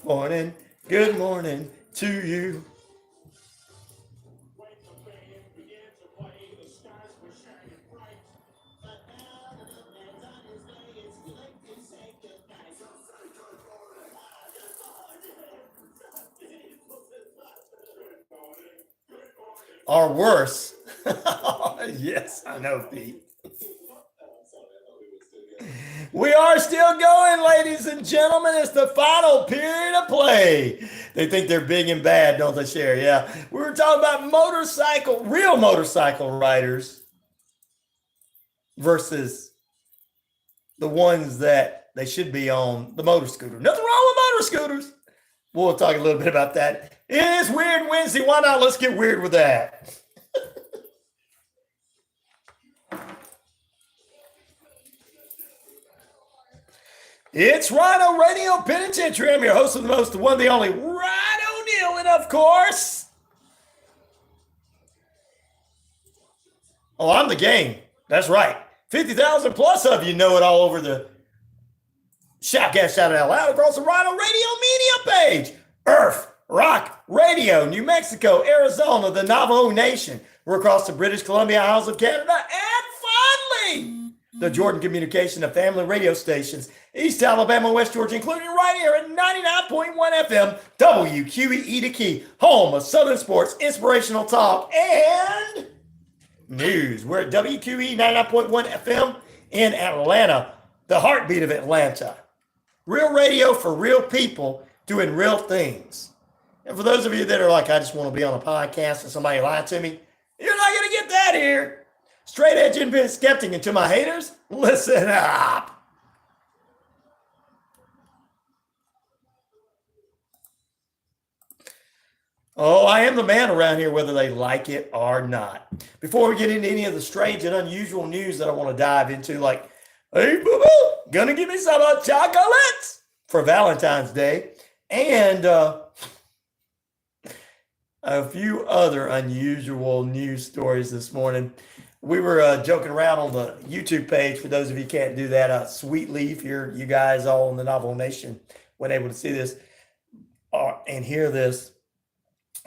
Speaker 2: Morning, good morning to you. Or worse. Yes, I know, Pete. We are still going, ladies and gentlemen. It's the final period of play. They think they're big and bad, don't they, Cher? Yeah. We were talking about real motorcycle riders versus the ones that they should be on the motor scooter. Nothing wrong with motor scooters. We'll talk a little bit about that. It is Weird Wednesday. Why not? Let's get weird with that. It's RyanORadio Penitentiary. I'm your host of the most, the one, the only, Ryan O'Neal, and of course, oh, I'm the game. That's right. 50,000 plus of you know it all over the Shoutcast, shout it out loud across the RyanORadio media page. Earth, Rock, Radio, New Mexico, Arizona, the Navajo Nation. We're across the British Columbia, Isles of Canada, and finally, the Jordan Communication of Family Radio Stations, East Alabama, West Georgia, including right here at 99.1 FM, WQEE the Key, home of Southern sports, inspirational talk, and news. We're at WQEE 99.1 FM in Atlanta, the heartbeat of Atlanta. Real radio for real people doing real things. And for those of you that are like, I just want to be on a podcast and somebody lied to me, you're not going to get that here. Straight edge independent skeptic, and to my haters, listen up. Oh, I am the man around here, whether they like it or not. Before we get into any of the strange and unusual news that I want to dive into, like, hey, boo-boo, gonna give me some chocolates for Valentine's Day, and a few other unusual news stories this morning. We were joking around on the YouTube page. For those of you who can't do that, Sweet Leaf here, you guys all in the Navajo Nation weren't able to see this and hear this.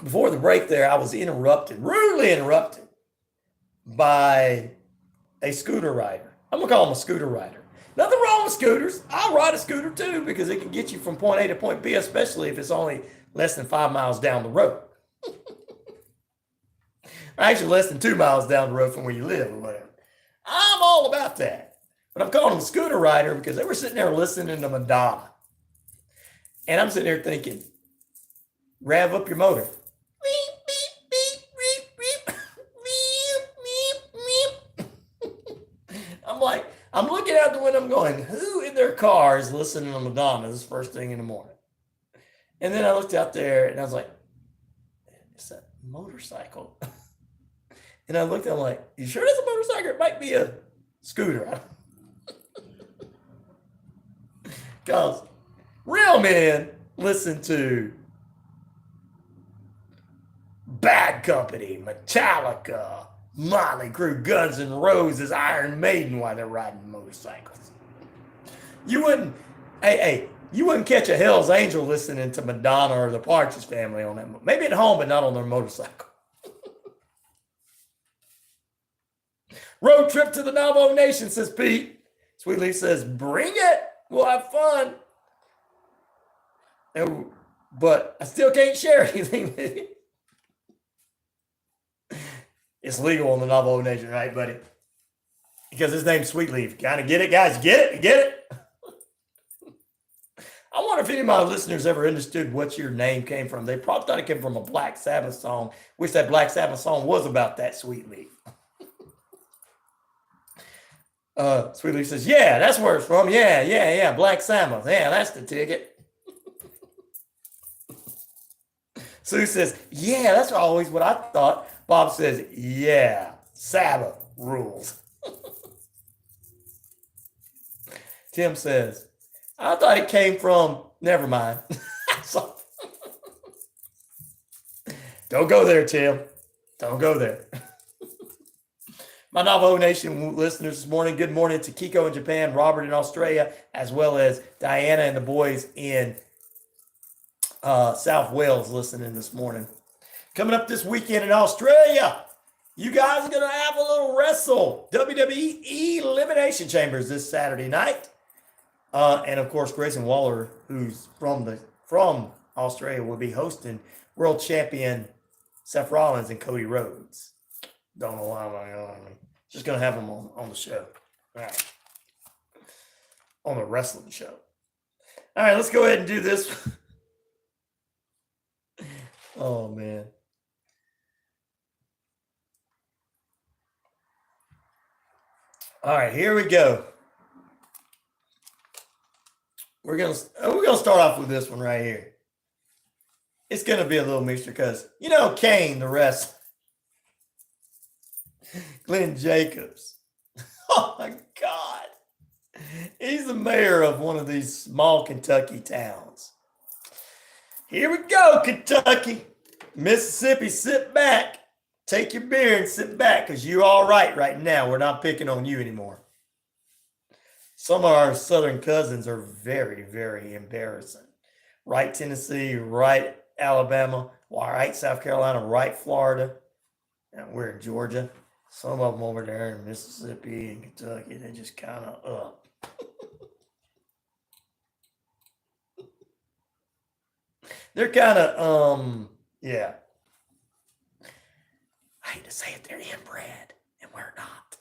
Speaker 2: Before the break there, I was rudely interrupted by a scooter rider. I'm going to call him a scooter rider. Nothing wrong with scooters. I'll ride a scooter too because it can get you from point A to point B, especially if it's only less than 5 miles down the road. Actually, less than 2 miles down the road from where you live or whatever. I'm all about that. But I'm calling him a scooter rider because they were sitting there listening to Madonna. And I'm sitting there thinking, rev up your motor. I'm looking out the window, I'm going, who in their car is listening to Madonna this first thing in the morning? And then I looked out there and I was like, it's that motorcycle. And I looked, I'm like, you sure it's a motorcycle? It might be a scooter. Because real men listen to Bad Company, Metallica, Motley Crue, Guns N' Roses, Iron Maiden while they're riding motorcycles. You wouldn't catch a Hell's Angel listening to Madonna or the Partridge Family on that. Maybe at home, but not on their motorcycle. Road trip to the Navajo Nation, says Pete. Sweet Leaf says, bring it. We'll have fun. But I still can't share anything with you. It's legal in the Navajo Nation, right, buddy? Because his name's Sweet Leaf. Kind of get it, guys? Get it? Get it? I wonder if any of my listeners ever understood what your name came from. They probably thought it came from a Black Sabbath song. Wish that Black Sabbath song was about that Sweet Leaf. Sweet Leaf says, yeah, that's where it's from. Yeah. Black Sabbath. Yeah, that's the ticket. Sue says, yeah, that's always what I thought. Bob says, yeah, Sabbath rules. Tim says, I thought it came from, never mind. So, don't go there, Tim. Don't go there. My Navajo Nation listeners this morning, good morning to Kiko in Japan, Robert in Australia, as well as Diana and the boys in South Wales listening this morning. Coming up this weekend in Australia, you guys are going to have a little wrestle. WWE Elimination Chambers this Saturday night. And of course, Grayson Waller, who's from Australia, will be hosting world champion Seth Rollins and Cody Rhodes. Don't know why I'm just going to have them on the show. All right. On the wrestling show. All right, let's go ahead and do this. Oh, man. All right, here we go. we're gonna start off with this one right here. It's gonna be a little mixture because Kane, the rest, Glenn Jacobs. Oh my God, he's the mayor of one of these small Kentucky towns. Here we go, Kentucky, Mississippi. Sit back, take your beer and sit back because you're all right now. We're not picking on you anymore. Some of our southern cousins are very, very embarrassing. Right Tennessee, right Alabama, right South Carolina, right Florida, and we're in Georgia. Some of them over there in Mississippi and Kentucky, they just kind of up. They're kind of, yeah. I hate to say it, they're inbred, and we're not.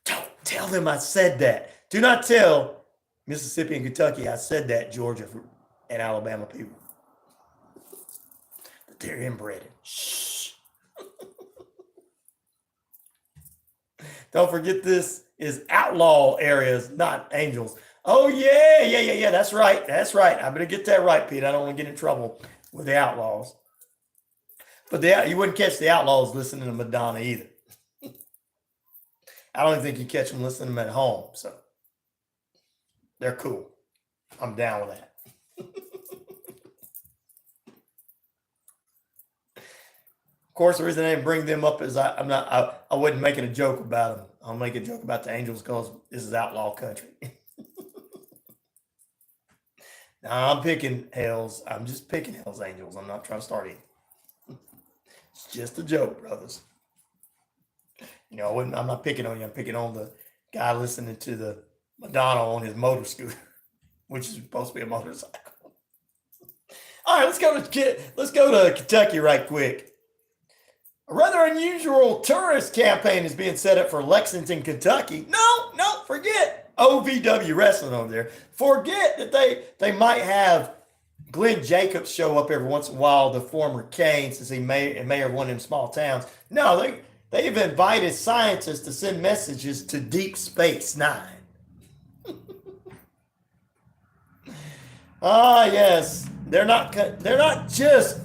Speaker 2: Don't tell them I said that. Do not tell Mississippi and Kentucky I said that, Georgia and Alabama people. That they're inbred. Shh. Don't forget this is outlaw areas, not angels. Oh, yeah. That's right. I better get that right, Pete. I don't want to get in trouble with the outlaws. But you wouldn't catch the outlaws listening to Madonna either. I don't even think you catch them listening to them at home. So they're cool. I'm down with that. Of course, the reason I didn't bring them up is I wasn't making a joke about them. I'll make a joke about the Angels because this is outlaw country. Now I'm picking Hells. I'm just picking Hells Angels. I'm not trying to start any. It's just a joke, brothers. I'm not picking on you. I'm picking on the guy listening to the Madonna on his motor scooter, which is supposed to be a motorcycle. All right, let's go to Kentucky right quick. A rather unusual tourist campaign is being set up for Lexington, Kentucky. No, forget OVW wrestling over there. Forget that they might have Glenn Jacobs show up every once in a while, the former Kane, since he mayor of one of them small towns. No, they've invited scientists to send messages to Deep Space Nine. Yes, they're not just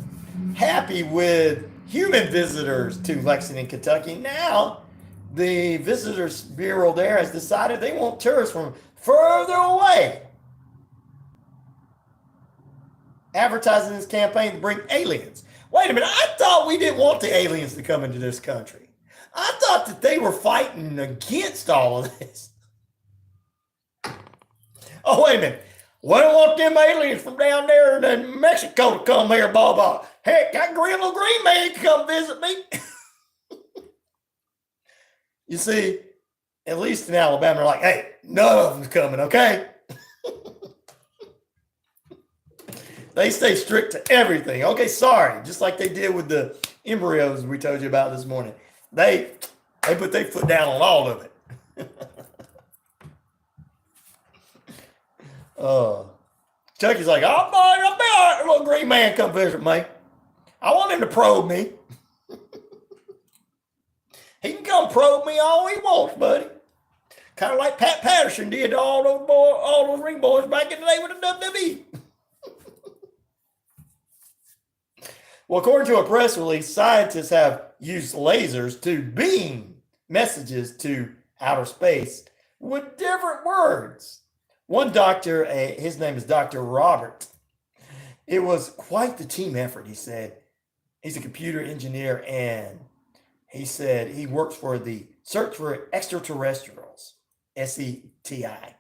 Speaker 2: happy with human visitors to Lexington, Kentucky. Now, the Visitors Bureau there has decided they want tourists from further away, advertising this campaign to bring aliens. Wait a minute, I thought we didn't want the aliens to come into this country. I thought that they were fighting against all of this. Oh, wait a minute. We don't want them aliens from down there in Mexico to come here, blah. Heck, that little green man can come visit me. You see, at least in Alabama, they're like, hey, none of them's coming, okay? They stay strict to everything. Okay, sorry. Just like they did with the embryos we told you about this morning. They put their foot down on all of it. Chucky's like, I'll be all right. Little green man come visit me. I want him to probe me. He can come probe me all he wants, buddy. Kind of like Pat Patterson did to all those ring boys back in the day with the WWE. Well, according to a press release, scientists have used lasers to beam messages to outer space with different words. One doctor, his name is Dr. Robert. It was quite the team effort, he said. He's a computer engineer, and he said he works for the Search for Extraterrestrials, SETI.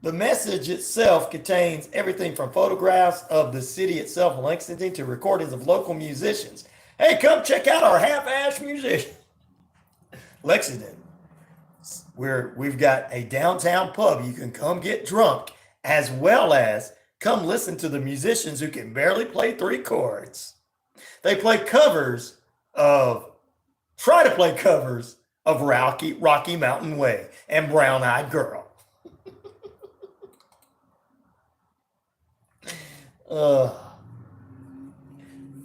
Speaker 2: The message itself contains everything from photographs of the city itself, Lexington, to recordings of local musicians. Hey, come check out our half-ass musician. Lexington, where we've got a downtown pub. You can come get drunk, as well as come listen to the musicians who can barely play 3 chords. They try to play covers of Rocky Mountain Way and Brown Eyed Girl.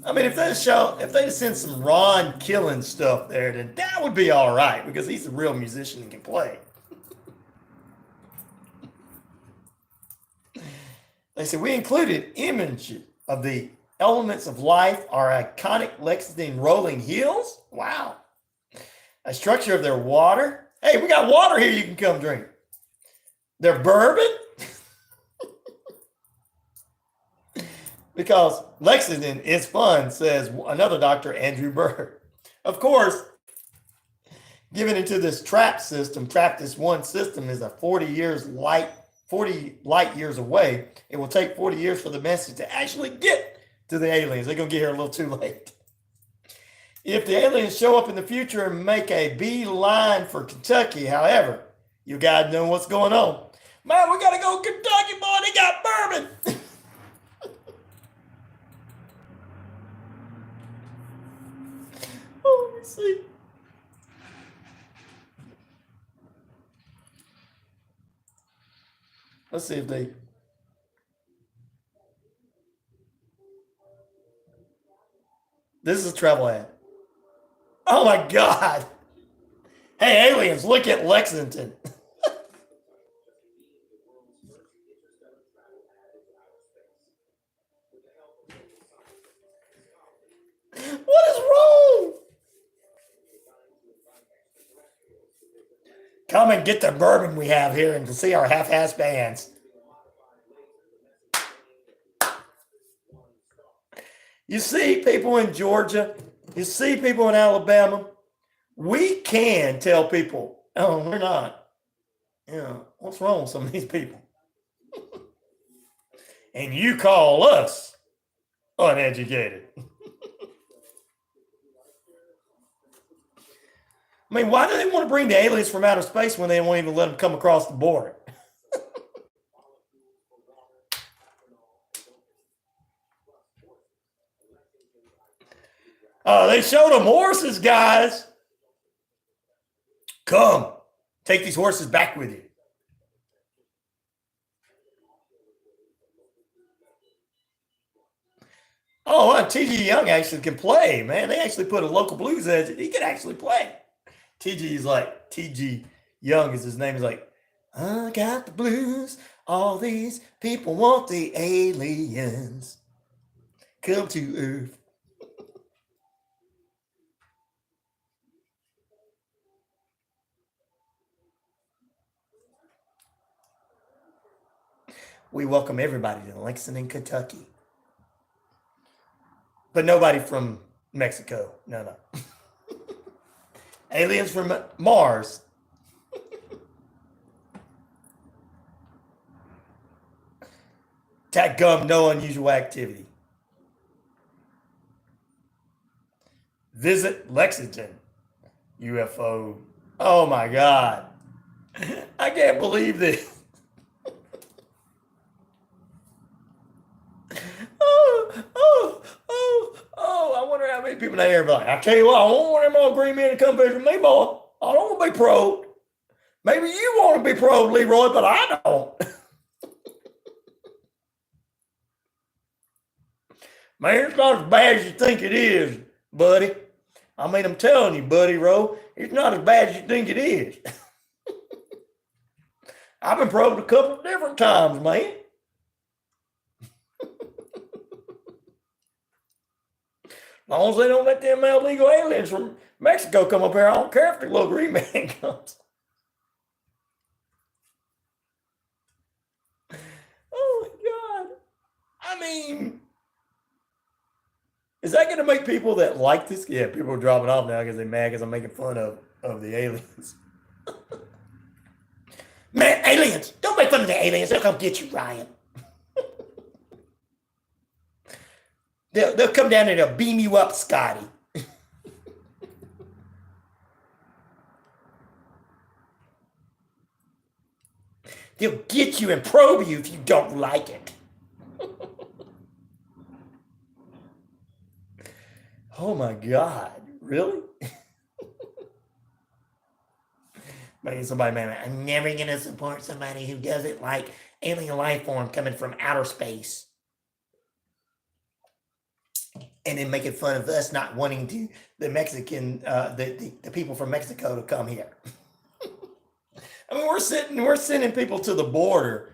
Speaker 2: I mean, if they send some Ron killing stuff there, then that would be all right because he's a real musician and can play. They said we included images of the elements of life, our iconic Lexington rolling hills. Wow. A structure of their water. Hey, we got water here you can come drink. Their bourbon. Because Lexington is fun, says another Dr. Andrew Bird. Of course, given into this this one system is a 40 light years away. It will take 40 years for the message to actually get to the aliens. They're going to get here a little too late. If the aliens show up in the future and make a beeline for Kentucky, however, you guys know what's going on. Man, we got to go to Kentucky, boy. They got bourbon. Oh, let me see. Let's see if they. This is a travel ad. Oh my God. Hey, aliens, look at Lexington. What is wrong? Come and get the bourbon we have here and to see our half-ass bands. You see people in Georgia, you see people in Alabama. We can tell people, oh, we're not. You know, what's wrong with some of these people? And you call us uneducated. I mean, why do they want to bring the aliens from outer space when they won't even let them come across the border? They showed them horses, guys. Come, take these horses back with you. Oh, T.G. Young actually can play, man. They actually put a local blues edge. He can actually play. T.G. Young is his name. He's like, I got the blues. All these people want the aliens. Come to Earth. We welcome everybody to Lexington, Kentucky. But nobody from Mexico. No. Aliens from Mars. Gum, no unusual activity. Visit Lexington. UFO. Oh my God. I can't believe this. I wonder how many people in there be like, I tell you what, I don't want them all green men to come visit me, boy. I don't want to be probed. Maybe you want to be probed, Leroy, but I don't. Man, it's not as bad as you think it is, buddy. I mean, I'm telling you, buddy, Ro, it's not as bad as you think it is. I've been probed a couple of different times, man. As long as they don't let them illegal aliens from Mexico come up here, I don't care if the little green man comes. Oh my God. I mean, is that going to make people that like this? Yeah, people are dropping off now because they're mad because I'm making fun of the aliens. Man, aliens. Don't make fun of the aliens. They'll come get you, Ryan. They'll come down and they'll beam you up, Scotty. They'll get you and probe you if you don't like it. Oh my God, really? Maybe somebody, man, I'm never going to support somebody who doesn't like alien life form coming from outer space. and then making fun of us not wanting to the Mexican the people from Mexico to come here. I mean, we're sending people to the border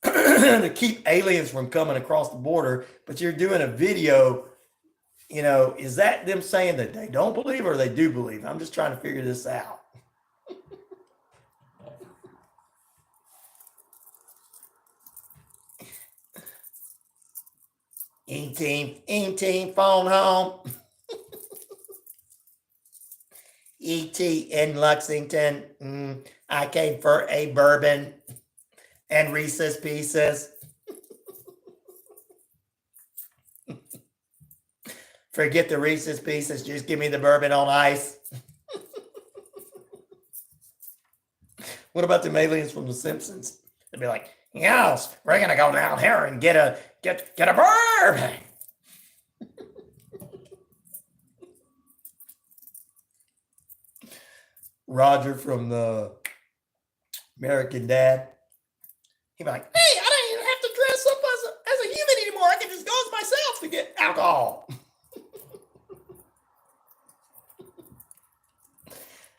Speaker 2: to keep aliens from coming across the border, but you're doing a video. You know, is that them saying that they don't believe or they do believe? I'm just trying to figure this out. E-team, phone home. E.T. in Lexington. I came for a bourbon and Reese's Pieces. Forget the Reese's Pieces. Just give me the bourbon on ice. What about the aliens from The Simpsons? They'd be like, yes, we're going to go down here and get a bourbon. Roger from the American Dad. He'd be like, hey, I don't even have to dress up as a human anymore. I can just go as myself to get alcohol.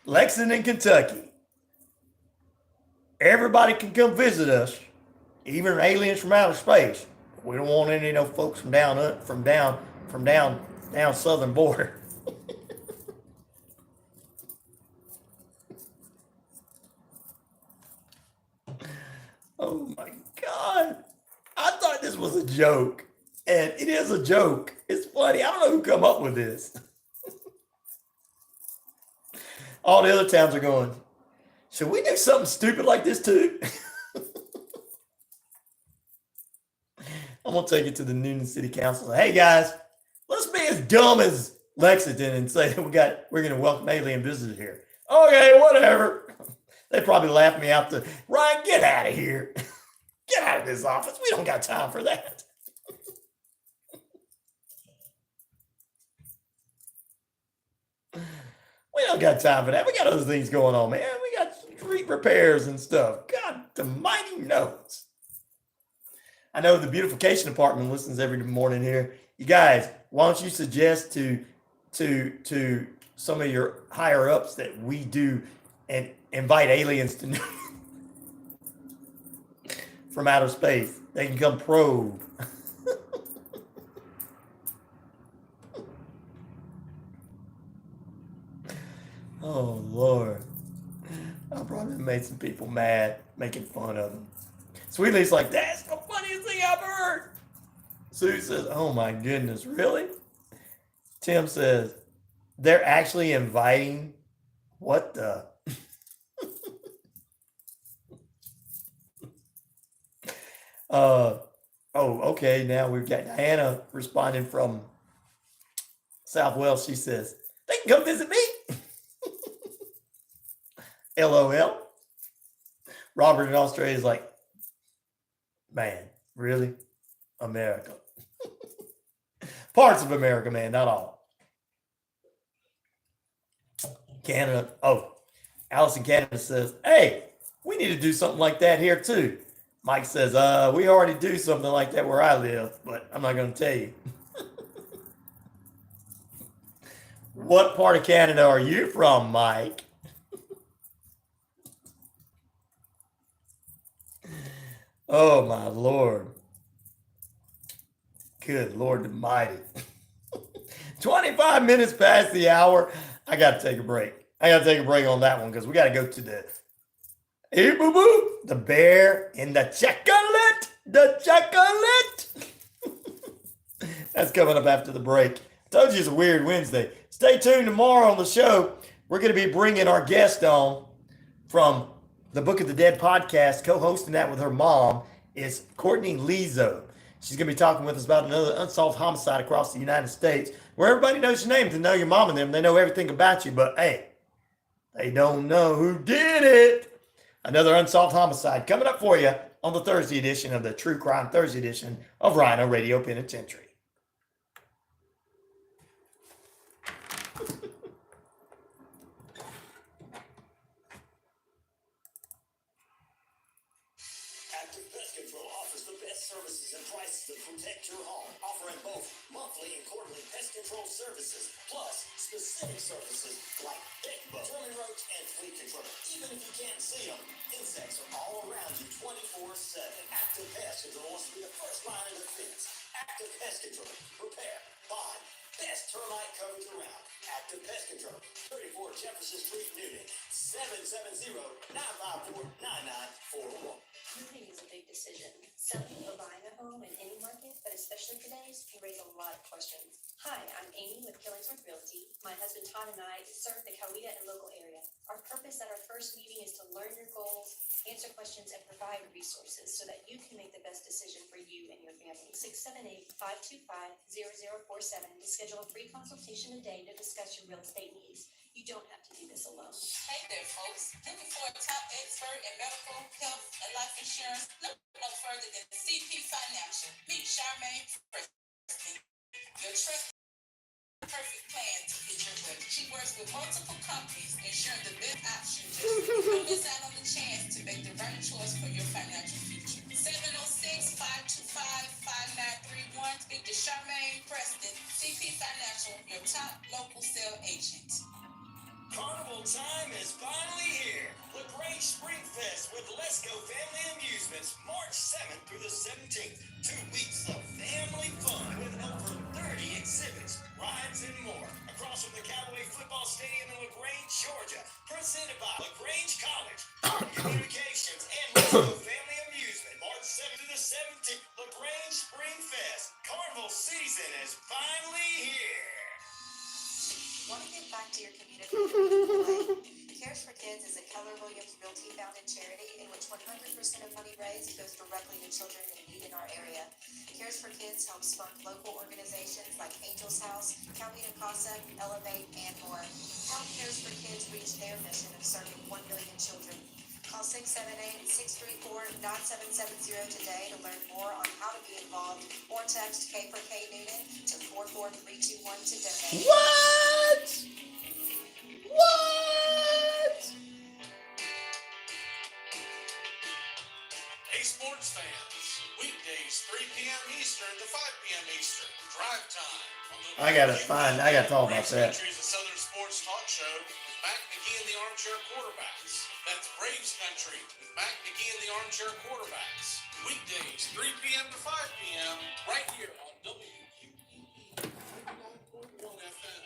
Speaker 2: Lexington, Kentucky. Everybody can come visit us, even aliens from outer space. We don't want any folks from down southern border. Oh my God. I thought this was a joke. And it is a joke. It's funny. I don't know who come up with this. All the other towns are going, should we do something stupid like this too? I'm going to take it to the Newnan City Council. Hey guys, let's be as dumb as Lexington and say that we're going to welcome alien visitors here. Okay, whatever. They probably laughed me out to, Ryan, get out of here. Get out of this office. We don't got time for that. We don't got time for that. We got other things going on, man. We got street repairs and stuff. God, the mighty knows. I know the beautification department listens every morning here. You guys, why don't you suggest to some of your higher ups that we do and invite aliens to from outer space. They can come probe. Oh, Lord. I probably made some people mad, making fun of them. Sweetly's like, that's the funniest thing I've heard. Sue says, oh my goodness, really? Tim says, they're actually inviting, what the? Okay, now we've got Diana responding from South Wales. She says, they can come visit me. LOL. Robert in Australia is like, man, really? America. Parts of America, man, not all. Canada. Oh, Alice in Canada says, hey, we need to do something like that here too. Mike says, we already do something like that where I live, but I'm not going to tell you. What part of Canada are you from, Mike? Oh, my Lord. Good Lord Almighty. 25 minutes past the hour. I got to take a break. I got to take a break on that one because we got to go to the hey, boo boo, the bear in the chocolate. The chocolate. That's coming up after the break. I told you it's a weird Wednesday. Stay tuned tomorrow on the show. We're going to be bringing our guest on from the Book of the Dead podcast. Co-hosting that with her mom is Courtney Lizo. She's going to be talking with us about another unsolved homicide across the United States where everybody knows your name. To know your mom and them, they know everything about you. But hey, they don't know who did it. Another unsolved homicide coming up for you on the Thursday edition of the True Crime Thursday edition of RyanORadio Penitentiary.
Speaker 8: Active Pest Control offers the best services and prices to protect your home, offering both monthly and quarterly pest control services, plus specific services like bedbug, vermin roach, and flea control. Even if you can't see them, insects are all around you 24/7. Active Pest Control wants to be the first line of defense. Active Pest Control. Repair, buy, best termite coverage around. Active Pest Control. 34 Jefferson Street, Newton. 770-954-9941.
Speaker 15: Moving is a big decision. Selling or buying a home in any market, but especially today's, can raise a lot of questions. Hi, I'm Amy with Killingsworth Realty. My husband Todd and I serve the Coweta and local area. Our purpose at our first meeting is to learn your goals, answer questions, and provide resources so that you can make the best decision for you and your family. 678-525-0047 to schedule a free consultation today to discuss your real estate needs. You don't have to do this alone.
Speaker 13: Hey there, folks. Looking for a top expert in medical, health, and life insurance? Look no further than CP Financial. Meet Charmaine Preston, your trusted perfect plan to get your way. She works with multiple companies, ensuring the best option. Don't miss out on the chance to make the right choice for your financial future. 706-525-5931. Speak to Charmaine Preston, CP Financial, your top local sales agent.
Speaker 8: Carnival time is finally here. LaGrange Spring Fest with Let's Go Family Amusements, March 7th through the 17th. 2 weeks of family fun with over 30 exhibits, rides, and more. Across from the Callaway Football Stadium in LaGrange, Georgia. Presented by LaGrange College, Communications, and Let's Go Family Amusement. March 7th through the 17th. LaGrange Spring Fest. Carnival season is finally here.
Speaker 3: Want to give back to your community? Cares for Kids is a Keller Williams Realty founded charity in which 100% of money raised goes directly to children in need in our area. Cares for Kids helps fund local organizations like Angel's House, Coweta Casa, Elevate, and more. Help Cares for Kids reach their mission of serving 1 million children. Call 678-634-9770 today to learn more on how to be involved, or text K for K Newton to 44321 to donate.
Speaker 2: What? What?
Speaker 1: Hey, sports fans. Weekdays, 3 p.m. Eastern to 5 p.m. Eastern. Drive time.
Speaker 2: I gotta talk about that.
Speaker 1: Country is a Southern sports talk show with Mac McGee and the Armchair Quarterbacks. That's Braves Country with Mac McGee and the Armchair Quarterbacks. Weekdays, 3 p.m. to 5 p.m. right here on WQEE 99.1 FM.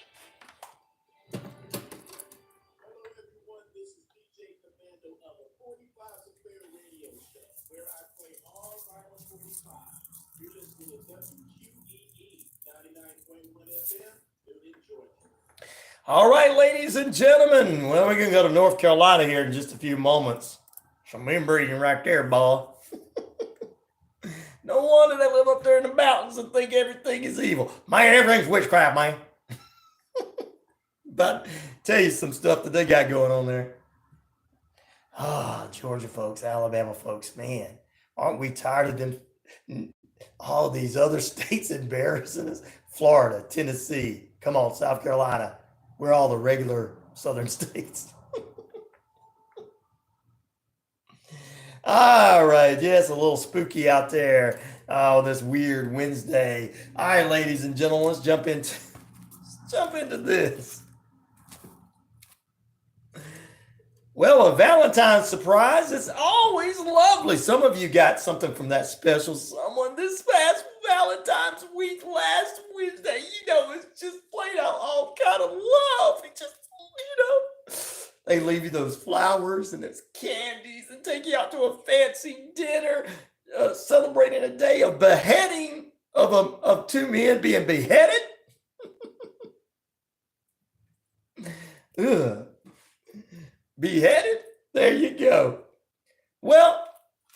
Speaker 1: Hello, everyone. This is DJ Commando of the 45's Affair radio show, where I play all vinyl 45s. You're listening to WQEE 99.1 FM. Enjoy.
Speaker 2: All right, ladies and gentlemen. Well, we're going to go to North Carolina here in just a few moments. Some inbreeding right there, boy. No wonder they live up there in the mountains and think everything is evil. Man, everything's witchcraft, man. But tell you some stuff that they got going on there. Ah, Georgia folks, Alabama folks, man. Aren't we tired of them? All these other states embarrassing us. Florida, Tennessee, come on, South Carolina. We're all the regular southern states. All right. Yes, a little spooky out there. Oh, this weird Wednesday. All right, ladies and gentlemen, let's jump into this. Well, a Valentine's surprise is always lovely. Some of you got something from that special someone this past Valentine's week last Wednesday. You know, it's just played out all kind of love. It just, they leave you those flowers and those candies and take you out to a fancy dinner, celebrating a day of beheading of 2 men being beheaded. Ugh. Beheaded? There you go. Well,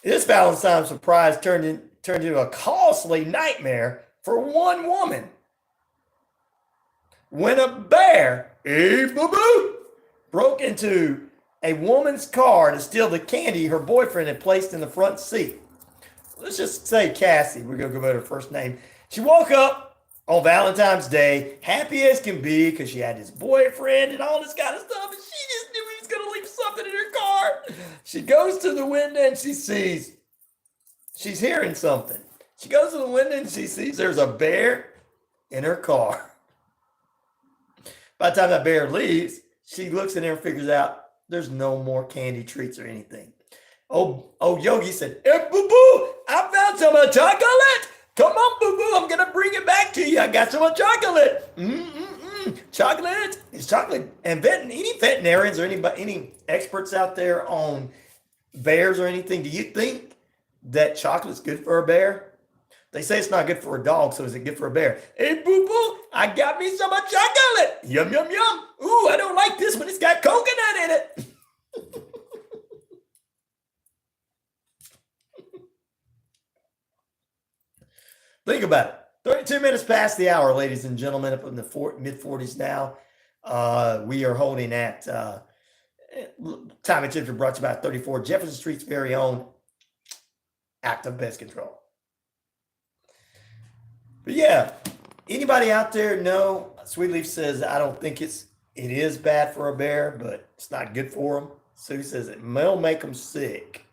Speaker 2: this Valentine's surprise turned into a costly nightmare for one woman. When a bear, broke into a woman's car to steal the candy her boyfriend had placed in the front seat. Let's just say Cassie. We're going to go by her first name. She woke up on Valentine's Day, happy as can be, because she had this boyfriend and all this kind of stuff, and she just knew he was going to leave something in her car. She goes to the window and she sees, she's hearing something. She goes to the window and she sees there's a bear in her car. By the time that bear leaves, she looks in there and figures out there's no more candy treats or anything. Oh, Yogi said, "Hey, boo-boo, I found some chocolate. Come on, boo-boo, I'm going to bring it back to you. I got some chocolate. Chocolate. Is chocolate. And any veterinarians or any experts out there on bears or anything, do you think that chocolate's good for a bear? They say it's not good for a dog, so is it good for a bear? Hey, boo-boo, I got me some chocolate. Yum, yum, yum. Ooh, I don't like this one. It's got coconut in it. Think about it. 32 minutes past the hour, ladies and gentlemen, up in the mid-40s now. We are holding at time and temperature brought to you by 34 Jefferson Street's very own Active Pest Control. But yeah, anybody out there know? Sweet Leaf says, I don't think it is bad for a bear, but it's not good for them. Sue says it will make them sick.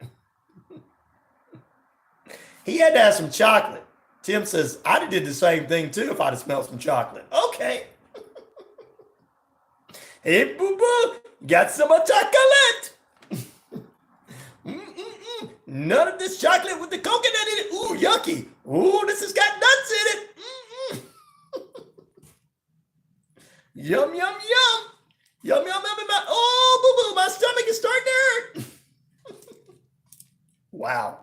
Speaker 2: He had to have some chocolate. Tim says, I'd have did the same thing too if I'd have smelled some chocolate. Okay. Hey, boo-boo, got some chocolate. None of this chocolate with the coconut in it. Ooh, yucky. Ooh, this has got nuts in it. Yum, yum, yum. Yum, yum, yum, yum. Oh, boo-boo, my stomach is starting to hurt. Wow.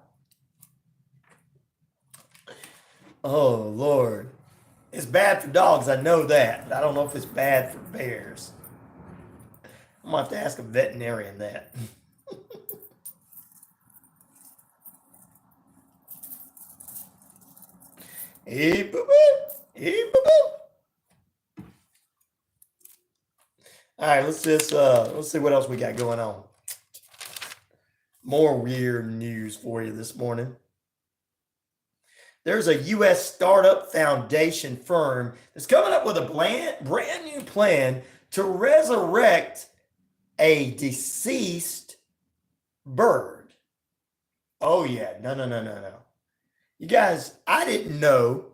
Speaker 2: Oh, Lord. It's bad for dogs. I know that. But I don't know if it's bad for bears. I'm going to have to ask a veterinarian that. Hey, boo-boo. Hey, boo-boo. All right, let's see what else we got going on. More weird news for you this morning. There's a U.S. startup foundation firm that's coming up with a brand new plan to resurrect a deceased bird. Oh, yeah. No. You guys, I didn't know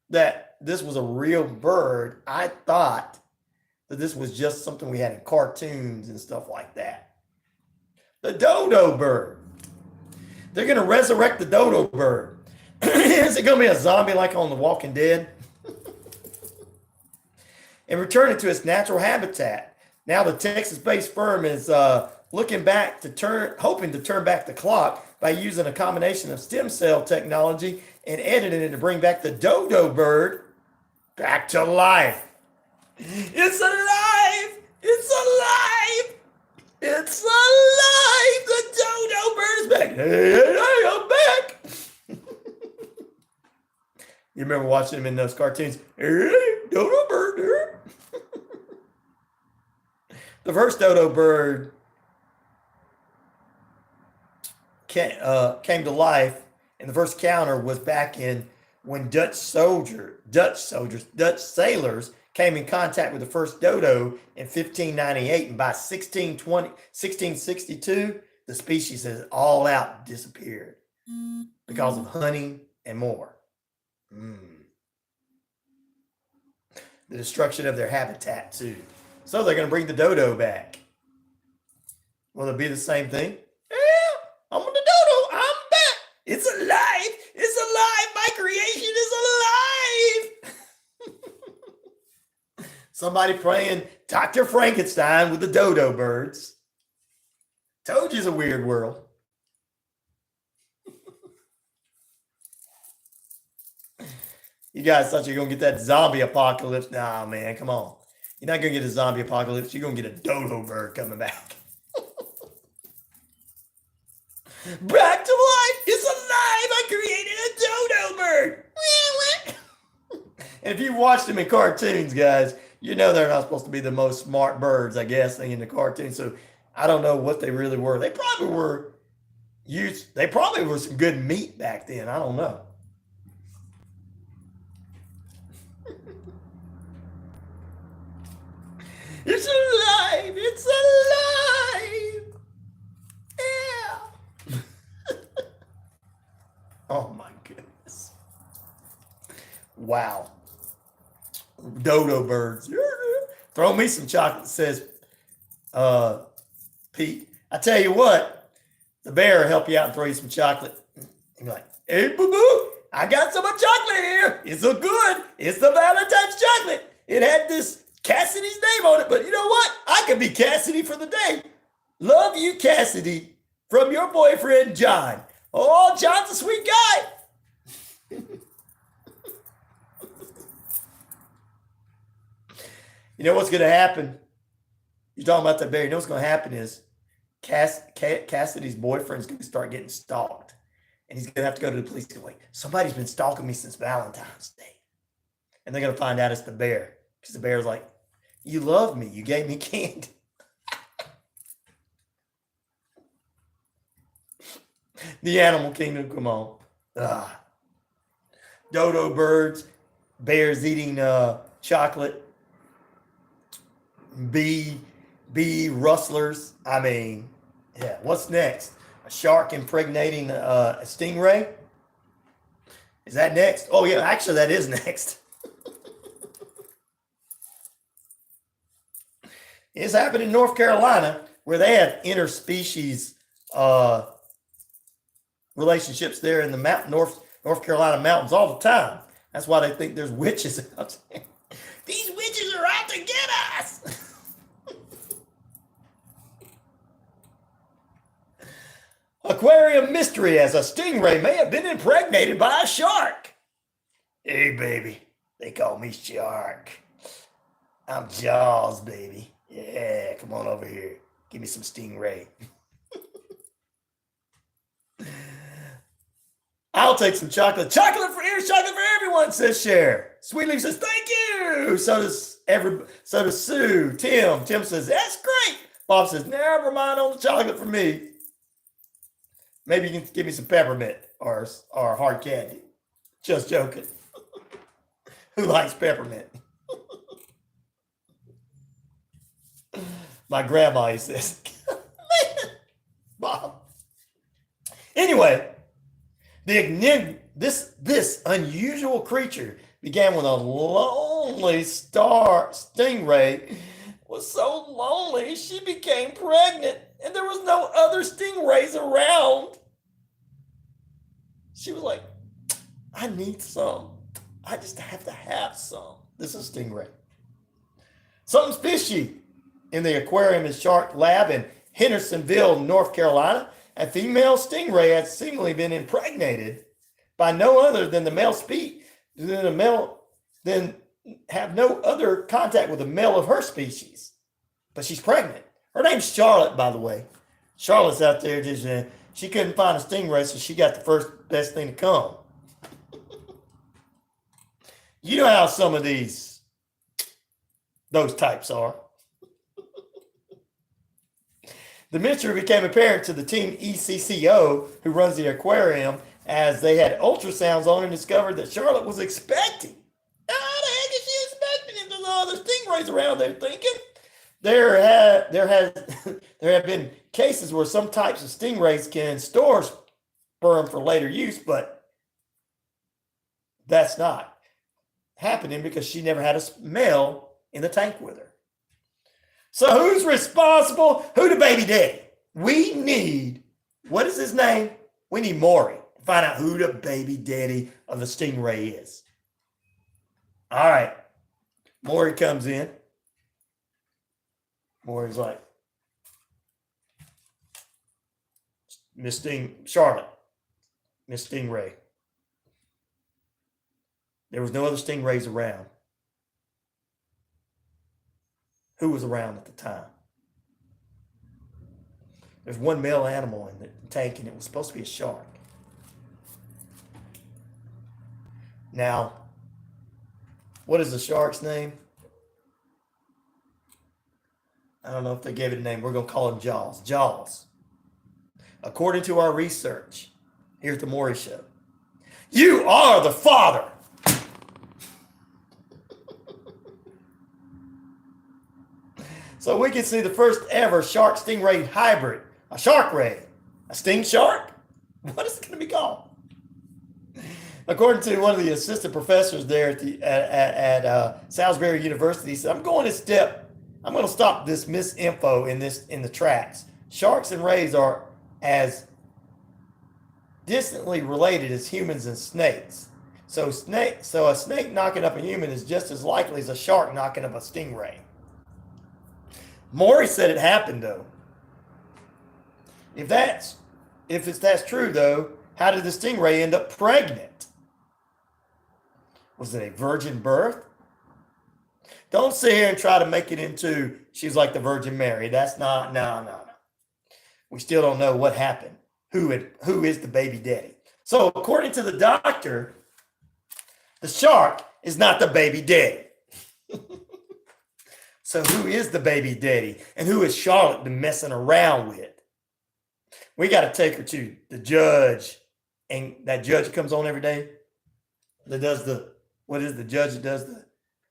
Speaker 2: that this was a real bird. I thought that this was just something we had in cartoons and stuff like that. The dodo bird. They're going to resurrect the dodo bird. Is it going to be a zombie like on The Walking Dead? And return it to its natural habitat. Now the Texas-based firm is hoping to turn back the clock by using a combination of stem cell technology and editing it to bring back the dodo bird back to life. It's alive! It's alive! It's alive! The dodo bird is back. Hey, I'm back! You remember watching him in those cartoons? Hey, dodo bird. The first dodo bird came to life, and the first counter was back in when Dutch sailors came in contact with the first dodo in 1598, and by 1662, the species has all out disappeared because of hunting and more. The destruction of their habitat too. So they're going to bring the dodo back. Will it be the same thing? Yeah, I'm on the dodo. I'm back. It's alive. It's alive. My creation is alive. Somebody playing Dr. Frankenstein with the dodo birds. Told you it's a weird world. You guys thought you were going to get that zombie apocalypse. Nah, man, come on. You're not going to get a zombie apocalypse. You're going to get a dodo bird coming back. Back to life. It's alive. I created a dodo bird. And if you watched them in cartoons, guys, you know they're not supposed to be the most smart birds, I guess, in the cartoon. So I don't know what they really were. They probably were some good meat back then. I don't know. It's alive! It's alive! Yeah! Oh my goodness. Wow. Dodo birds. Throw me some chocolate, says Pete. I tell you what, the bear will help you out and throw you some chocolate. You're like, hey, boo-boo, I got some chocolate here. It's so good. It's the Valentine's chocolate. It had this Cassidy's name on it, but you know what? I could be Cassidy for the day. Love you, Cassidy, from your boyfriend, John. Oh, John's a sweet guy. You know what's going to happen? You're talking about that bear. You know what's going to happen is Cassidy's boyfriend's going to start getting stalked. And he's going to have to go to the police and go, wait, somebody's been stalking me since Valentine's Day. And they're going to find out it's the bear. Because the bear's like, you love me. You gave me candy. The animal kingdom, come on. Dodo birds, bears eating chocolate, bee rustlers. I mean, yeah, what's next? A shark impregnating a stingray? Is that next? Oh, yeah, actually, that is next. It's happened in North Carolina where they have interspecies relationships there in the North Carolina mountains all the time. That's why they think there's witches out there. These witches are out to get us. Aquarium mystery, as a stingray may have been impregnated by a shark. Hey, baby, they call me Shark. I'm Jaws, baby. Yeah, come on over here. Give me some stingray. I'll take some chocolate. Chocolate for ears, chocolate for everyone, says Cher. Sweet Leaf says, thank you. So does Sue. Tim says, that's great. Bob says, never mind on the chocolate for me. Maybe you can give me some peppermint or hard candy. Just joking. Who likes peppermint? My grandma, he says. Bob. Anyway, this unusual creature began when a lonely stingray was so lonely she became pregnant and there was no other stingrays around. She was like, I need some. I just have to have some. This is a stingray. Something's fishy. In the aquarium and shark lab in Hendersonville, North Carolina, a female stingray had seemingly been impregnated by no other than the male then have no other contact with the male of her species. But she's pregnant. Her name's Charlotte, by the way. Charlotte's out there just, she couldn't find a stingray, so she got the first best thing to come. You know how some of those types are. The mystery became apparent to the team ECCO, who runs the aquarium, as they had ultrasounds on and discovered that Charlotte was expecting. How the heck is she expecting if there's no other stingrays around there thinking? There have been cases where some types of stingrays can store sperm for later use, but that's not happening because she never had a male in the tank with her. So who's responsible? Who the baby daddy? We need, what is his name? We need Maury to find out who the baby daddy of the stingray is. All right. Maury comes in. Maury's like, Charlotte, Miss Stingray. There was no other stingrays around. Who was around at the time? There's one male animal in the tank, and it was supposed to be a shark. Now, what is the shark's name? I don't know if they gave it a name. We're going to call him Jaws. Jaws. According to our research, here at the Maury Show, you are the father. So we can see the first ever shark stingray hybrid, a shark ray, a sting shark. What is it going to be called? According to one of the assistant professors there at Salisbury University, he said, I'm going to stop this misinfo in the tracks. Sharks and rays are as distantly related as humans and snakes. So a snake knocking up a human is just as likely as a shark knocking up a stingray. Maury said it happened though. If that's true though, how did the stingray end up pregnant? Was it a virgin birth? Don't sit here and try to make it into she's like the Virgin Mary. That's not, no. We still don't know what happened. Who is the baby daddy? So according to the doctor, the shark is not the baby daddy. So who is the baby daddy? And who is Charlotte been messing around with? We got to take her to the judge. And that judge comes on every day that does what is the judge that does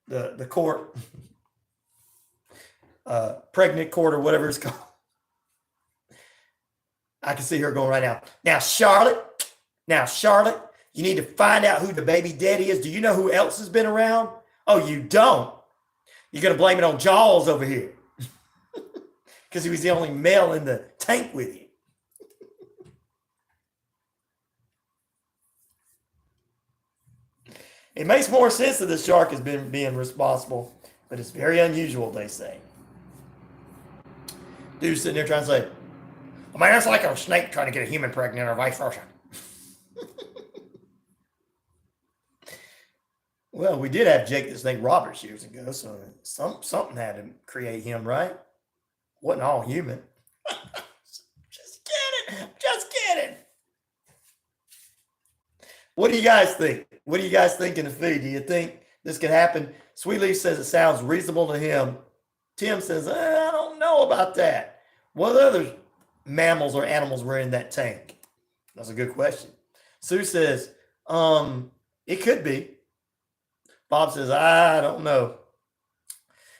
Speaker 2: the court? Pregnant court or whatever it's called. I can see her going right now. Now, Charlotte, you need to find out who the baby daddy is. Do you know who else has been around? Oh, you don't? You're going to blame it on Jaws over here. Because he was the only male in the tank with you. It makes more sense that the shark has been being responsible, but it's very unusual, they say. Dude's sitting there trying to say, I mean, that's like a snake trying to get a human pregnant or vice versa. Well, we did have Jake the Snake Roberts years ago, so something had to create him, right? Wasn't all human. Just kidding. What do you guys think? What do you guys think in the feed? Do you think this could happen? Sweetleaf says it sounds reasonable to him. Tim says, I don't know about that. What other mammals or animals were in that tank? That's a good question. Sue says, it could be. Bob says, I don't know.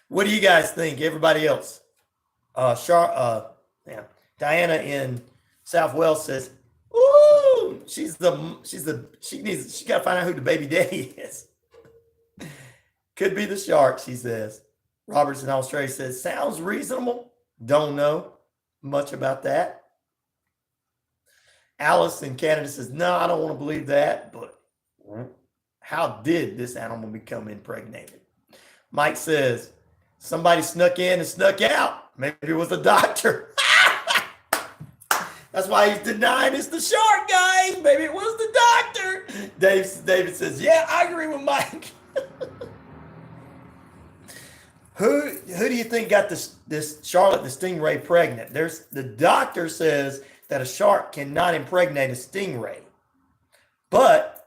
Speaker 2: What do you guys think? Everybody else? Diana in South Wales says, ooh, she got to find out who the baby daddy is. Could be the shark, she says. Roberts in Australia says, sounds reasonable. Don't know much about that. Alice in Canada says, no, I don't want to believe that, but how did this animal become impregnated? Mike says, somebody snuck in and snuck out. Maybe it was the doctor. That's why he's denying it's the shark, guys. Maybe it was the doctor. David says, yeah, I agree with Mike. Who do you think got this Charlotte the stingray pregnant? The doctor says that a shark cannot impregnate a stingray, but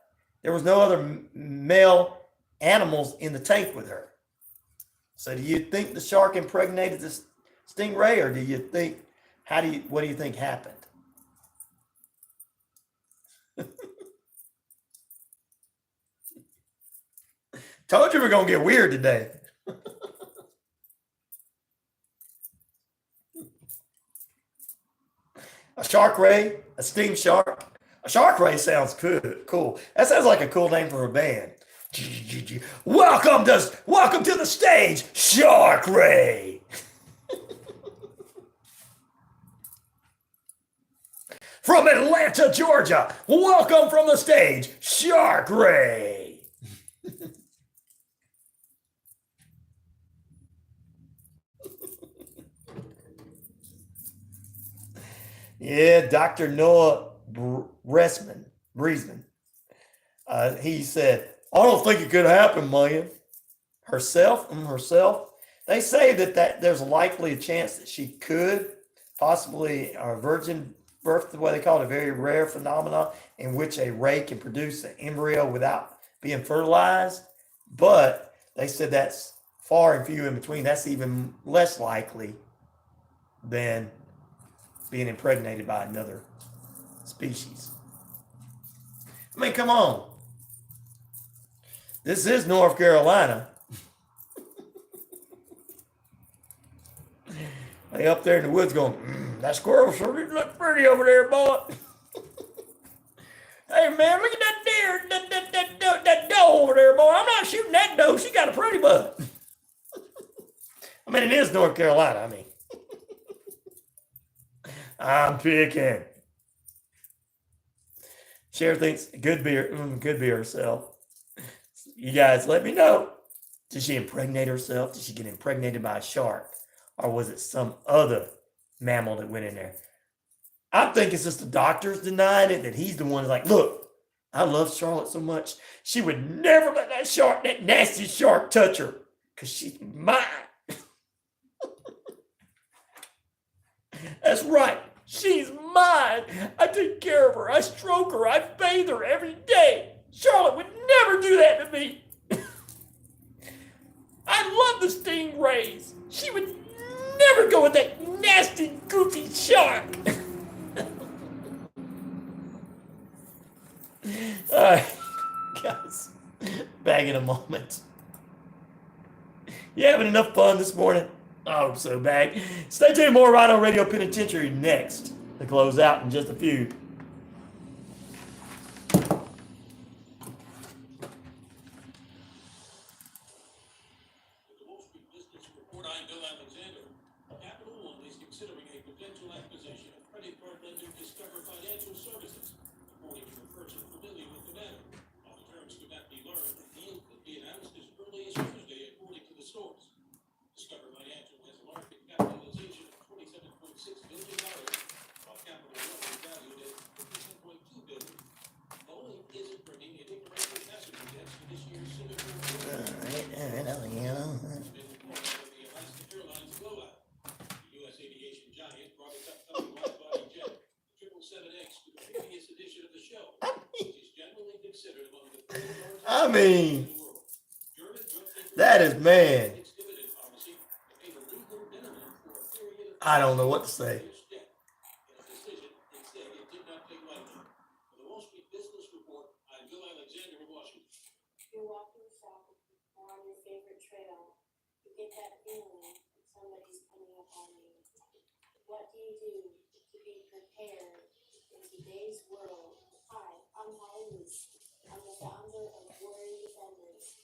Speaker 2: there was no other male animals in the tank with her. So do you think the shark impregnated the stingray, or do you think what do you think happened? Told you we're gonna get weird today. A shark ray, a sting shark. A shark ray sounds cool. That sounds like a cool name for a band. Welcome to the stage, Shark Ray. From Atlanta, Georgia, welcome from the stage, Shark Ray. Yeah, Dr. Noah Breisman. He said, I don't think it could happen, man. Herself. They say that there's likely a chance that she could possibly a virgin birth, the way they call it, a very rare phenomenon in which a ray can produce an embryo without being fertilized. But they said that's far and few in between. That's even less likely than being impregnated by another species. I mean, come on. This is North Carolina. They up there in the woods going, that squirrel sure did look pretty over there, boy. Hey man, look at that deer, that doe over there, boy. I'm not shooting that doe. She got a pretty butt. I mean, it is North Carolina. I mean, I'm picking. Cher thinks could be herself. You guys, let me know. Did she impregnate herself? Did she get impregnated by a shark, or was it some other mammal that went in there? I think it's just the doctors denying it, that he's the one that's like, look, I love Charlotte so much. She would never let that nasty shark touch her, because she's mine. That's right. She's mine. I take care of her. I stroke her. I bathe her every day. Charlotte would never do that to me. I love the stingrays. She would never go with that nasty, goofy shark. All right, guys, back in a moment. You having enough fun this morning? I hope so, back. Stay tuned, more RyanORadio Penitentiary next to close out in just a few.
Speaker 1: With the Wall Street Business Report, I'm Alexander. Capital One is considering a potential acquisition of credit card lender Discover Financial Services, according to a person familiar with the matter. While the terms could not be learned, the deal could be announced as early as Tuesday, according to the source. Discover Financial has a market capitalization of $27.6 billion, while Capital One is valued at $57.2 billion. Boeing isn't bringing an incremental passenger jets to this year's Singapore Airlines. It's been reported of the Alaska Airlines blowout. The U.S. aviation giant brought its upcoming wide-body jet, the 777X, to the previous edition of the show, which is generally considered among the 30 largest
Speaker 2: I mean,
Speaker 1: in the world. German drug maker
Speaker 2: that is, man,
Speaker 1: its dividend policy to pay the legal minimum for a period of
Speaker 2: I don't know what to say.
Speaker 1: years debt. In a decision, it said it did not take lightly. For the Wall Street Business Report, I'm Bill Alexander in Washington.
Speaker 17: You're walking, shopping, or on your favorite trail. You get that feeling that somebody's coming up on you. What do you do to be prepared in today's world? Hi, I'm Holly Luce. I'm the founder of Warrior Defenders.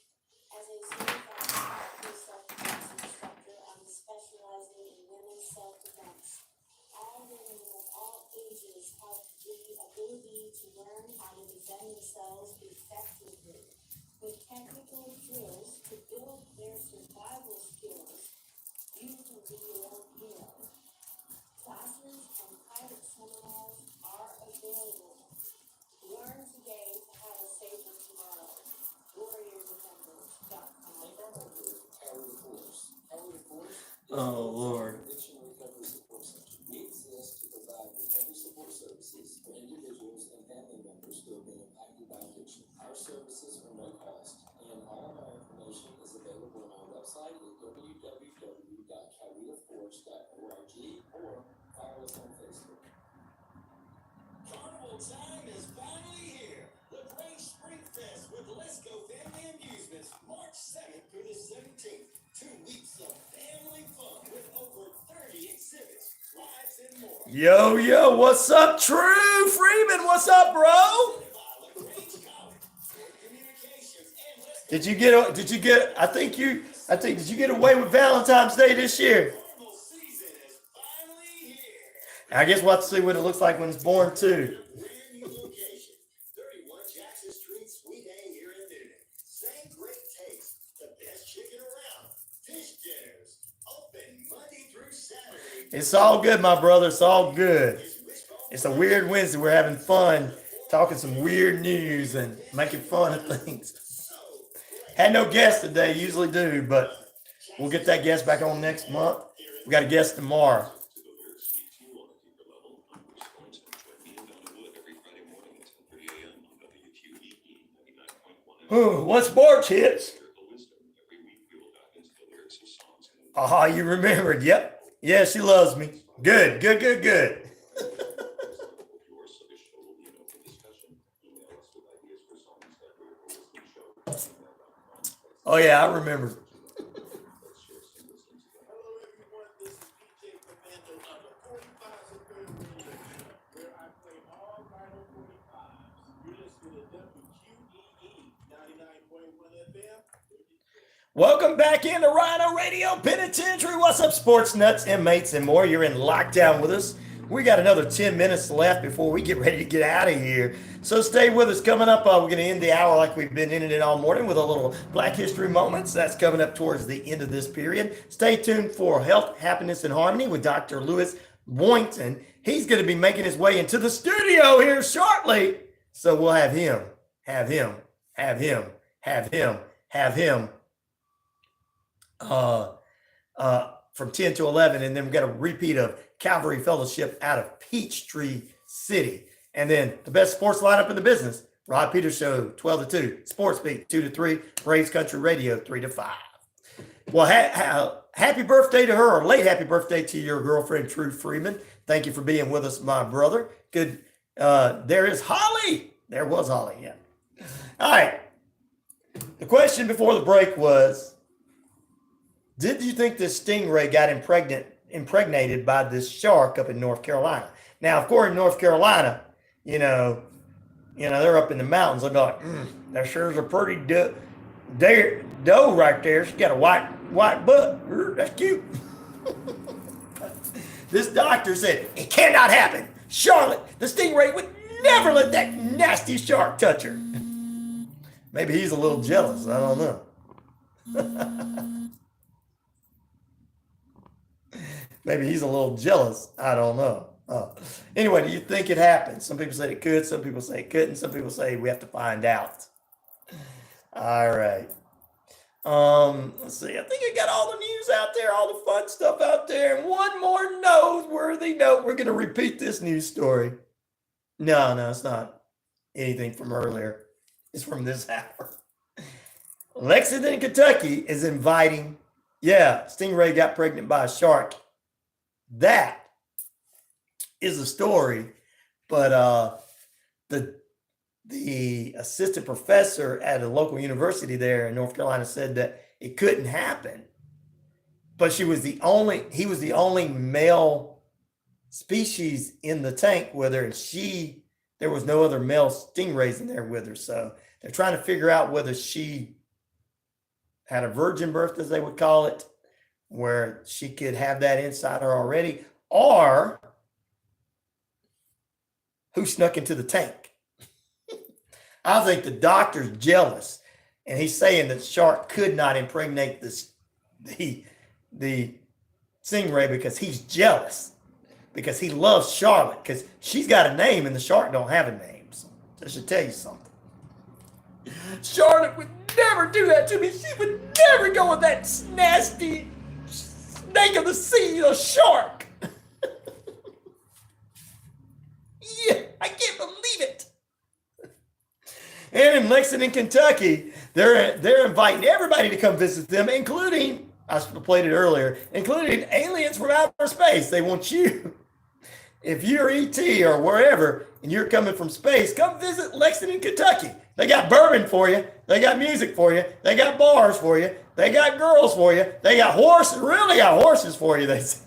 Speaker 17: As a certified self-defense instructor, I'm specializing in women's self-defense. All women of all ages have the ability to learn how to defend themselves effectively. With technical drills to build their survival skills, you can be your own hero. Classes and private seminars are available. Learn today to have a safer tomorrow. WarriorDefenders.com.
Speaker 2: Oh, Lord.
Speaker 9: Addiction Recovery Support Center. We exist to provide recovery support services for individuals and family members who have been impacted by addiction. Our services are no cost, and all of our information is available on our website at www.cowetaforce.org or follow us on Facebook.
Speaker 8: Carnival time is finally here. The Great Spring Fest with Let's Go Family Amusements, March 7th through the 17th. 2 weeks of family fun with over 30 exhibits, rides, and more.
Speaker 2: Yo, what's up, True Freeman? What's up, bro? Did you get? Did you get away with Valentine's Day this year? I guess we'll have to see what it looks like when it's born too.
Speaker 8: Brand new location, 31 Jackson Street, Suite A here in Newton. Same great taste, the best chicken around. Fish dinners, open Monday through Saturday.
Speaker 2: It's all good, my brother. It's all good. It's a weird Wednesday. We're having fun, talking some weird news and making fun of things. Had no guest today, usually do, but we'll get that guest back on next month. We got a guest tomorrow. What sports hits? Oh, you remembered. Yep. Yeah, she loves me. Good. Oh, yeah, I remember.
Speaker 1: Hello, everyone. This is DJ Commando of the 45 Superior Radio Show, where I play all Vinyl 45s. You're
Speaker 2: Welcome back into RyanORadio Penitentiary. What's up, sports nuts, inmates, and more? You're in lockdown with us. We got another 10 minutes left before we get ready to get out of here. So stay with us. Coming up, we're going to end the hour like we've been ending it all morning with a little Black History Moments. That's coming up towards the end of this period. Stay tuned for Health, Happiness, and Harmony with Dr. Lewis Boynton. He's going to be making his way into the studio here shortly. So we'll have him from 10 to 11, and then we've got a repeat of Calvary Fellowship out of Peachtree City. And then the best sports lineup in the business, Rod Peters Show, 12 to 2, Sports Beat, 2 to 3, Braves Country Radio, 3 to 5. Well, happy birthday to her, or late happy birthday to your girlfriend, True Freeman. Thank you for being with us, my brother. Good. There is Holly. There was Holly, yeah. All right. The question before the break was, did you think this stingray got impregnated by this shark up in North Carolina? Now, of course, in North Carolina, you know, they're up in the mountains. They'll be like, that sure is a pretty doe right there. She's got a white butt. That's cute. This doctor said, it cannot happen. Charlotte, the stingray would never let that nasty shark touch her. Maybe he's a little jealous. I don't know. Maybe he's a little jealous. I don't know. Anyway, do you think it happened? Some people say it could. Some people say it couldn't. Some people say we have to find out. All right. Let's see. I think I got all the news out there, all the fun stuff out there. And one more noteworthy note. We're going to repeat this news story. No, it's not anything from earlier. It's from this hour. Lexington, Kentucky is inviting, stingray got pregnant by a shark. That is a story, but the assistant professor at a local university there in North Carolina said that it couldn't happen. But he was the only male species in the tank with her, and there was no other male stingrays in there with her. So they're trying to figure out whether she had a virgin birth, as they would call it, where she could have that inside her already, or who snuck into the tank. I think the doctor's jealous, and he's saying that the shark could not impregnate the stingray because he's jealous, because he loves Charlotte, because she's got a name and the shark don't have a name. So I should tell you something. Charlotte would never do that to me. She would never go with that nasty snake of the sea, the shark. Yeah, I can't believe it. And in Lexington, Kentucky, they're inviting everybody to come visit them, including, I played it earlier, including aliens from outer space. They want you, if you're ET or wherever, and you're coming from space, come visit Lexington, Kentucky. They got bourbon for you. They got music for you. They got bars for you. They got girls for you. They got horses, really got horses for you, they say.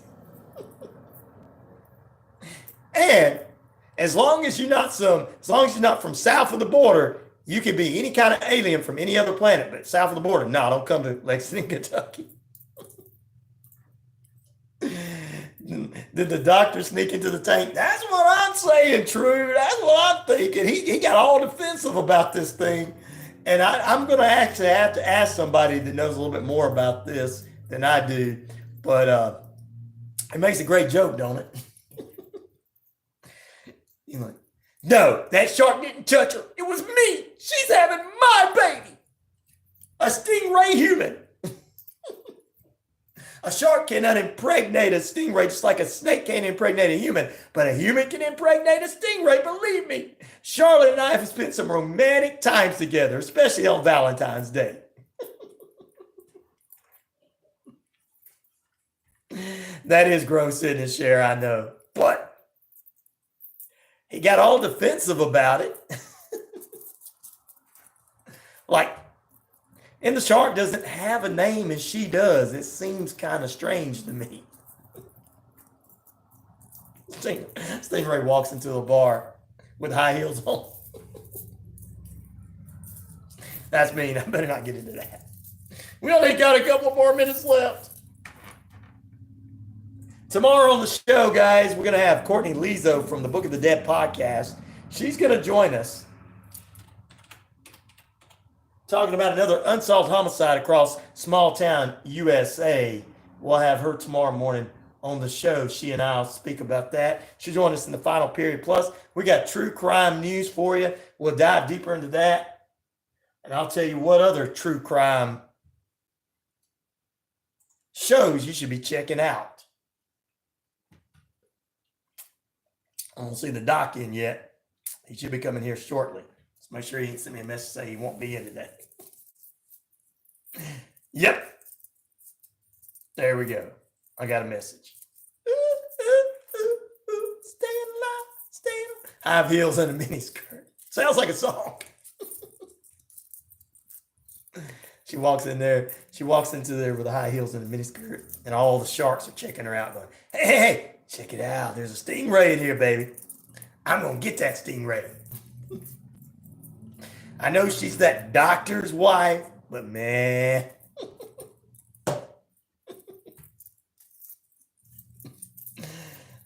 Speaker 2: And as long as you're not from south of the border, you can be any kind of alien from any other planet, but south of the border, no, don't come to Lexington, Kentucky. Did the doctor sneak into the tank? That's what I'm saying, True. That's what I'm thinking. He got all defensive about this thing. And I'm going to actually have to ask somebody that knows a little bit more about this than I do. But it makes a great joke, don't it? You're like, no, that shark didn't touch her. It was me. She's having my baby. A stingray human. A shark cannot impregnate a stingray just like a snake can't impregnate a human. But a human can impregnate a stingray, believe me. Charlotte and I have spent some romantic times together, especially on Valentine's Day. That is gross, isn't it, Cher? I know. But he got all defensive about it. And the shark doesn't have a name and she does. It seems kind of strange to me. Stingray walks into a bar with high heels on. That's mean. I better not get into that. We only got a couple more minutes left. Tomorrow on the show, guys, we're going to have Courtney Lizo from the Book of the Dead podcast. She's going to join us talking about another unsolved homicide across small town USA. We'll have her tomorrow morning on the show. She and I will speak about that. She'll join us in the final period. Plus, we got true crime news for you. We'll dive deeper into that. And I'll tell you what other true crime shows you should be checking out. I don't see the doc in yet. He should be coming here shortly. Let's make sure he ain't sent me a message saying he won't be in today. Yep. There we go. I got a message. Stay alive, stay alive. High heels and a miniskirt. Sounds like a song. She walks in there. She walks into there with the high heels and a miniskirt, and all the sharks are checking her out, going, "Hey, check it out. There's a stingray in here, baby. I'm gonna get that stingray." I know she's that doctor's wife, but man.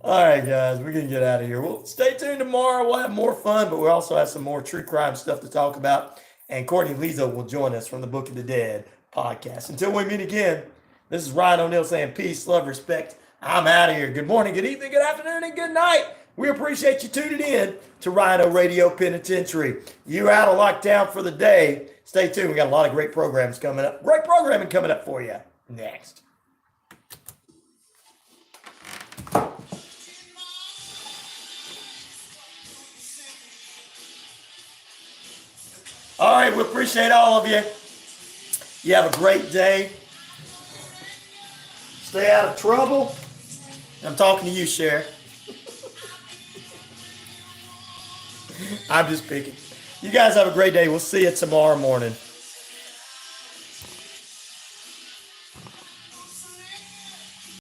Speaker 2: All right, guys, we're going to get out of here. Well, stay tuned tomorrow. We'll have more fun, but we'll also have some more true crime stuff to talk about. And Courtney Lizo will join us from the Book of the Dead podcast. Until we meet again, this is Ryan O'Neal saying peace, love, respect. I'm out of here. Good morning, good evening, good afternoon, and good night. We appreciate you tuning in to RyanORadio Penitentiary. You're out of lockdown for the day. Stay tuned. We got a lot of great programs coming up. Great programming coming up for you next. All right, we appreciate all of you. You have a great day. Stay out of trouble. I'm talking to you, Cher. I'm just picking. You guys have a great day. We'll see you tomorrow morning.